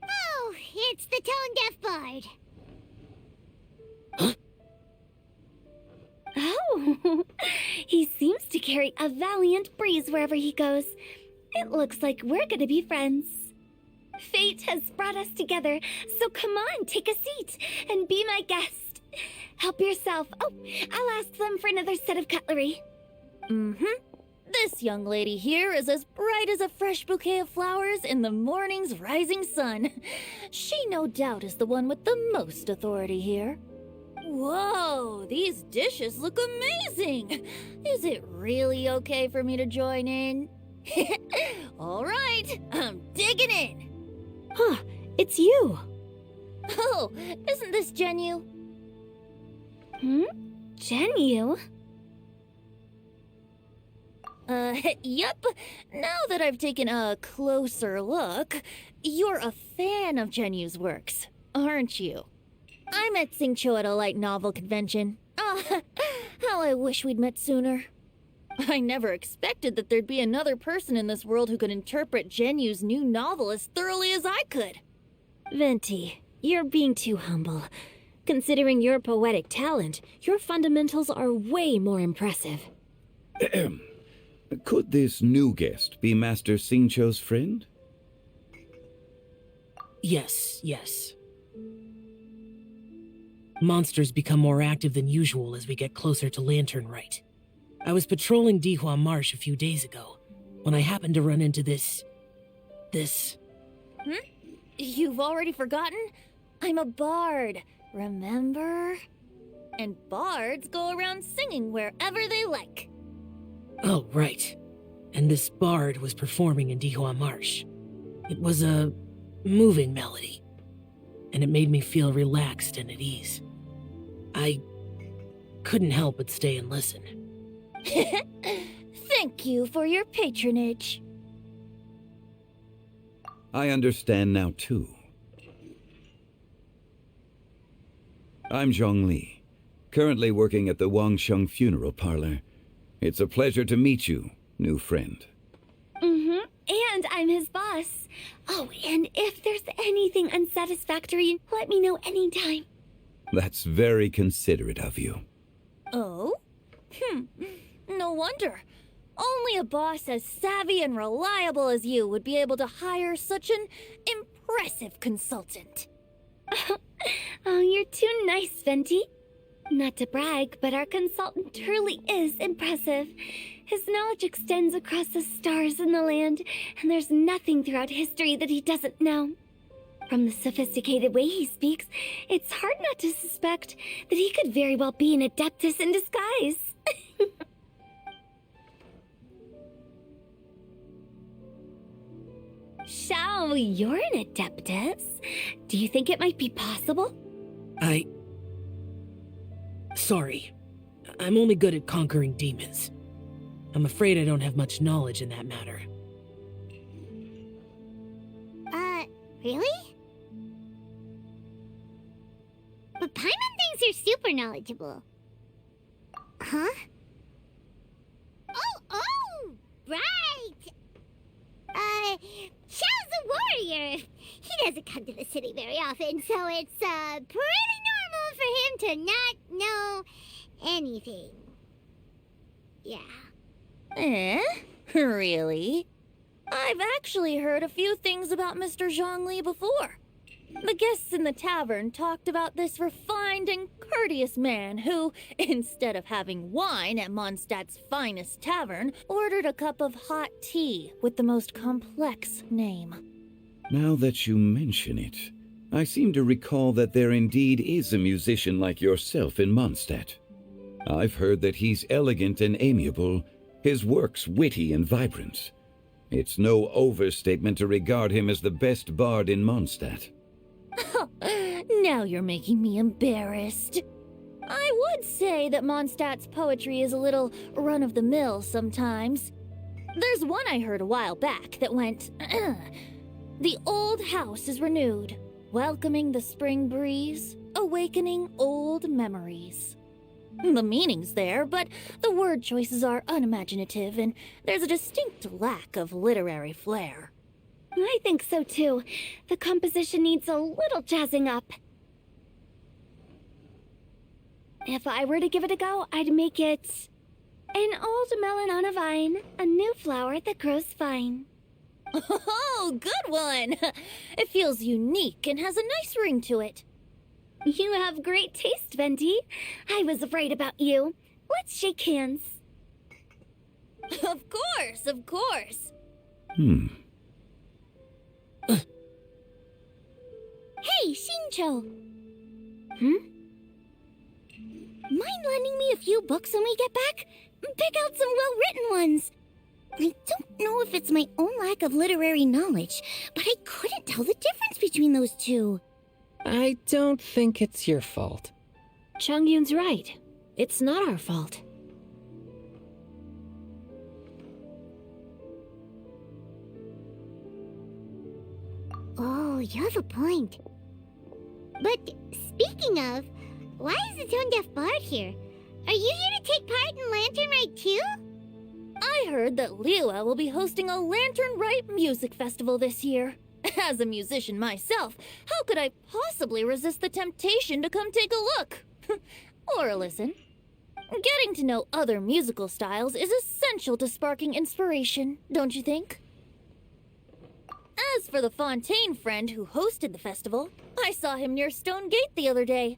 Oh, it's the tone-deaf bard. Oh, he seems to carry a valiant breeze wherever he goes. It looks like we're gonna be friends. Fate has brought us together, so come on, take a seat and be my guest. Help yourself. Oh, I'll ask them for another set of cutlery. This young lady here is as bright as a fresh bouquet of flowers in the morning's rising sun. She no doubt is the one with the most authority here. Whoa, these dishes look amazing! Is it really okay for me to join in? All right, I'm digging in. Huh, it's you. Oh, isn't this Genu? Genu? Yep. Now that I've taken a closer look, you're a fan of Genu's works, aren't you? I met Xingqiu at a light novel convention. Ah, how I wish we'd met sooner. I never expected that there'd be another person in this world who could interpret Genu's new novel as thoroughly as I could. Venti, you're being too humble. Considering your poetic talent, your fundamentals are way more impressive. Could this new guest be Master Xingqiu's friend? Yes. Monsters become more active than usual as we get closer to Lanturn Rite. I was patrolling Dihua Marsh a few days ago, when I happened to run into this... You've already forgotten? I'm a bard, remember? And bards go around singing wherever they like. Oh, right. And this bard was performing in Dihua Marsh. It was a moving melody, and it made me feel relaxed and at ease. I couldn't help but stay and listen. Thank you for your patronage. I understand now, too. I'm Zhongli, currently working at the Wangsheng Funeral Parlor. It's a pleasure to meet you, new friend. And I'm his boss. Oh, and if there's anything unsatisfactory, let me know anytime. That's very considerate of you. Oh? No wonder. Only a boss as savvy and reliable as you would be able to hire such an impressive consultant. Oh, you're too nice, Venti. Not to brag, but our consultant truly is impressive. His knowledge extends across the stars and the land, and there's nothing throughout history that he doesn't know. From the sophisticated way he speaks, it's hard not to suspect that he could very well be an adeptus in disguise. Shao, you're an adeptus. Do you think it might be possible? Sorry. I'm only good at conquering demons. I'm afraid I don't have much knowledge in that matter. Really? But Paimon thinks you're super knowledgeable. Huh? Oh, right! Xiao's a warrior. He doesn't come to the city very often, so it's, pretty normal for him to not know anything. Yeah. Really? I've actually heard a few things about Mr. Zhongli before. The guests in the tavern talked about this refined and courteous man who, instead of having wine at Mondstadt's finest tavern, ordered a cup of hot tea with the most complex name. Now that you mention it, I seem to recall that there indeed is a musician like yourself in Mondstadt. I've heard that he's elegant and amiable, his works witty and vibrant. It's no overstatement to regard him as the best bard in Mondstadt. Now you're making me embarrassed. I would say that Mondstadt's poetry is a little run-of-the-mill sometimes. There's one I heard a while back that went, "The old house is renewed, welcoming the spring breeze, awakening old memories." The meaning's there, but the word choices are unimaginative, and there's a distinct lack of literary flair. I think so too. The composition needs a little jazzing up. If I were to give it a go, I'd make it an old melon on a vine, a new flower that grows fine. Oh, good one! It feels unique and has a nice ring to it. You have great taste, Venti. I was right about you. Let's shake hands. Of course, of course. Hey, Shincho! Mind lending me a few books when we get back? Pick out some well-written ones. I don't know if it's my own lack of literary knowledge, but I couldn't tell the difference between those two. I don't think it's your fault. Chongyun's right. It's not our fault. Oh, you have a point. But speaking of, why is the Tone Deaf Bard here? Are you here to take part in Lanturn Rite too? I heard that Liyue will be hosting a Lanturn Rite music festival this year. As a musician myself, how could I possibly resist the temptation to come take a look? Or listen. Getting to know other musical styles is essential to sparking inspiration, don't you think? As for the Fontaine friend who hosted the festival, I saw him near Stone Gate the other day.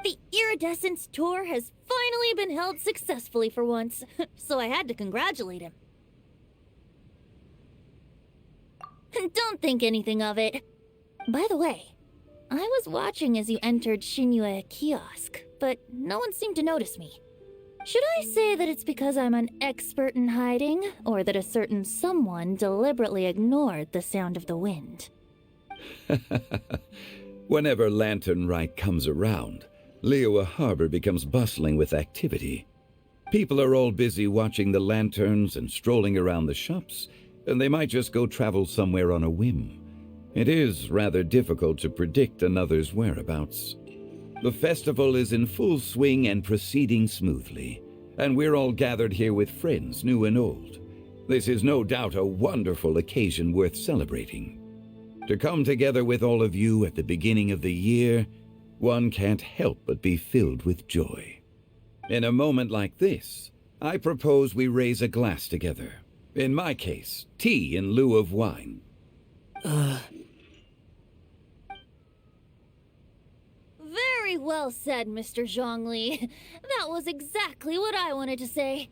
The Iridescence tour has finally been held successfully for once, so I had to congratulate him. Don't think anything of it. By the way, I was watching as you entered Shinyue Kiosk, but no one seemed to notice me. Should I say that it's because I'm an expert in hiding, or that a certain someone deliberately ignored the sound of the wind? Whenever Lanturn Rite comes around, Liyue Harbor becomes bustling with activity. People are all busy watching the lanterns and strolling around the shops, and they might just go travel somewhere on a whim. It is rather difficult to predict another's whereabouts. The festival is in full swing and proceeding smoothly, and we're all gathered here with friends, new and old. This is no doubt a wonderful occasion worth celebrating. To come together with all of you at the beginning of the year, one can't help but be filled with joy. In a moment like this, I propose we raise a glass together. In my case, tea in lieu of wine. Very well said, Mr. Zhongli. That was exactly what I wanted to say.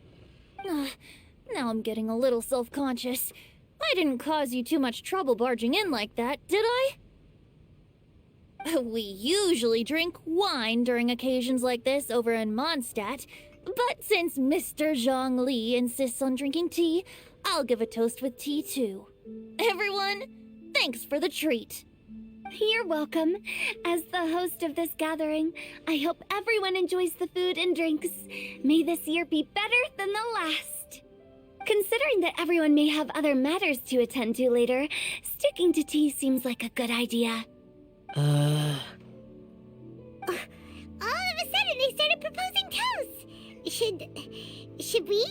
Now I'm getting a little self-conscious. I didn't cause you too much trouble barging in like that, did I? We usually drink wine during occasions like this over in Mondstadt, but since Mr. Zhongli insists on drinking tea, I'll give a toast with tea too. Everyone, thanks for the treat. You're welcome. As the host of this gathering, I hope everyone enjoys the food and drinks. May this year be better than the last. Considering that everyone may have other matters to attend to later, sticking to tea seems like a good idea. All of a sudden, they started proposing toasts. Should we?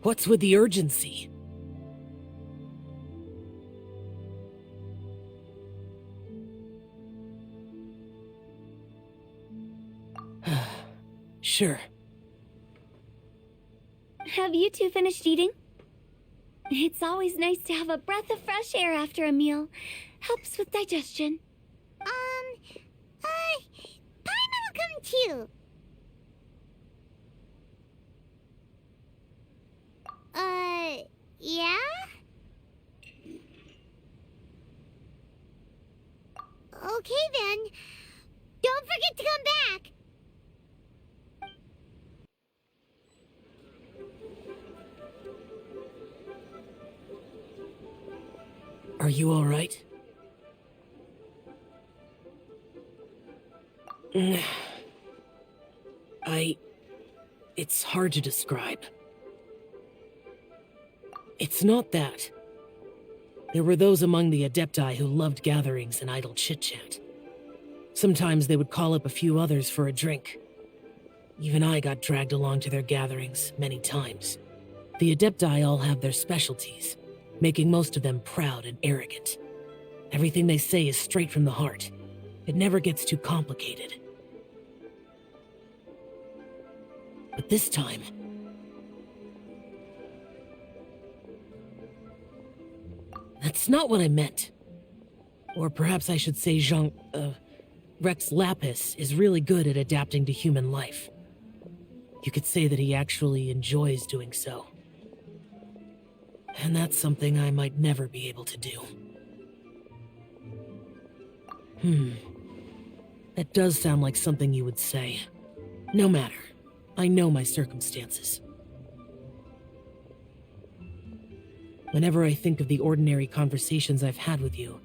What's with the urgency? Sure. Have you two finished eating? It's always nice to have a breath of fresh air after a meal. Helps with digestion. Paimon will come too. Yeah? Okay then. Don't forget to come back. Are you all right? It's hard to describe. It's not that. There were those among the Adepti who loved gatherings and idle chit-chat. Sometimes they would call up a few others for a drink. Even I got dragged along to their gatherings many times. The Adepti all have their specialties, making most of them proud and arrogant. Everything they say is straight from the heart. It never gets too complicated. But this time... that's not what I meant. Or perhaps I should say Rex Lapis is really good at adapting to human life. You could say that he actually enjoys doing so. And that's something I might never be able to do. That does sound like something you would say. No matter. I know my circumstances. Whenever I think of the ordinary conversations I've had with you,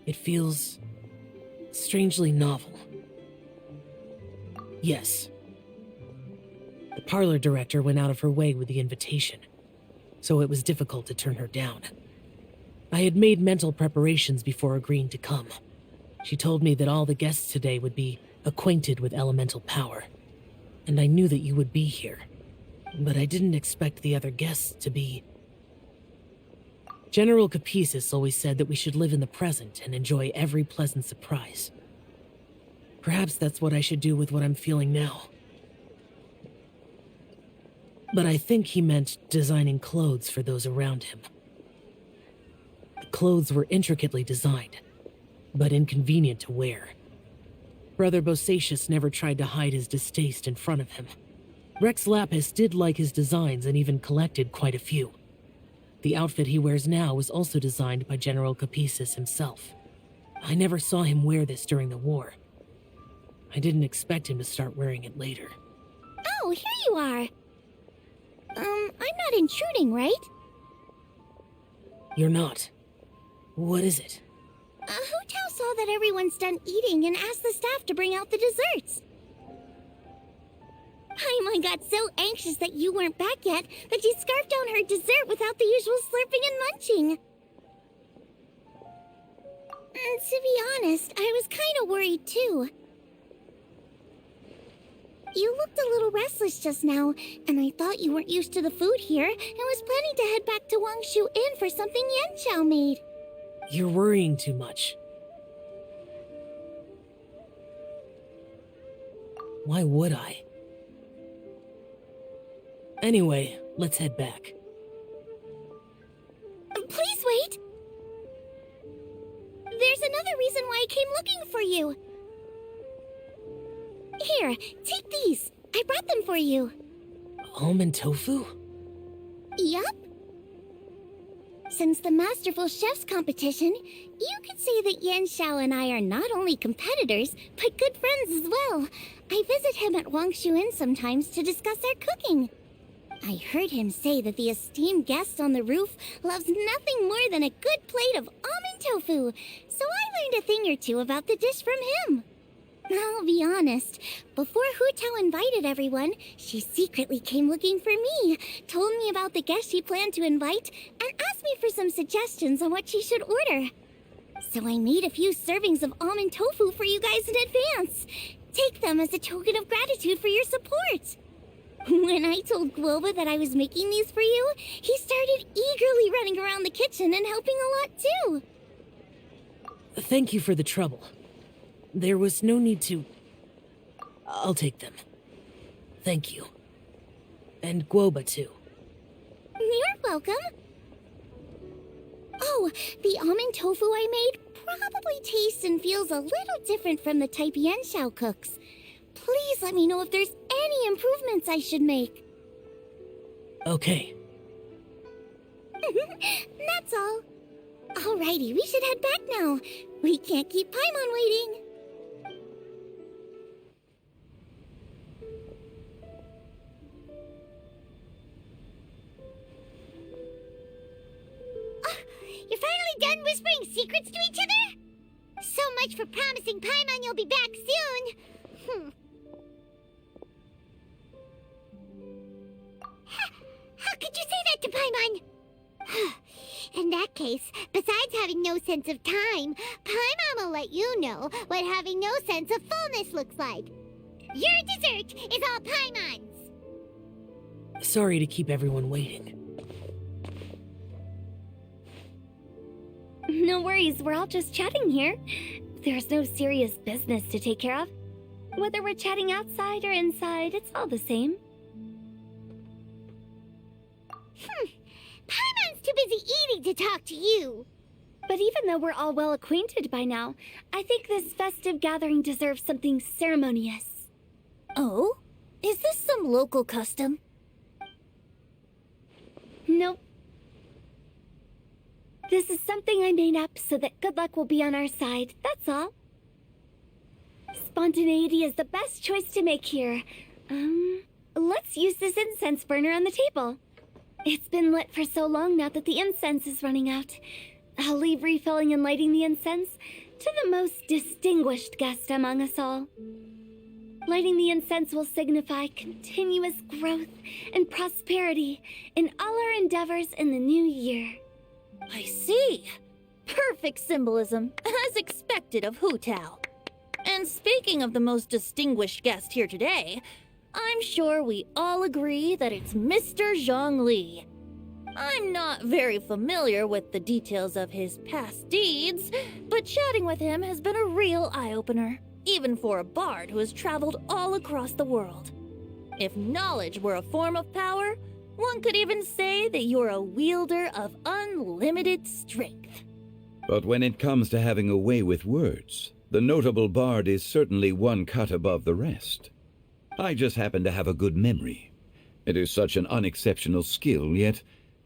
it feels strangely novel. Yes. The parlor director went out of her way with the invitation, so it was difficult to turn her down. I had made mental preparations before agreeing to come. She told me that all the guests today would be acquainted with elemental power, and I knew that you would be here, but I didn't expect the other guests to be... General Capisis always said that we should live in the present and enjoy every pleasant surprise. Perhaps that's what I should do with what I'm feeling now. But I think he meant designing clothes for those around him. The clothes were intricately designed, but inconvenient to wear. Brother Bosacius never tried to hide his distaste in front of him. Rex Lapis did like his designs and even collected quite a few. The outfit he wears now was also designed by General Capisis himself. I never saw him wear this during the war. I didn't expect him to start wearing it later. Oh, here you are. I'm not intruding, right? You're not. What is it? Hu Tao saw that everyone's done eating and asked the staff to bring out the desserts. Paimon got so anxious that you weren't back yet that she scarfed down her dessert without the usual slurping and munching. And to be honest, I was kind of worried too. You looked a little restless just now, and I thought you weren't used to the food here and was planning to head back to Wangshu Inn for something Yanqiao made. You're worrying too much. Why would I? Anyway, let's head back. Please wait! There's another reason why I came looking for you. Here, take these. I brought them for you. Almond tofu? Yup. Since the Masterful Chef's competition, you could say that Yanqiao and I are not only competitors, but good friends as well. I visit him at Wangshu Inn sometimes to discuss our cooking. I heard him say that the esteemed guest on the roof loves nothing more than a good plate of almond tofu, so I learned a thing or two about the dish from him. I'll be honest, before Hu Tao invited everyone, she secretly came looking for me, told me about the guests she planned to invite, and asked me for some suggestions on what she should order. So I made a few servings of almond tofu for you guys in advance. Take them as a token of gratitude for your support. When I told Guoba that I was making these for you, he started eagerly running around the kitchen and helping a lot too. Thank you for the trouble. There was no need to... I'll take them. Thank you. And Guoba too. You're welcome. Oh, the almond tofu I made probably tastes and feels a little different from the type Yanqiao cooks. Please let me know if there's any improvements I should make. Okay. That's all. Alrighty, we should head back now. We can't keep Paimon waiting. You're finally done whispering secrets to each other? So much for promising Paimon you'll be back soon. Paimon! In that case, besides having no sense of time, Paimon will let you know what having no sense of fullness looks like. Your dessert is all Paimon's! Sorry to keep everyone waiting. No worries, we're all just chatting here. There's no serious business to take care of. Whether we're chatting outside or inside, it's all the same. Paimon's too busy eating to talk to you. But even though we're all well acquainted by now, I think this festive gathering deserves something ceremonious. Oh? Is this some local custom? Nope. This is something I made up so that good luck will be on our side, that's all. Spontaneity is the best choice to make here. Let's use this incense burner on the table. It's been lit for so long now that the incense is running out. I'll leave refilling and lighting the incense to the most distinguished guest among us all. Lighting the incense will signify continuous growth and prosperity in all our endeavors in the new year. I see. Perfect symbolism, as expected of Hu Tao. And speaking of the most distinguished guest here today, I'm sure we all agree that it's Mr. Zhang Li. I'm not very familiar with the details of his past deeds, but chatting with him has been a real eye-opener, even for a bard who has traveled all across the world. If knowledge were a form of power, one could even say that you're a wielder of unlimited strength. But when it comes to having a way with words, the notable bard is certainly one cut above the rest. I just happen to have a good memory. It is such an unexceptional skill, yet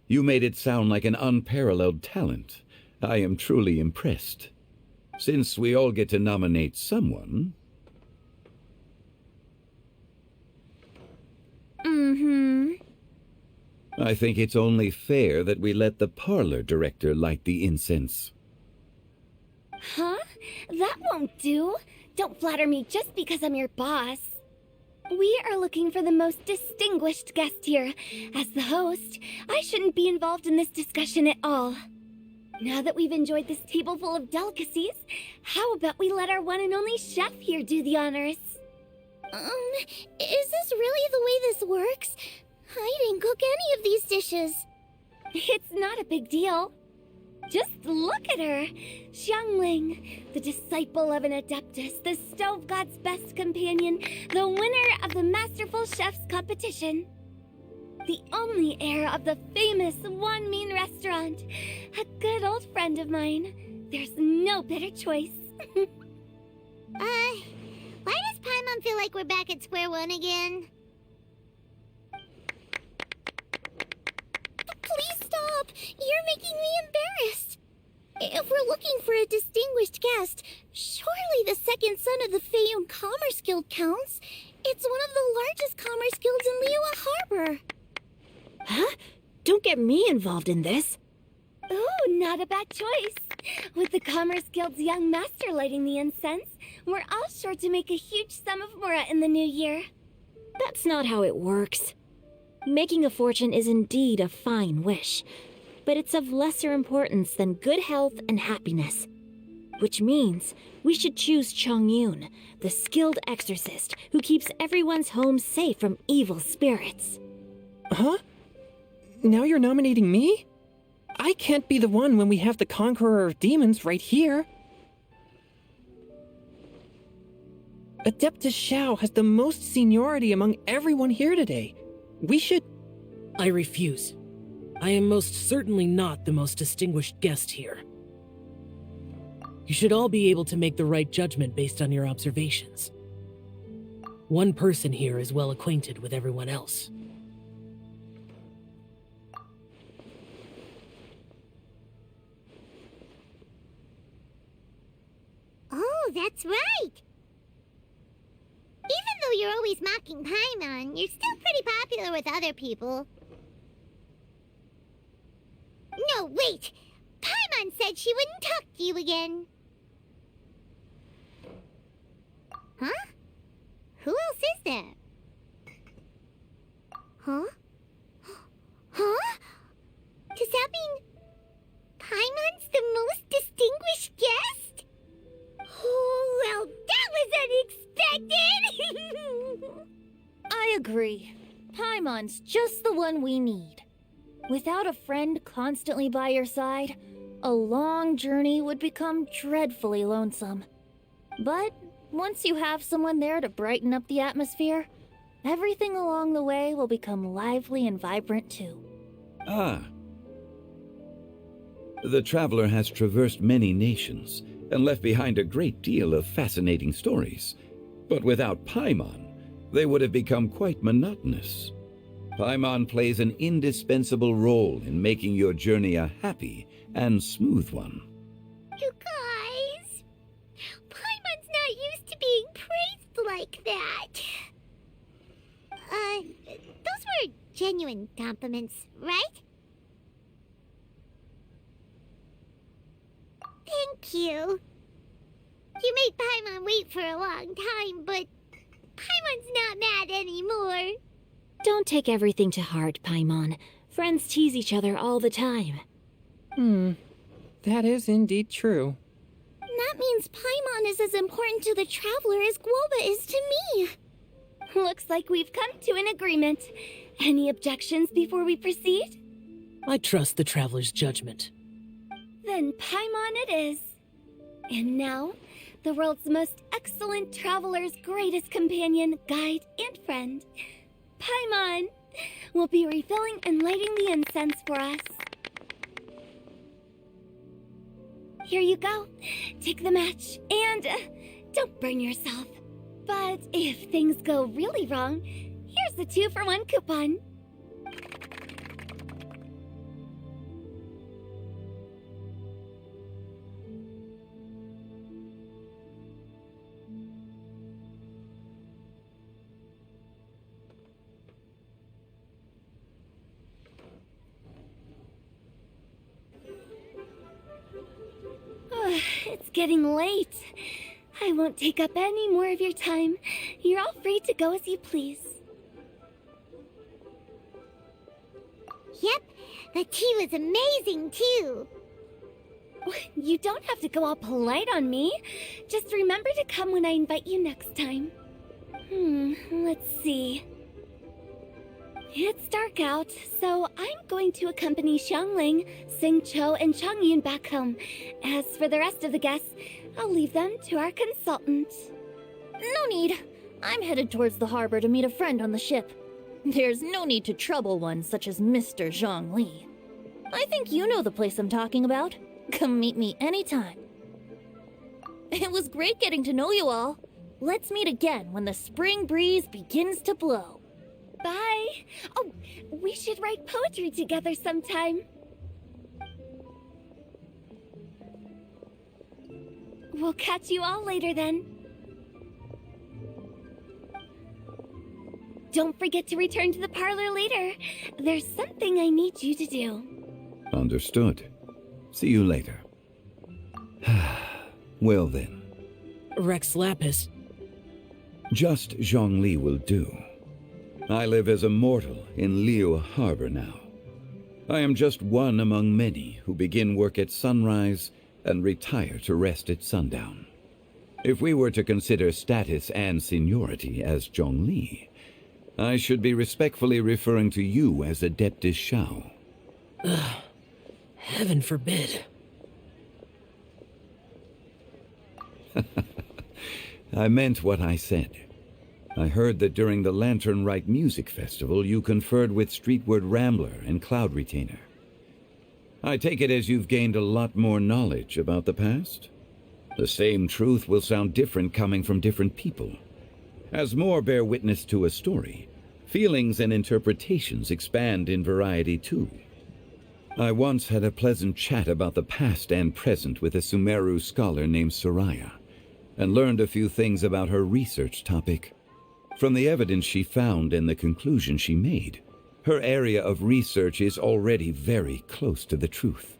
you made it sound like an unparalleled talent. I am truly impressed. Since we all get to nominate someone... I think it's only fair that we let the parlor director light the incense. Huh? That won't do. Don't flatter me just because I'm your boss. We are looking for the most distinguished guest here. As the host, I shouldn't be involved in this discussion at all. Now that we've enjoyed this table full of delicacies, how about we let our one and only chef here do the honors? Is this really the way this works? I didn't cook any of these dishes. It's not a big deal. Just look at her. Xiangling, the disciple of an adeptus, the stove god's best companion, the winner of the Masterful Chef's competition. The only heir of the famous One Mean restaurant. A good old friend of mine. There's no better choice. Why does Paimon feel like we're back at square one again? Please stop! You're making me embarrassed! If we're looking for a distinguished guest, surely the second son of the Feiyun Commerce Guild counts. It's one of the largest commerce guilds in Liyue Harbor. Huh? Don't get me involved in this. Ooh, not a bad choice. With the Commerce Guild's young master lighting the incense, we're all sure to make a huge sum of mora in the new year. That's not how it works. Making a fortune is indeed a fine wish, but it's of lesser importance than good health and happiness. Which means we should choose Chongyun, the skilled exorcist who keeps everyone's home safe from evil spirits. Huh? Now you're nominating me? I can't be the one when we have the Conqueror of Demons right here. Adeptus Xiao has the most seniority among everyone here today. We should... I refuse. I am most certainly not the most distinguished guest here. You should all be able to make the right judgment based on your observations. One person here is well acquainted with everyone else. Oh, that's right! Even though you're always mocking Paimon, you're still pretty popular with other people. No, wait! Paimon said she wouldn't talk to you again. Huh? Who else is there? Huh? Huh? I agree. Paimon's just the one we need. Without a friend constantly by your side, a long journey would become dreadfully lonesome. But once you have someone there to brighten up the atmosphere, everything along the way will become lively and vibrant too. Ah. The traveler has traversed many nations and left behind a great deal of fascinating stories. But without Paimon, they would have become quite monotonous. Paimon plays an indispensable role in making your journey a happy and smooth one. You guys, Paimon's not used to being praised like that. Those were genuine compliments, right? Thank you. You made Paimon wait for a long time, but Paimon's not mad anymore. Don't take everything to heart, Paimon. Friends tease each other all the time. That is indeed true. That means Paimon is as important to the traveler as Guoba is to me. Looks like we've come to an agreement. Any objections before we proceed? I trust the traveler's judgment. Then Paimon it is. And now, the world's most excellent traveler's greatest companion, guide, and friend, Paimon, will be refilling and lighting the incense for us. Here you go. Take the match, and don't burn yourself. But if things go really wrong, here's the 2-for-1 coupon. It's getting late. I won't take up any more of your time. You're all free to go as you please. Yep, the tea was amazing too. You don't have to go all polite on me. Just remember to come when I invite you next time. Let's see. It's dark out, so I'm going to accompany Xiangling, Xingqiu, and Changyun back home. As for the rest of the guests, I'll leave them to our consultant. No need. I'm headed towards the harbor to meet a friend on the ship. There's no need to trouble one such as Mr. Zhongli. I think you know the place I'm talking about. Come meet me anytime. It was great getting to know you all. Let's meet again when the spring breeze begins to blow. Bye. Oh, we should write poetry together sometime. We'll catch you all later then. Don't forget to return to the parlor later. There's something I need you to do. Understood. See you later. Well then. Rex Lapis. Just Zhongli will do. I live as a mortal in Liu Harbor now. I am just one among many who begin work at sunrise and retire to rest at sundown. If we were to consider status and seniority as Zhongli, I should be respectfully referring to you as Adeptus Shao. Heaven forbid. I meant what I said. I heard that during the Lanturn Rite music festival you conferred with Streetward Rambler and Cloud Retainer. I take it as you've gained a lot more knowledge about the past? The same truth will sound different coming from different people. As more bear witness to a story, feelings and interpretations expand in variety too. I once had a pleasant chat about the past and present with a Sumeru scholar named Soraya, and learned a few things about her research topic. From the evidence she found and the conclusion she made, her area of research is already very close to the truth.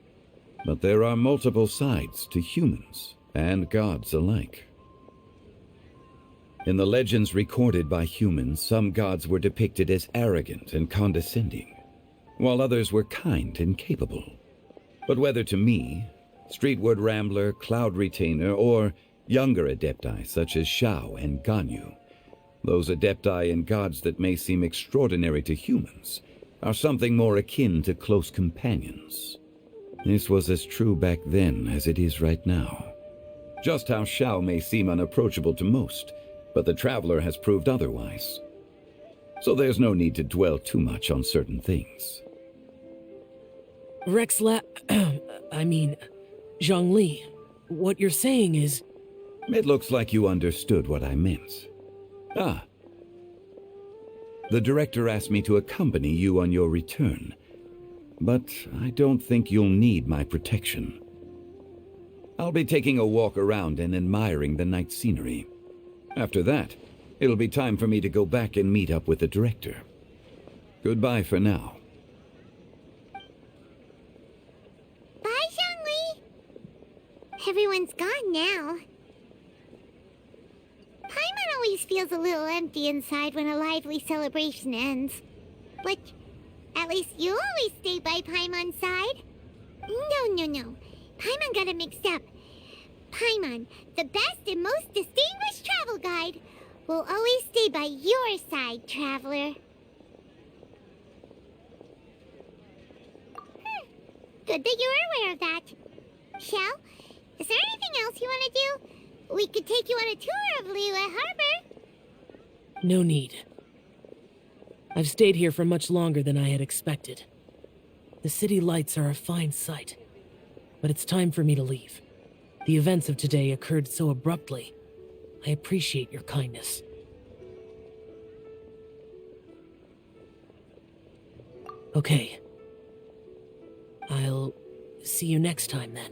But there are multiple sides to humans and gods alike. In the legends recorded by humans, some gods were depicted as arrogant and condescending, while others were kind and capable. But whether to me, Streetward Rambler, Cloud Retainer, or younger adepti such as Shao and Ganyu, Those adepti and gods that may seem extraordinary to humans are something more akin to close companions. This was as true back then as it is right now. Just how Shao may seem unapproachable to most, but the Traveler has proved otherwise. So there's no need to dwell too much on certain things. Zhongli, what you're saying is... It looks like you understood what I meant. Ah. The director asked me to accompany you on your return, but I don't think you'll need my protection. I'll be taking a walk around and admiring the night scenery. After that, it'll be time for me to go back and meet up with the director. Goodbye for now. Bye, Zhongli! Everyone's gone now. Paimon always feels a little empty inside when a lively celebration ends. But at least you always stay by Paimon's side. No. Paimon got it mixed up. Paimon, the best and most distinguished travel guide, will always stay by your side, Traveler. Good that you were aware of that. Shell, is there anything else you want to do? We could take you on a tour of Liyue Harbor. No need. I've stayed here for much longer than I had expected. The city lights are a fine sight, but it's time for me to leave. The events of today occurred so abruptly. I appreciate your kindness. Okay. I'll see you next time then.